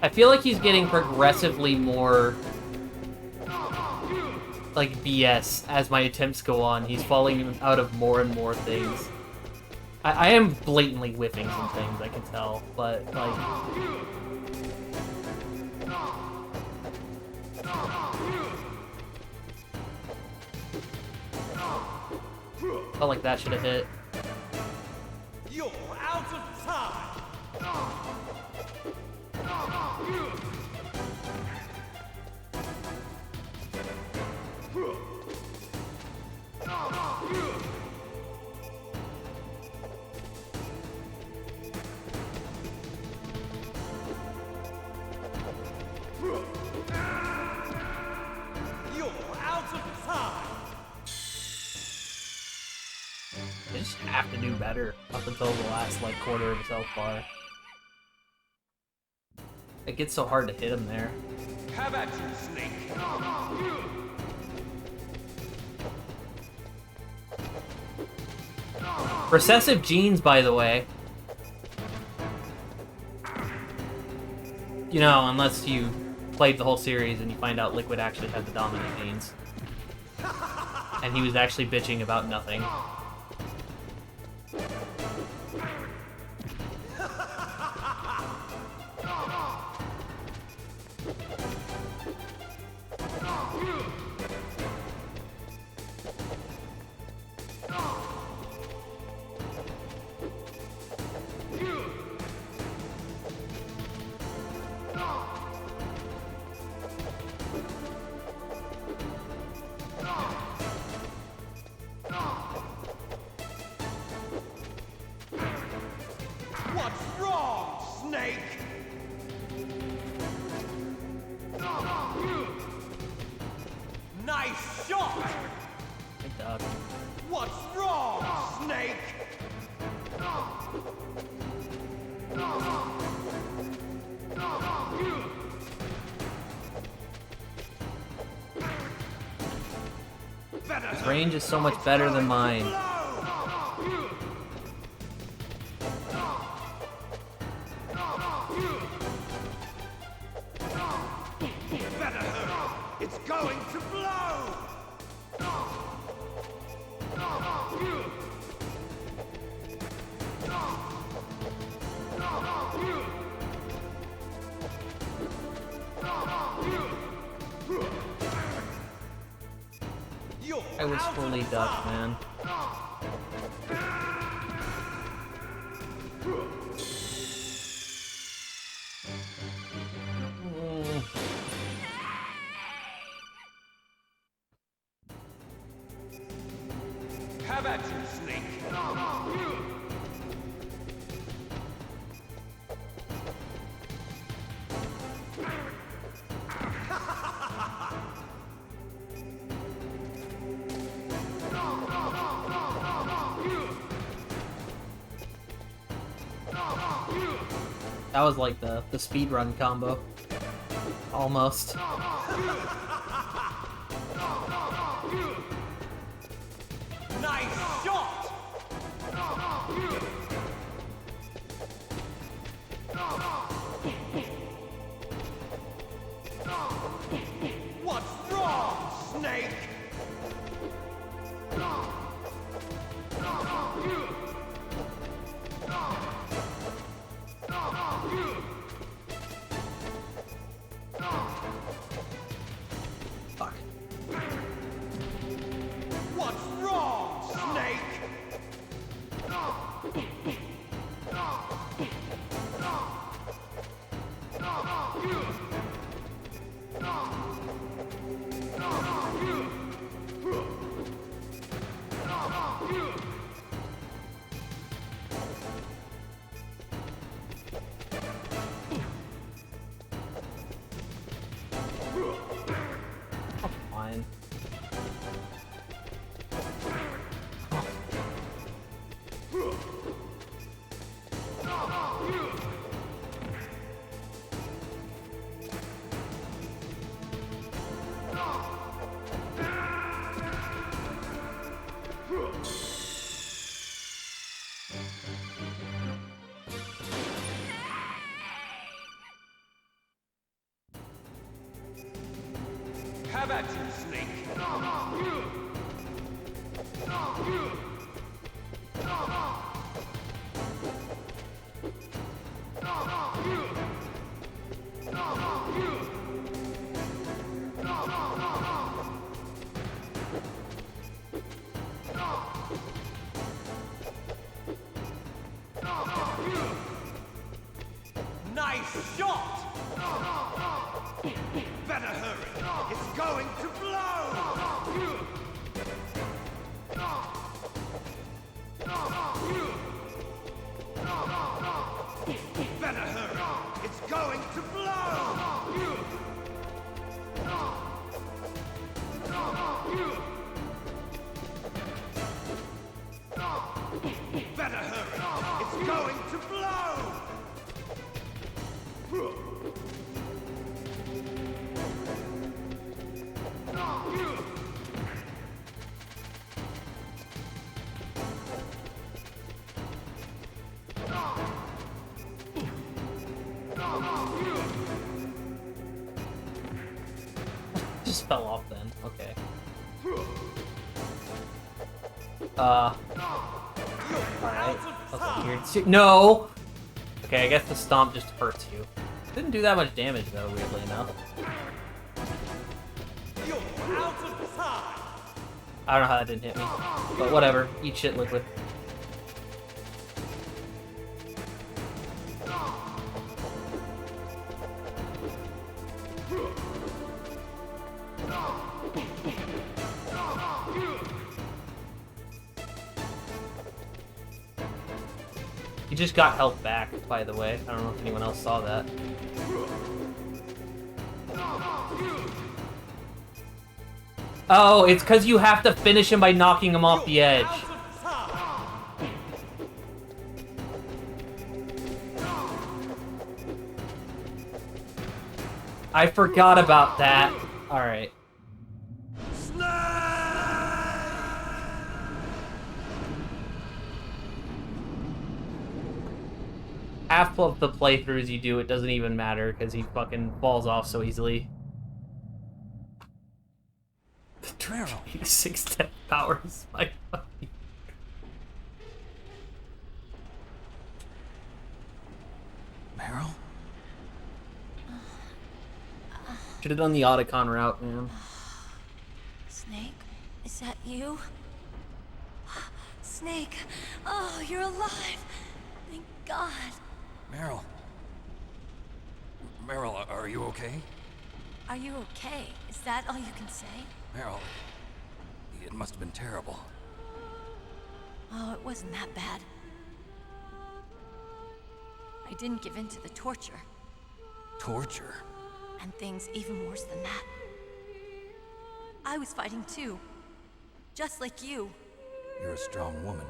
Speaker 1: I feel like he's getting progressively more like BS as my attempts go on. He's falling out of more and more things. I am blatantly whiffing some things, I can tell, but like... Felt like that should have hit.
Speaker 10: You're out of time.
Speaker 1: have to do better up until the last like quarter of his health bar. It gets so hard to hit him there.
Speaker 10: Have at you, Snake.
Speaker 1: Recessive genes, by the way. You know, unless you played the whole series and you find out Liquid actually had the dominant genes. And he was actually bitching about nothing.
Speaker 10: What's wrong, Snake? Nice shot!
Speaker 1: Good dog.
Speaker 10: What's wrong, Snake?
Speaker 1: His range is so much better than mine.
Speaker 10: Better hurry! It's going to blow!
Speaker 1: I was fully ducked, man.
Speaker 10: Have at you, Snake!
Speaker 1: That was like the speedrun combo. Almost.
Speaker 10: Nice shot! What's wrong, Snake?
Speaker 1: Fuck.
Speaker 10: What's wrong, Snake?
Speaker 1: Fine.
Speaker 10: Have at you, Snake! Nice shot! Better hurry! It's going to blow! Better hurry! It's going to blow! better hurry! It's going to blow!
Speaker 1: Just fell off then. Okay. Alright. Okay, here. No! Okay, I guess the stomp just hurts you. Didn't do that much damage though, weirdly enough.
Speaker 10: You're out of time!
Speaker 1: I don't know how that didn't hit me. But whatever. Eat shit, Liquid. You just got health back, by the way. I don't know if anyone else saw that. Oh, it's because you have to finish him by knocking him off the edge. I forgot about that. Alright. Half of the playthroughs you do, it doesn't even matter because he fucking falls off so easily.
Speaker 11: Meryl.
Speaker 1: 6 death powers. My fucking...
Speaker 11: Meryl?
Speaker 1: Should have done the Otacon route, man.
Speaker 12: Snake, is that you? Snake, oh, you're alive. Thank God.
Speaker 11: Meryl. Meryl, are you okay?
Speaker 12: Are you okay? Is that all you can say?
Speaker 11: Meryl, it must have been terrible.
Speaker 12: Oh, it wasn't that bad. I didn't give in to the torture.
Speaker 11: Torture?
Speaker 12: And things even worse than that. I was fighting too. Just like you.
Speaker 11: You're a strong woman.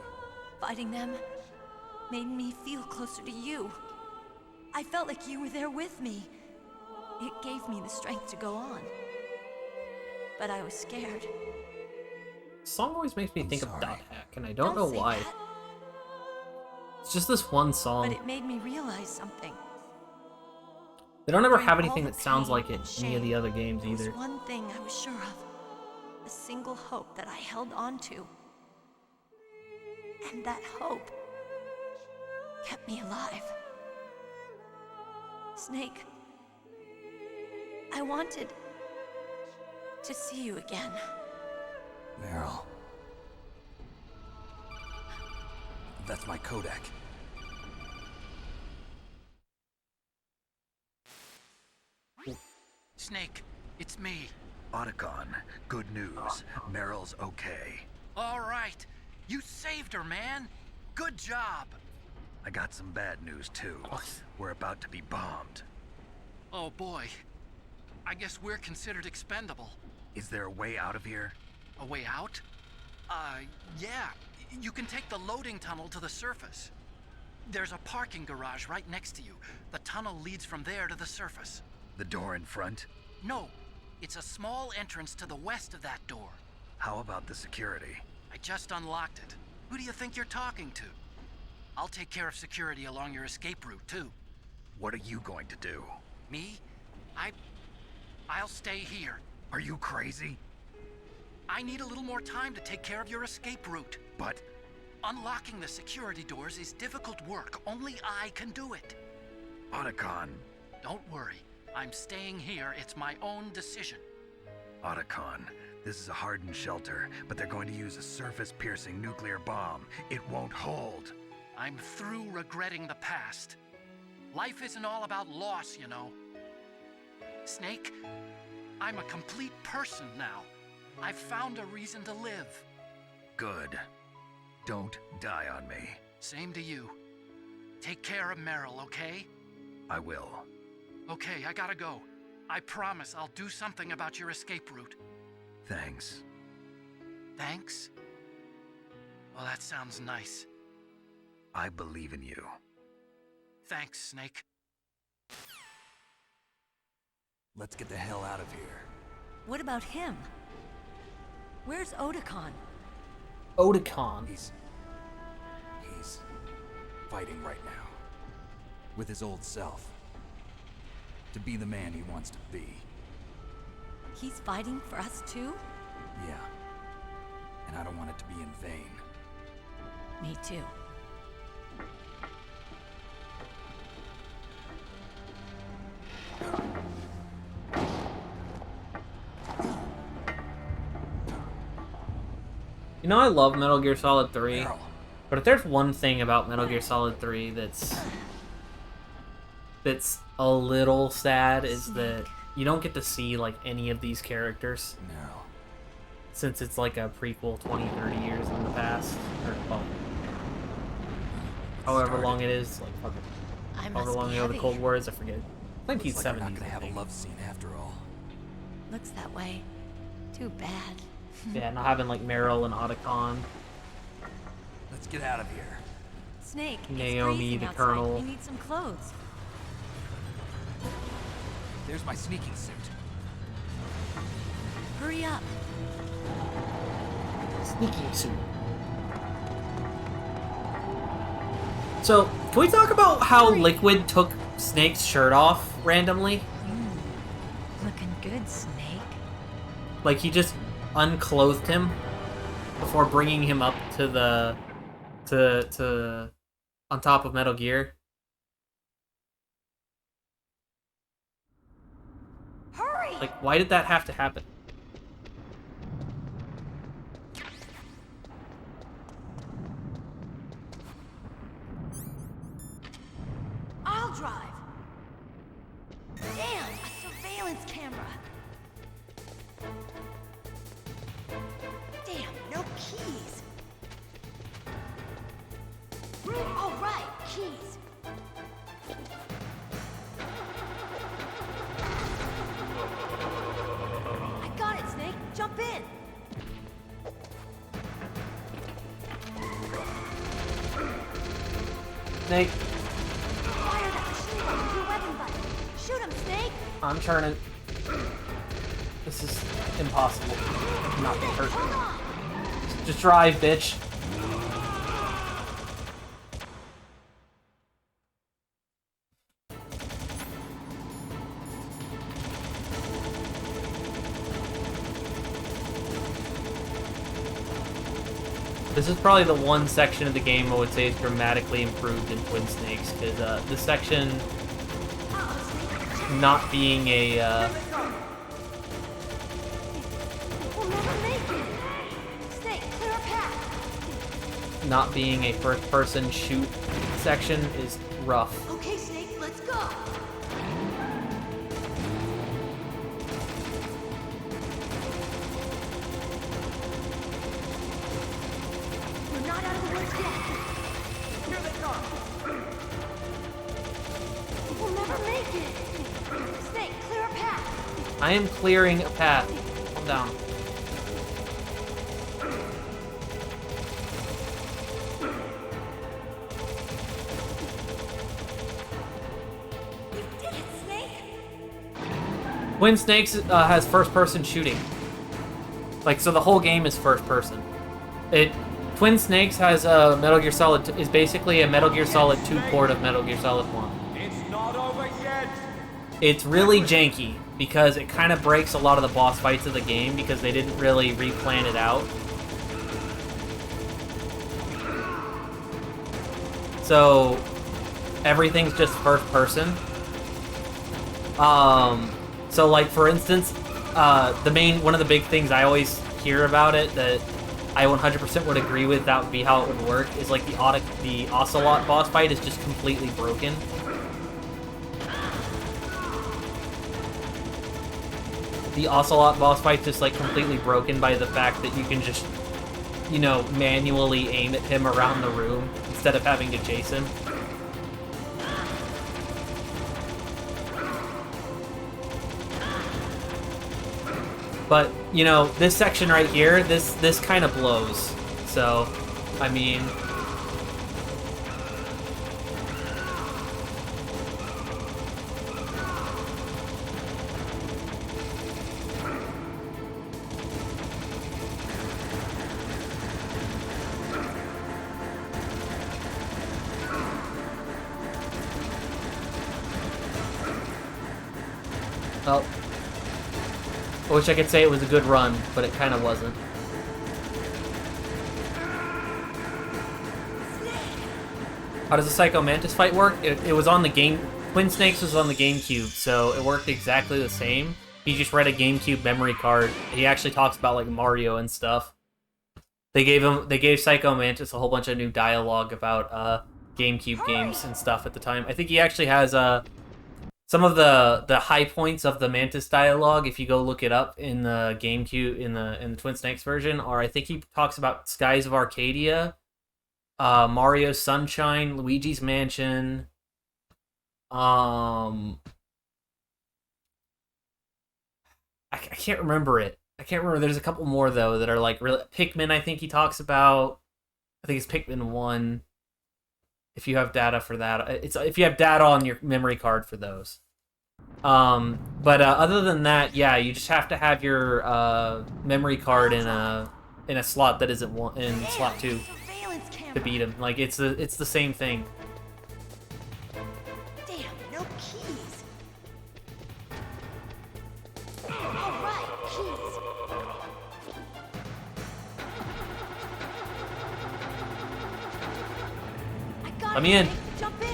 Speaker 12: Fighting them made me feel closer to you. I felt like you were there with me. It gave me the strength to go on. But I was scared.
Speaker 1: This song always makes me think of Dot Hack, and I don't know
Speaker 12: say
Speaker 1: why.
Speaker 12: that.
Speaker 1: It's just this one song.
Speaker 12: But it made me realize something.
Speaker 1: They don't ever
Speaker 12: During
Speaker 1: have
Speaker 12: all
Speaker 1: anything
Speaker 12: the
Speaker 1: that sounds
Speaker 12: pain
Speaker 1: like it
Speaker 12: and
Speaker 1: in any of the
Speaker 12: shame,
Speaker 1: other games
Speaker 12: there was
Speaker 1: either.
Speaker 12: one thing I was sure of. A single hope that I held on to. And that hope kept me alive. Snake, I wanted to see you again.
Speaker 11: Meryl. That's my Kodak.
Speaker 2: Snake, it's me. Otacon, good news. Meryl's okay. All right. You saved her, man. Good job. I got some bad news, too. We're about to be bombed. Oh, boy. I guess we're considered expendable. Is there a way out of here? A way out? Yeah. You can take the loading tunnel to the surface. There's a parking garage right next to you. The tunnel leads from there to the surface. The door in front? No. It's a small entrance to the west of that door. How about the security? I just unlocked it. Who do you think you're talking to? I'll take care of security along your escape route, too. What are you going to do? Me? I'll stay here. Are you crazy? I need a little more time to take care of your escape route. But unlocking the security doors is difficult work. Only I can do it. Otacon. Don't worry. I'm staying here. It's my own decision. Otacon, this is a hardened shelter, but they're going to use a surface-piercing nuclear bomb. It won't hold. I'm through regretting the past. Life isn't all about loss, you know. Snake, I'm a complete person now. I've found a reason to live. Good. Don't die on me. Same to you. Take care of Meryl, okay? I will. Okay, I gotta go. I promise I'll do something about your escape route. Thanks. Thanks? Well, that sounds nice.
Speaker 11: I believe in you.
Speaker 2: Thanks, Snake.
Speaker 11: Let's get the hell out of here.
Speaker 12: What about him? Where's Otakon?
Speaker 1: Otakon.
Speaker 11: He's fighting right now. With his old self. To be the man he wants to be.
Speaker 12: He's fighting for us too?
Speaker 11: Yeah. And I don't want it to be in vain.
Speaker 12: Me too.
Speaker 1: You know, I love Metal Gear Solid 3,
Speaker 11: Meryl.
Speaker 1: but if there's one thing about Metal Gear Solid 3 that's a little sad, is that you don't get to see, like, any of these characters.
Speaker 11: No.
Speaker 1: Since it's like a prequel 20, 30 years in the past. Or, well, however long it is, like, fucking, however long ago the Cold War is, I forget. 1970s,
Speaker 11: Looks like we're not gonna
Speaker 1: I
Speaker 11: have
Speaker 1: think.
Speaker 11: a love scene after all.
Speaker 12: Looks that way. Too bad.
Speaker 1: Yeah, not having, like, Meryl and Otacon.
Speaker 11: Let's get out of here.
Speaker 12: Snake, it's
Speaker 1: Naomi,
Speaker 12: freezing
Speaker 1: the
Speaker 12: outside.
Speaker 1: Colonel.
Speaker 12: You need some clothes.
Speaker 11: There's my sneaking suit.
Speaker 12: Hurry up.
Speaker 1: Sneaking suit. So, can we talk about how Liquid took Snake's shirt off randomly?
Speaker 12: Looking good, Snake.
Speaker 1: Like, he just unclothed him before bringing him up to the... to on top of Metal Gear.
Speaker 12: Hurry!
Speaker 1: Like, why did that have to happen?
Speaker 12: I'll drive. Damn, a surveillance camera. Damn, no keys. All right, keys. I got it, Snake. Jump in.
Speaker 1: Snake,
Speaker 12: Fire that machine gun with your weapon button. Shoot him, Snake.
Speaker 1: I'm turning. This is impossible. I'm not gonna hurt.
Speaker 12: Hold on.
Speaker 1: Just drive, bitch. This is probably the one section of the game I would say is dramatically improved in Twin Snakes, because this section not being a
Speaker 12: We'll never make it. Snake, clear a path.
Speaker 1: not being a first-person shoot section is rough.
Speaker 12: Okay, Snake, let's go. We're not out of the woods yet. Here they come. We'll never make it. Snake, clear a path.
Speaker 1: I am clearing a path. Calm down.
Speaker 12: We did it, Snake.
Speaker 1: Twin Snakes has first-person shooting. Like, so the whole game is first-person. Twin Snakes has a Metal Gear Solid is basically a Metal Gear Solid 2 port of Metal Gear Solid 1.
Speaker 10: It's not over yet.
Speaker 1: It's really janky because it kind of breaks a lot of the boss fights of the game because they didn't really replan it out. So everything's just first person. So like for instance, one of the big things I always hear about it that I 100% would agree with, that would be how it would work, is like the Ocelot boss fight is just completely broken. The Ocelot boss fight's just like completely broken by the fact that you can just, you know, manually aim at him around the room instead of having to chase him. But, you know, this section right here, this kind of blows. So, I mean, Oh. I wish I could say it was a good run, but it kind of wasn't. How does the Psycho Mantis fight work? It was on the game... Twin Snakes was on the GameCube, so it worked exactly the same. He just read a GameCube memory card. He actually talks about, like, Mario and stuff. They gave Psycho Mantis a whole bunch of new dialogue about, GameCube games and stuff at the time. I think he actually has, some of the high points of the Mantis dialogue, if you go look it up in the GameCube, in the Twin Snakes version, or I think he talks about Skies of Arcadia, Mario Sunshine, Luigi's Mansion, I can't remember it. I can't remember. There's a couple more, though, that are, like, really... Pikmin, I think he talks about. I think it's Pikmin 1. If you have data for that. If you have data on your memory card for those. But other than that, yeah, you just have to have your memory card in a slot that isn't in slot 2 to beat him. Like, it's the same thing.
Speaker 12: Damn, no keys. All right, keys. I got
Speaker 1: Let me in.
Speaker 12: Jump in.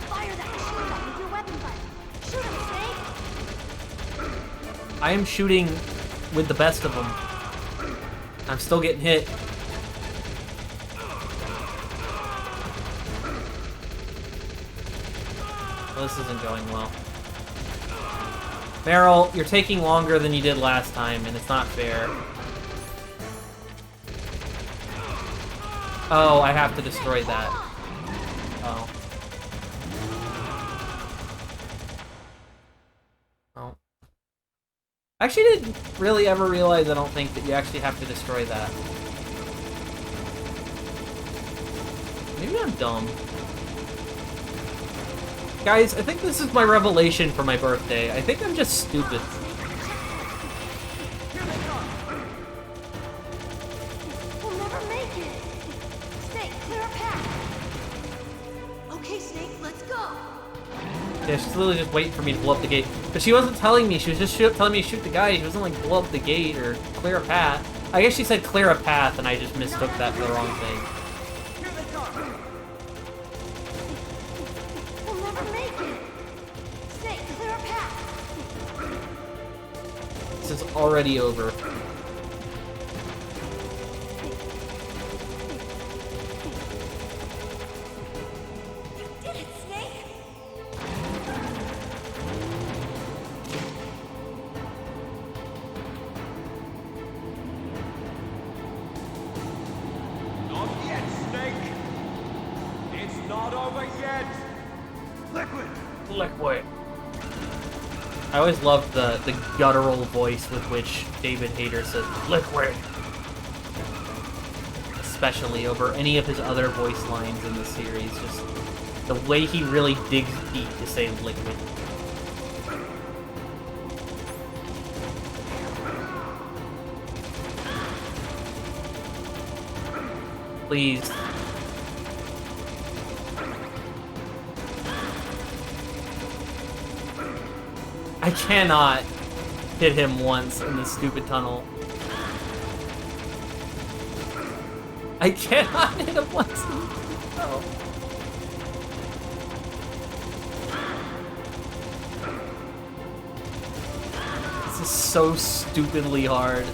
Speaker 12: Fire that machine gun with your weapon button. Shoot him, Snake.
Speaker 1: I am shooting with the best of them. I'm still getting hit. Well, this isn't going well. Meryl, you're taking longer than you did last time, and it's not fair. Oh, I have to destroy that. Oh. Oh. I actually didn't really ever realize, I don't think, that you actually have to destroy that. Maybe I'm dumb. Guys, I think this is my revelation for my birthday. I think I'm just stupid.
Speaker 12: We'll never make it. Snake, clear a path. Okay, Snake, let's go.
Speaker 1: Yeah, she's literally just waiting for me to blow up the gate. But she wasn't telling me, she was just telling me to shoot the guy. She wasn't like, blow up the gate or clear a path. I guess she said clear a path, and I just mistook that for the wrong thing.
Speaker 12: We'll never make it. Snake, clear a path.
Speaker 1: This is already over.
Speaker 12: You did it, Snake.
Speaker 10: Not yet, Snake! It's not over yet! Liquid!
Speaker 1: Liquid. I always loved the guttural voice with which David Hayter says liquid. Especially over any of his other voice lines in the series. Just the way he really digs deep to say liquid. Please. I cannot hit him once in this stupid tunnel. I cannot hit him once in this tunnel. This is so stupidly hard.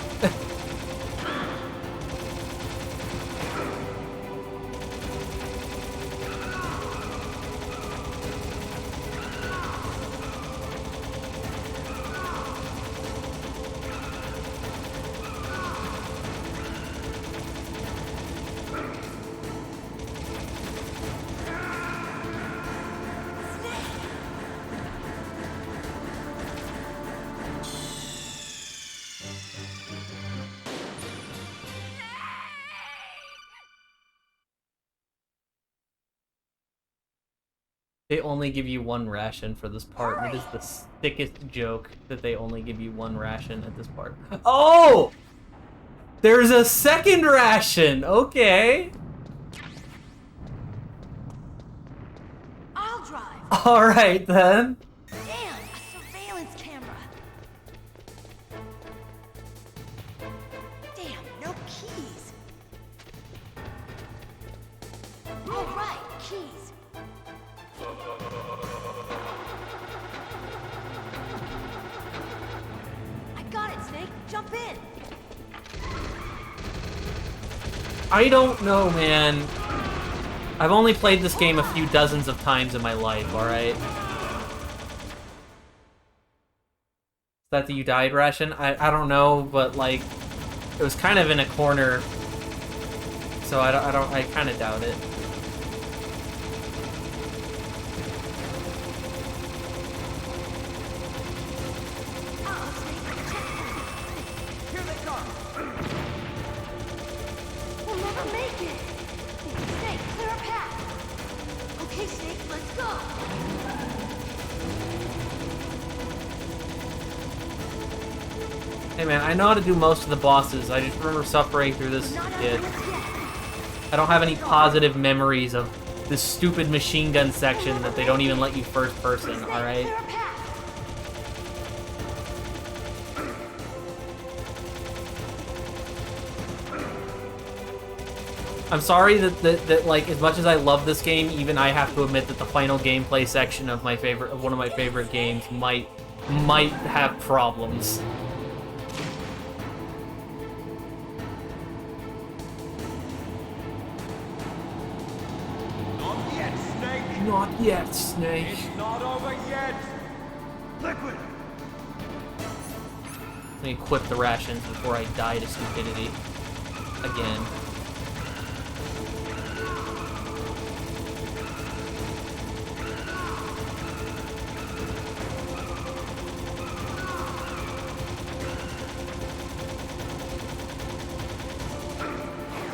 Speaker 1: They only give you one ration for this part. It is the sickest joke that they only give you one ration at this part. Oh! There's a second ration! Okay.
Speaker 12: I'll drive.
Speaker 1: All right then.
Speaker 12: Damn, a surveillance camera. Damn, no keys. All right, keys. I got it, Snake. Jump in.
Speaker 1: I don't know, man. I've only played this game a few dozens of times in my life, alright? Is that the you died ration? I don't know, but like, it was kind of in a corner, so I kind of doubt it.
Speaker 10: Here they come!
Speaker 12: We'll never make it. Snake, clear a path. Okay, Snake, let's go.
Speaker 1: Hey man, I know how to do most of the bosses. I just remember suffering through this as a kid. I don't have any positive memories of this stupid machine gun section that they don't even let you first person, alright? I'm sorry that like, as much as I love this game, even I have to admit that the final gameplay section of one of my favorite games might have problems.
Speaker 10: Not yet, Snake!
Speaker 1: Not yet, Snake.
Speaker 10: It's not over yet! Liquid!
Speaker 1: Let me equip the rations before I die to stupidity. Again.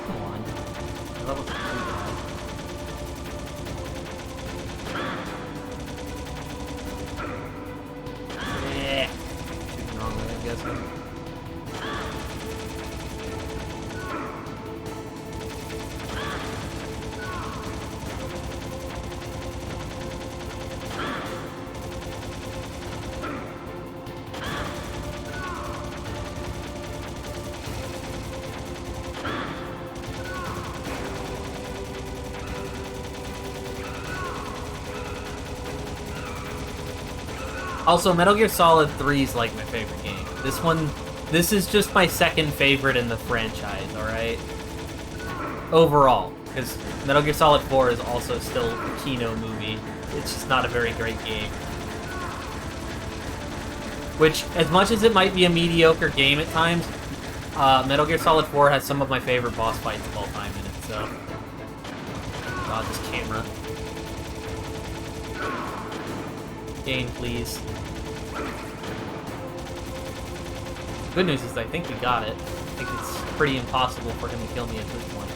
Speaker 1: Come on. That wasn't too bad. Yeah. Shooting the wrong way, I'm guessing. Also, Metal Gear Solid 3 is like my favorite game. This is just my second favorite in the franchise, alright? Overall, because Metal Gear Solid 4 is also still a Kino movie. It's just not a very great game. Which, as much as it might be a mediocre game at times, Metal Gear Solid 4 has some of my favorite boss fights of all time in it, so... God, this camera. Game, please. Good news is I think we got it. I think it's pretty impossible for him to kill me at this point.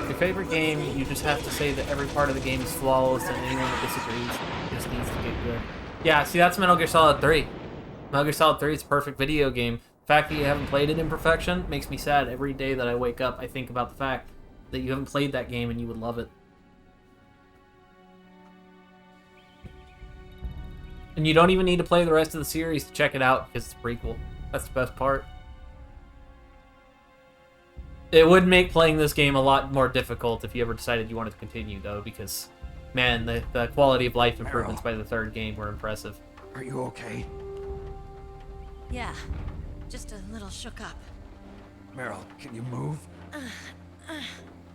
Speaker 1: Your favorite game, you just have to say that every part of the game is flawless and anyone that disagrees just needs to get good. Yeah, see, that's Metal Gear Solid 3. Metal Gear Solid 3 is a perfect video game. The fact that you haven't played it in perfection makes me sad. Every day that I wake up, I think about the fact that you haven't played that game and you would love it. And you don't even need to play the rest of the series to check it out, because it's a prequel. That's the best part. It would make playing this game a lot more difficult if you ever decided you wanted to continue, though, because, man, the quality of life improvements by the third game were impressive.
Speaker 10: Are you okay?
Speaker 12: Yeah, just a little shook up.
Speaker 10: Meryl, can you move?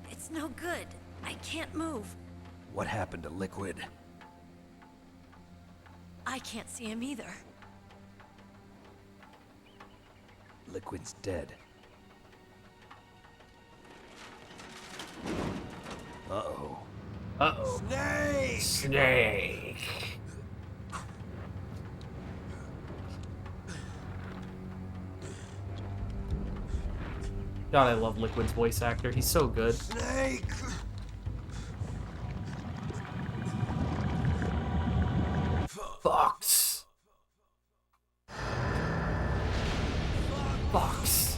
Speaker 12: It's no good. I can't move.
Speaker 10: What happened to Liquid?
Speaker 12: I can't see him either.
Speaker 10: Liquid's dead. Uh-oh.
Speaker 1: Uh-oh.
Speaker 10: Snake!
Speaker 1: Snake! God, I love Liquid's voice actor. He's so good.
Speaker 10: Snake!
Speaker 1: Fox. Fox.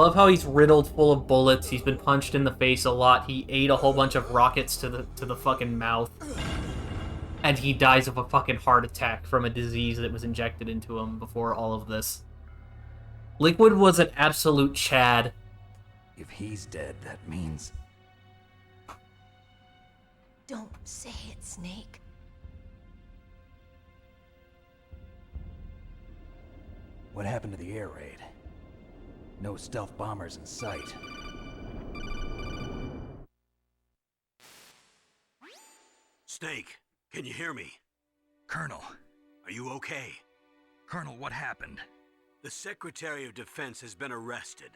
Speaker 1: love how he's riddled full of bullets. He's been punched in the face a lot. He ate a whole bunch of rockets to the fucking mouth. And he dies of a fucking heart attack from a disease that was injected into him before all of this. Liquid was an absolute Chad.
Speaker 11: If he's dead, that means...
Speaker 12: Don't say it, Snake.
Speaker 11: What happened to the air raid? No stealth bombers in sight.
Speaker 4: Snake, can you hear me?
Speaker 9: Colonel.
Speaker 4: Are you okay?
Speaker 9: Colonel, what happened?
Speaker 4: The Secretary of Defense has been arrested.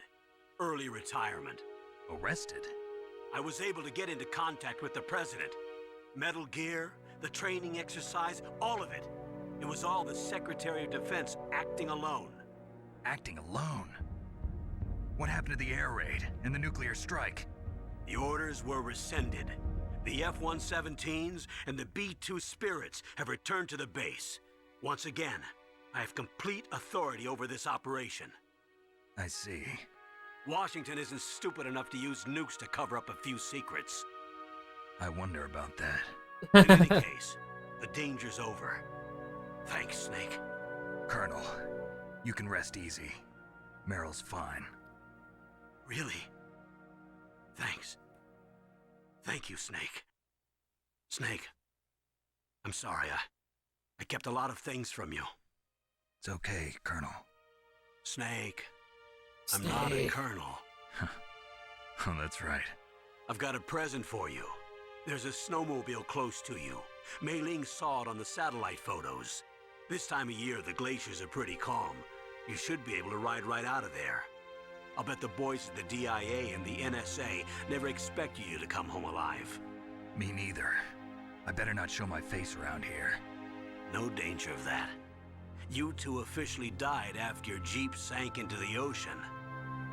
Speaker 4: Early retirement.
Speaker 9: Arrested?
Speaker 4: I was able to get into contact with the President. Metal Gear, the training exercise, all of it. It was all the Secretary of Defense acting alone.
Speaker 9: Acting alone? What happened to the air raid and the nuclear strike?
Speaker 4: The orders were rescinded. The F-117s and the B-2 Spirits have returned to the base. Once again, I have complete authority over this operation.
Speaker 9: I see.
Speaker 4: Washington isn't stupid enough to use nukes to cover up a few secrets.
Speaker 9: I wonder about that.
Speaker 4: In any case, the danger's over. Thanks, Snake.
Speaker 9: Colonel, you can rest easy. Meryl's fine.
Speaker 4: Really? Thanks. Thank you, Snake. Snake, I'm sorry. I kept a lot of things from you.
Speaker 9: It's okay, Colonel.
Speaker 4: Snake, I'm not a colonel.
Speaker 9: Oh, that's right.
Speaker 4: I've got a present for you. There's a snowmobile close to you. Mei Ling saw it on the satellite photos. This time of year, the glaciers are pretty calm. You should be able to ride right out of there. I'll bet the boys at the DIA and the NSA never expected you to come home alive.
Speaker 9: Me neither. I better not show my face around here.
Speaker 4: No danger of that. You two officially died after your Jeep sank into the ocean.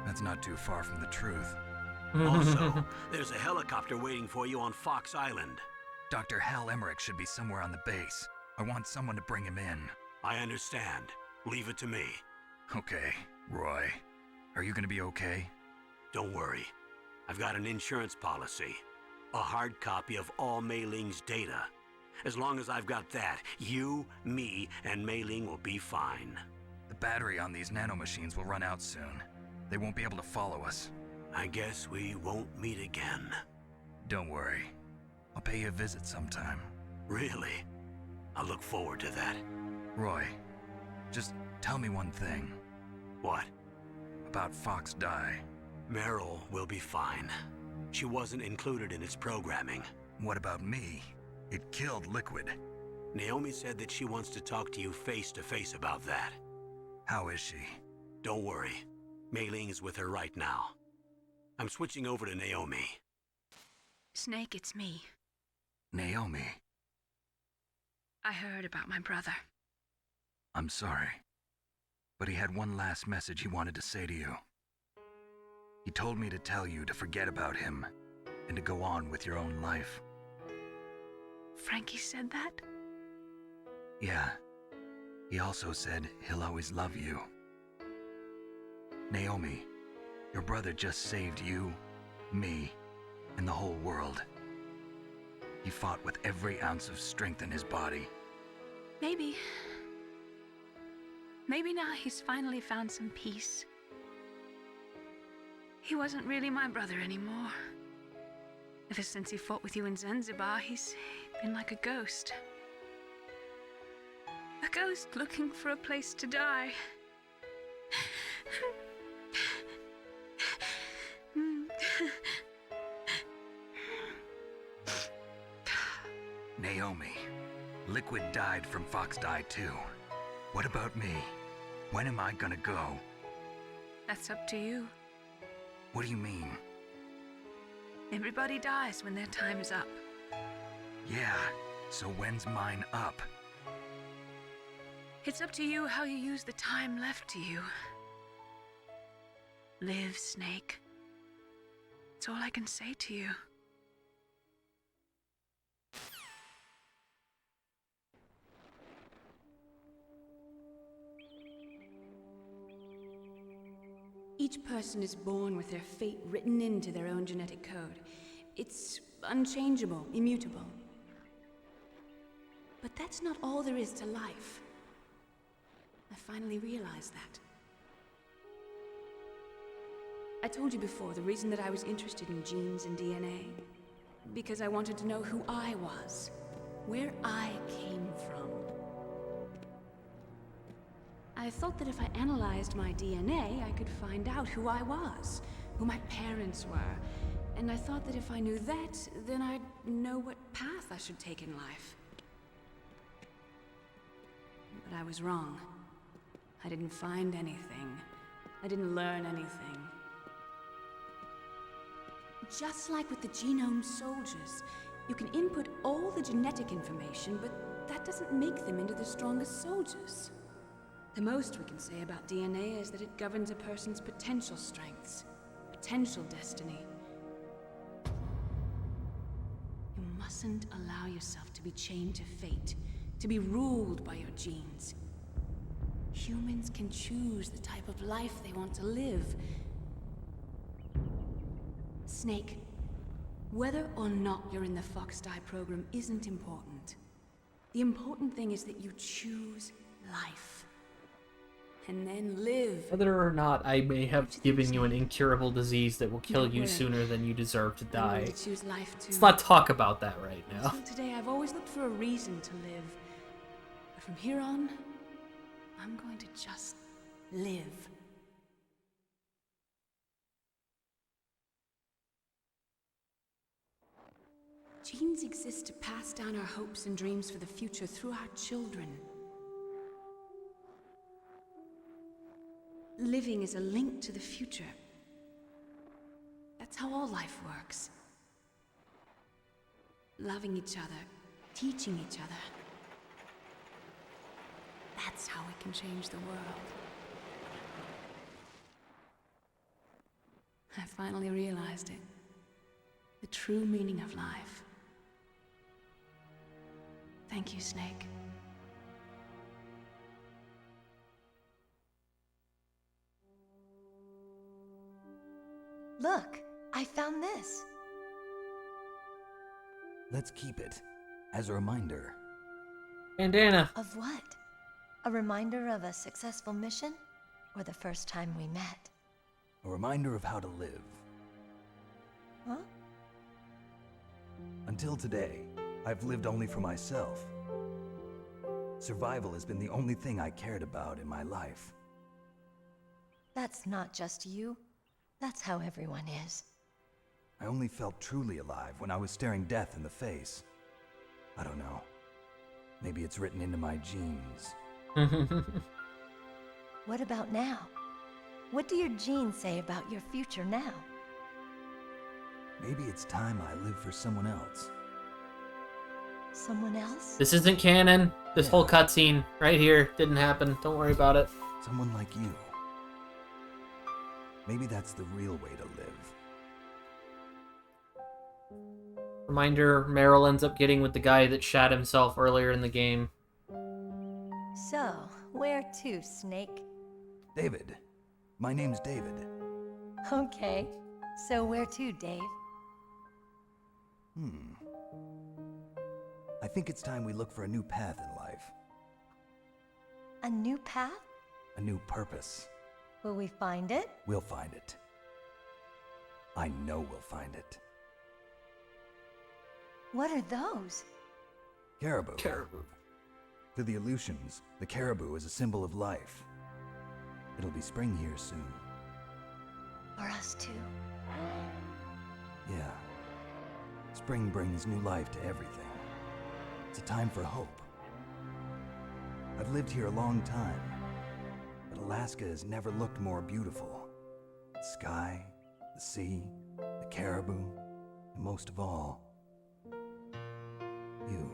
Speaker 9: That's not too far from the truth.
Speaker 4: Also, there's a helicopter waiting for you on Fox Island.
Speaker 9: Dr. Hal Emmerich should be somewhere on the base. I want someone to bring him in.
Speaker 4: I understand. Leave it to me.
Speaker 9: Okay, Roy. Are you gonna be okay?
Speaker 4: Don't worry. I've got an insurance policy. A hard copy of all Mei Ling's data. As long as I've got that, you, me, and Mei Ling will be fine.
Speaker 9: The battery on these nanomachines will run out soon. They won't be able to follow us.
Speaker 4: I guess we won't meet again.
Speaker 9: Don't worry. I'll pay you a visit sometime.
Speaker 4: Really? I look forward to that.
Speaker 9: Roy, just tell me one thing.
Speaker 4: What?
Speaker 9: About Fox Die.
Speaker 4: Meryl will be fine. She wasn't included in its programming.
Speaker 9: What about me? It killed Liquid.
Speaker 4: Naomi said that she wants to talk to you face to face about that.
Speaker 9: How is she?
Speaker 4: Don't worry. Mei Ling is with her right now. I'm switching over to Naomi.
Speaker 8: Snake, it's me.
Speaker 9: Naomi.
Speaker 8: I heard about my brother.
Speaker 9: I'm sorry. But he had one last message he wanted to say to you. He told me to tell you to forget about him and to go on with your own life.
Speaker 8: Frankie said that?
Speaker 9: Yeah. He also said he'll always love you. Naomi, your brother just saved you, me, and the whole world. He fought with every ounce of strength in his body.
Speaker 8: Maybe now he's finally found some peace. He wasn't really my brother anymore. Ever since he fought with you in Zanzibar, he's been like a ghost. A ghost looking for a place to die.
Speaker 9: Naomi, Liquid died from Fox Die too. What about me? When am I gonna go?
Speaker 8: That's up to you.
Speaker 9: What do you mean?
Speaker 8: Everybody dies when their time is up.
Speaker 9: Yeah, so when's mine up?
Speaker 8: It's up to you how you use the time left to you. Live, Snake. That's all I can say to you. Each person is born with their fate written into their own genetic code. It's unchangeable, immutable. But that's not all there is to life. I finally realized that. I told you before the reason that I was interested in genes and DNA. Because I wanted to know who I was, where I came from. I thought that if I analyzed my DNA, I could find out who I was, who my parents were. And I thought that if I knew that, then I'd know what path I should take in life. But I was wrong. I didn't find anything. I didn't learn anything. Just like with the genome soldiers, you can input all the genetic information, but that doesn't make them into the strongest soldiers. The most we can say about DNA is that it governs a person's potential strengths, potential destiny. You mustn't allow yourself to be chained to fate, to be ruled by your genes. Humans can choose the type of life they want to live. Snake, whether or not you're in the Fox-Die program isn't important. The important thing is that you choose life. And then live.
Speaker 1: Whether or not I may have given you an incurable disease that will kill you sooner than you deserve to die.
Speaker 8: To choose life too.
Speaker 1: Let's not talk about that right now.
Speaker 8: Until today, I've always looked for a reason to live. But from here on, I'm going to just live. Genes exist to pass down our hopes and dreams for the future through our children. Living is a link to the future. That's how all life works. Loving each other, teaching each other. That's how we can change the world. I finally realized it. The true meaning of life. Thank you, Snake.
Speaker 12: Look, I found this.
Speaker 11: Let's keep it as a reminder.
Speaker 1: Bandana.
Speaker 12: Of what? A reminder of a successful mission? Or the first time we met?
Speaker 11: A reminder of how to live.
Speaker 12: Huh?
Speaker 11: Until today, I've lived only for myself. Survival has been the only thing I cared about in my life.
Speaker 12: That's not just you. That's how everyone is.
Speaker 11: I only felt truly alive when I was staring death in the face. I don't know. Maybe it's written into my genes.
Speaker 12: What about now? What do your genes say about your future now?
Speaker 11: Maybe it's time I live for someone else.
Speaker 12: Someone else?
Speaker 1: This isn't canon. This whole cutscene right here didn't happen. Don't worry about it.
Speaker 11: Someone like you. Maybe that's the real way to live.
Speaker 1: Reminder, Meryl ends up getting with the guy that shot himself earlier in the game.
Speaker 12: So, where to, Snake?
Speaker 11: David. My name's David.
Speaker 12: Okay. So where to, Dave?
Speaker 11: I think it's time we look for a new path in life.
Speaker 12: A new path?
Speaker 11: A new purpose.
Speaker 12: Will we find it?
Speaker 11: We'll find it. I know we'll find it.
Speaker 12: What are those?
Speaker 11: Caribou.
Speaker 1: Caribou.
Speaker 11: To the Aleutians, the caribou is a symbol of life. It'll be spring here soon.
Speaker 12: For us too.
Speaker 11: Yeah. Spring brings new life to everything. It's a time for hope. I've lived here a long time, but Alaska has never looked more beautiful. The sky, the sea, the caribou, and most of all, you.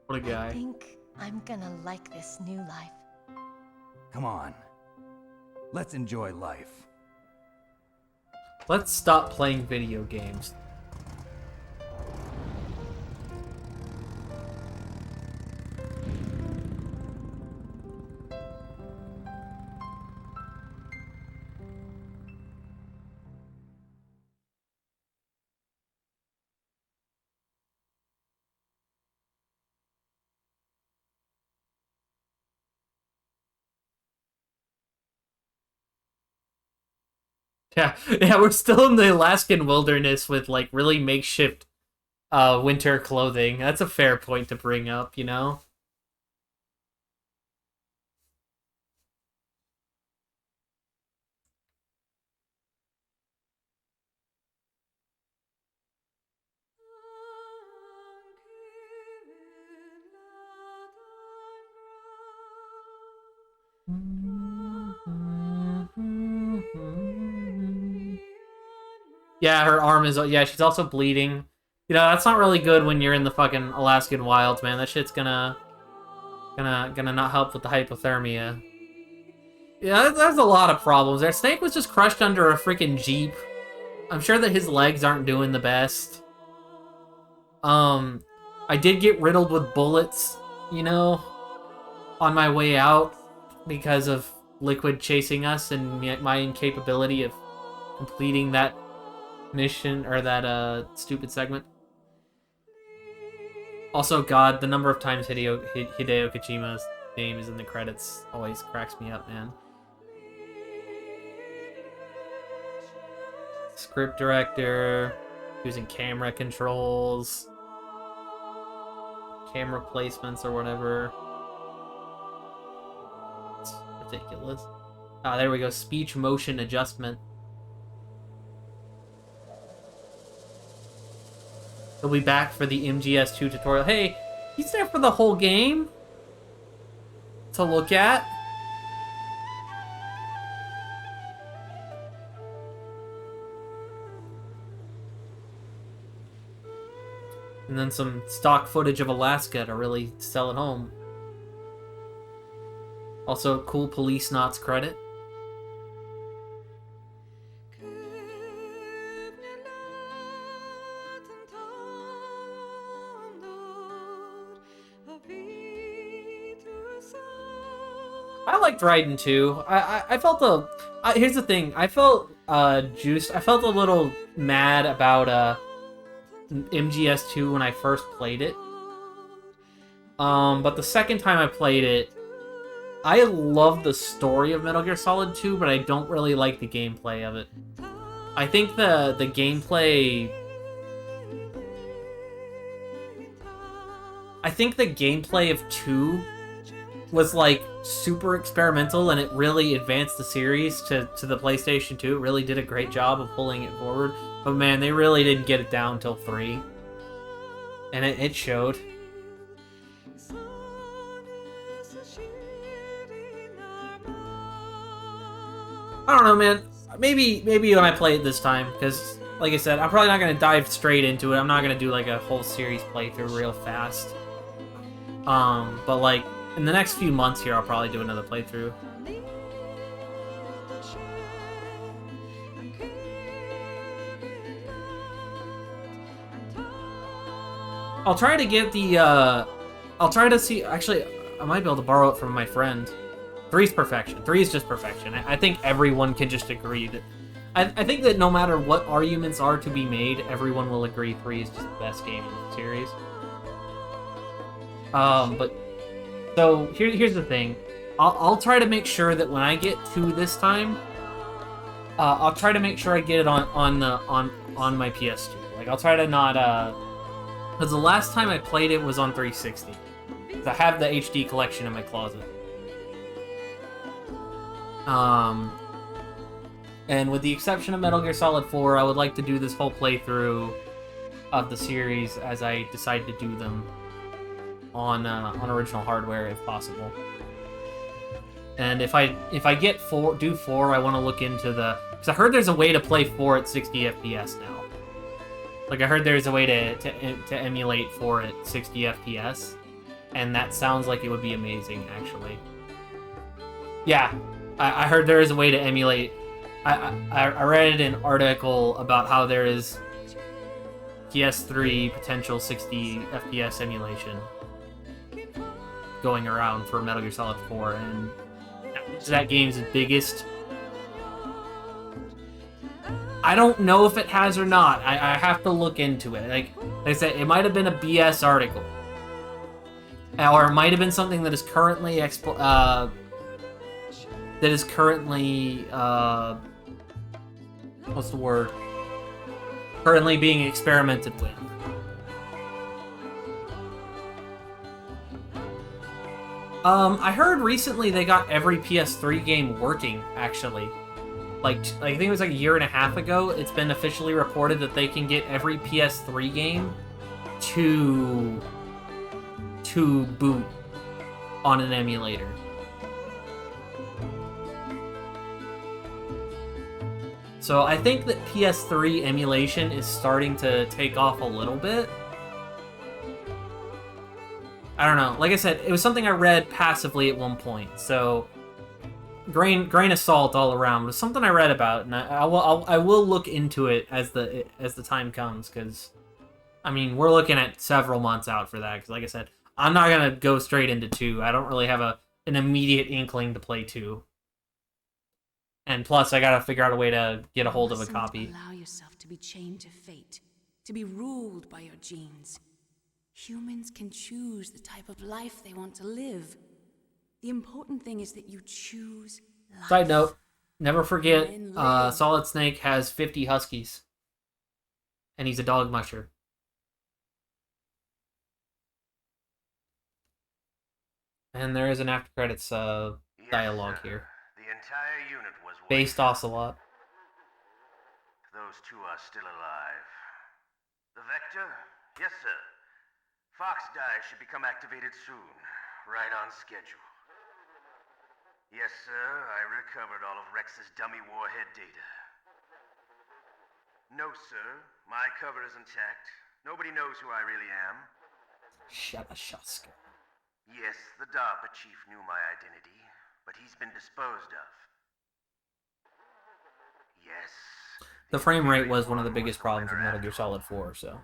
Speaker 1: What a guy.
Speaker 12: I think I'm gonna like this new life.
Speaker 11: Come on. Let's enjoy life.
Speaker 1: Let's stop playing video games. Yeah, we're still in the Alaskan wilderness with, like, really makeshift winter clothing. That's a fair point to bring up, you know? Yeah, her arm is... Yeah, she's also bleeding. You know, that's not really good when you're in the fucking Alaskan wilds, man. That shit's gonna not help with the hypothermia. Yeah, there's a lot of problems there. Snake was just crushed under a freaking Jeep. I'm sure that his legs aren't doing the best. I did get riddled with bullets, you know, on my way out because of Liquid chasing us and my incapability of completing that mission, or that, stupid segment. Also, God, the number of times Hideo Kojima's name is in the credits always cracks me up, man. Script director, using camera controls, camera placements or whatever. It's ridiculous. Ah, there we go. Speech motion adjustment. He'll be back for the MGS2 tutorial. Hey, he's there for the whole game to look at. And then some stock footage of Alaska to really sell it home. Also, cool Police Knots credit. I liked Raiden 2. I felt here's the thing. I felt juiced. I felt a little mad about MGS2 when I first played it. But the second time I played it, I love the story of Metal Gear Solid 2, but I don't really like the gameplay of it. I think the gameplay... I think the gameplay of 2 was, like, super experimental, and it really advanced the series to the PlayStation 2. It really did a great job of pulling it forward. But man, they really didn't get it down till 3. And it showed. I don't know, man. Maybe when I play it this time, because, like I said, I'm probably not going to dive straight into it. I'm not going to do, like, a whole series playthrough real fast. But, like, in the next few months here, I'll probably do another playthrough. I'll try to get the, I'll try to see... Actually, I might be able to borrow it from my friend. 3's perfection. 3 is just perfection. I think everyone can just agree that... I think that no matter what arguments are to be made, everyone will agree 3 is just the best game in the series. But... So, here's the thing. I'll try to make sure that when I get 2 this time, I'll try to make sure I get it on my PS2. Like, I'll try to not, because the last time I played it was on 360. So I have the HD collection in my closet. And with the exception of Metal Gear Solid 4, I would like to do this whole playthrough of the series as I decide to do them on original hardware if possible. And if I get 4, I want to look into the... Because I heard there's a way to play 4 at 60 FPS now. Like, I heard there's a way to emulate 4 at 60 FPS. And that sounds like it would be amazing, actually. Yeah, I heard there is a way to emulate... I read an article about how there is PS3 potential 60 FPS emulation going around for Metal Gear Solid 4, and that game's biggest... I don't know if it has or not. I have to look into it. Like I said, it might have been a BS article. Or it might have been something that is currently what's the word? Currently being experimented with. I heard recently they got every PS3 game working, actually. Like, I think it was like a year and a half ago, it's been officially reported that they can get every PS3 game to boot on an emulator. So I think that PS3 emulation is starting to take off a little bit. I don't know. Like I said, it was something I read passively at one point, so grain of salt all around. It was something I read about, and I will look into it as the time comes, because I mean we're looking at several months out for that. Because like I said, I'm not gonna go straight into 2. I don't really have an immediate inkling to play 2, and plus I gotta figure out a way to get a hold of a copy.
Speaker 8: Allow yourself to be chained to fate, to be ruled by your genes. Humans can choose the type of life they want to live. The important thing is that you choose life.
Speaker 1: Side note, never forget, Solid Snake has 50 huskies. And he's a dog musher. And there is an after credits dialogue here.
Speaker 5: The entire unit was
Speaker 1: Based Ocelot.
Speaker 5: Those two are still alive. The Vector? Yes, sir. Fox Die should become activated soon. Right on schedule. Yes, sir. I recovered all of Rex's dummy warhead data. No, sir. My cover is intact. Nobody knows who I really am.
Speaker 1: Shabashaska.
Speaker 5: Yes, the DARPA chief knew my identity, but he's been disposed of. Yes.
Speaker 1: The frame rate was one of the biggest problems with Metal Gear Solid 4, so.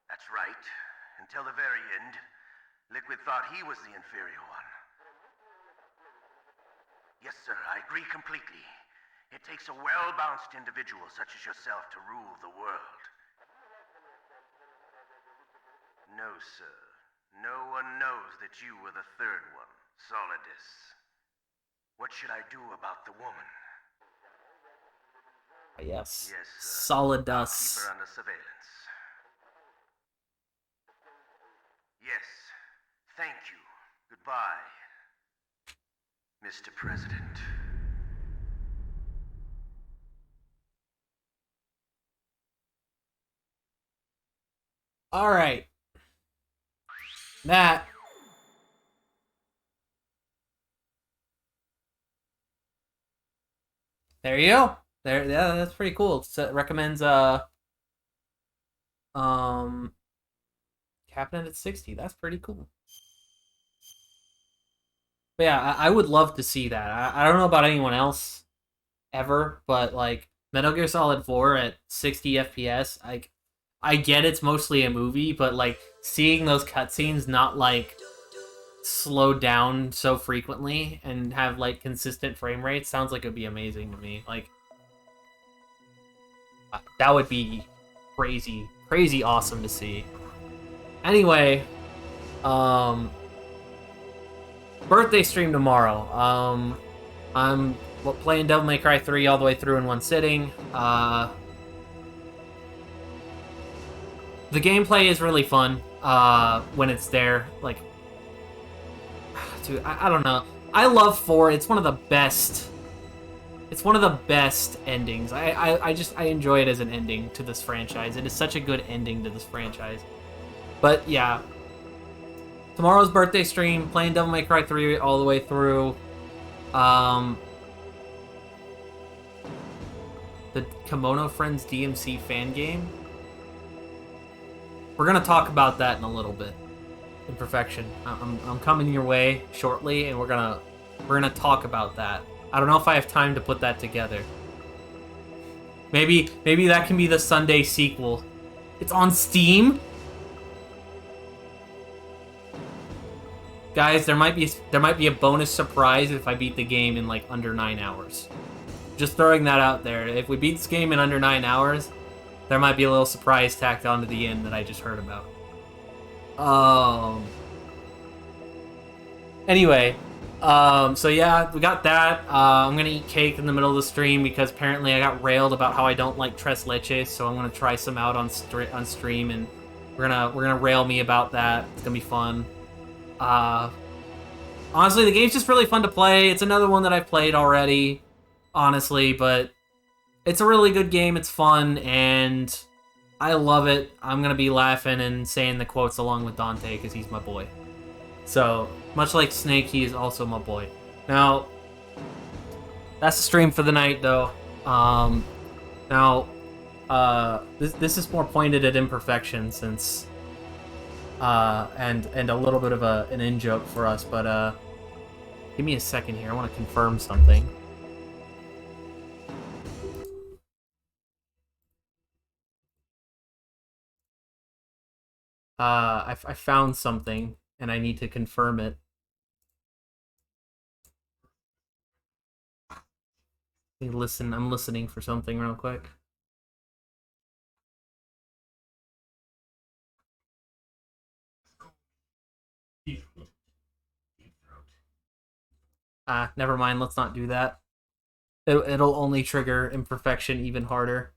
Speaker 5: That's right. Until the very end, Liquid thought he was the inferior one. Yes, sir, I agree completely. It takes a well-balanced individual such as yourself to rule the world. No, sir. No one knows that you were the third one, Solidus. What should I do about the woman?
Speaker 1: Yes.
Speaker 5: Yes, sir.
Speaker 1: Solidus.
Speaker 5: Keep her under surveillance. Yes. Thank you. Goodbye, Mr. President.
Speaker 1: All right. That. There you go. There, yeah, that's pretty cool. So it recommends capping it at 60. That's pretty cool. But yeah, I would love to see that. I don't know about anyone else ever, but like Metal Gear Solid 4 at 60 FPS, I get it's mostly a movie, but like seeing those cutscenes not like slowed down so frequently and have like consistent frame rates sounds like it would be amazing to me. Like that would be crazy awesome to see. Anyway, birthday stream tomorrow. I'm playing Devil May Cry 3 all the way through in one sitting. The gameplay is really fun when it's there. Like, dude, I don't know. I love 4. It's one of the best. It's one of the best endings. I enjoy it as an ending to this franchise. It is such a good ending to this franchise. But yeah, tomorrow's birthday stream, playing Devil May Cry 3 all the way through. The Kimono Friends DMC fan game. We're gonna talk about that in a little bit. In perfection, I'm coming your way shortly, and we're gonna talk about that. I don't know if I have time to put that together. Maybe that can be the Sunday sequel. It's on Steam. Guys, there might be a bonus surprise if I beat the game in like under 9 hours. Just throwing that out there. If we beat this game in under 9 hours, there might be a little surprise tacked onto the end that I just heard about. Anyway, So yeah, we got that. I'm gonna eat cake in the middle of the stream because apparently I got railed about how I don't like tres leches, so I'm gonna try some out on stream, and we're gonna rail me about that. It's gonna be fun. Honestly, the game's just really fun to play. It's another one that I've played already, honestly, but it's a really good game. It's fun, and I love it. I'm gonna be laughing and saying the quotes along with Dante because he's my boy. So, much like Snake, he is also my boy. Now, that's the stream for the night, though. This is more pointed at imperfection, since, and a little bit of an in-joke for us, but, give me a second here. I want to confirm something. I found something, and I need to confirm it. Listen, I'm listening for something real quick. Never mind, let's not do that. It'll only trigger imperfection even harder.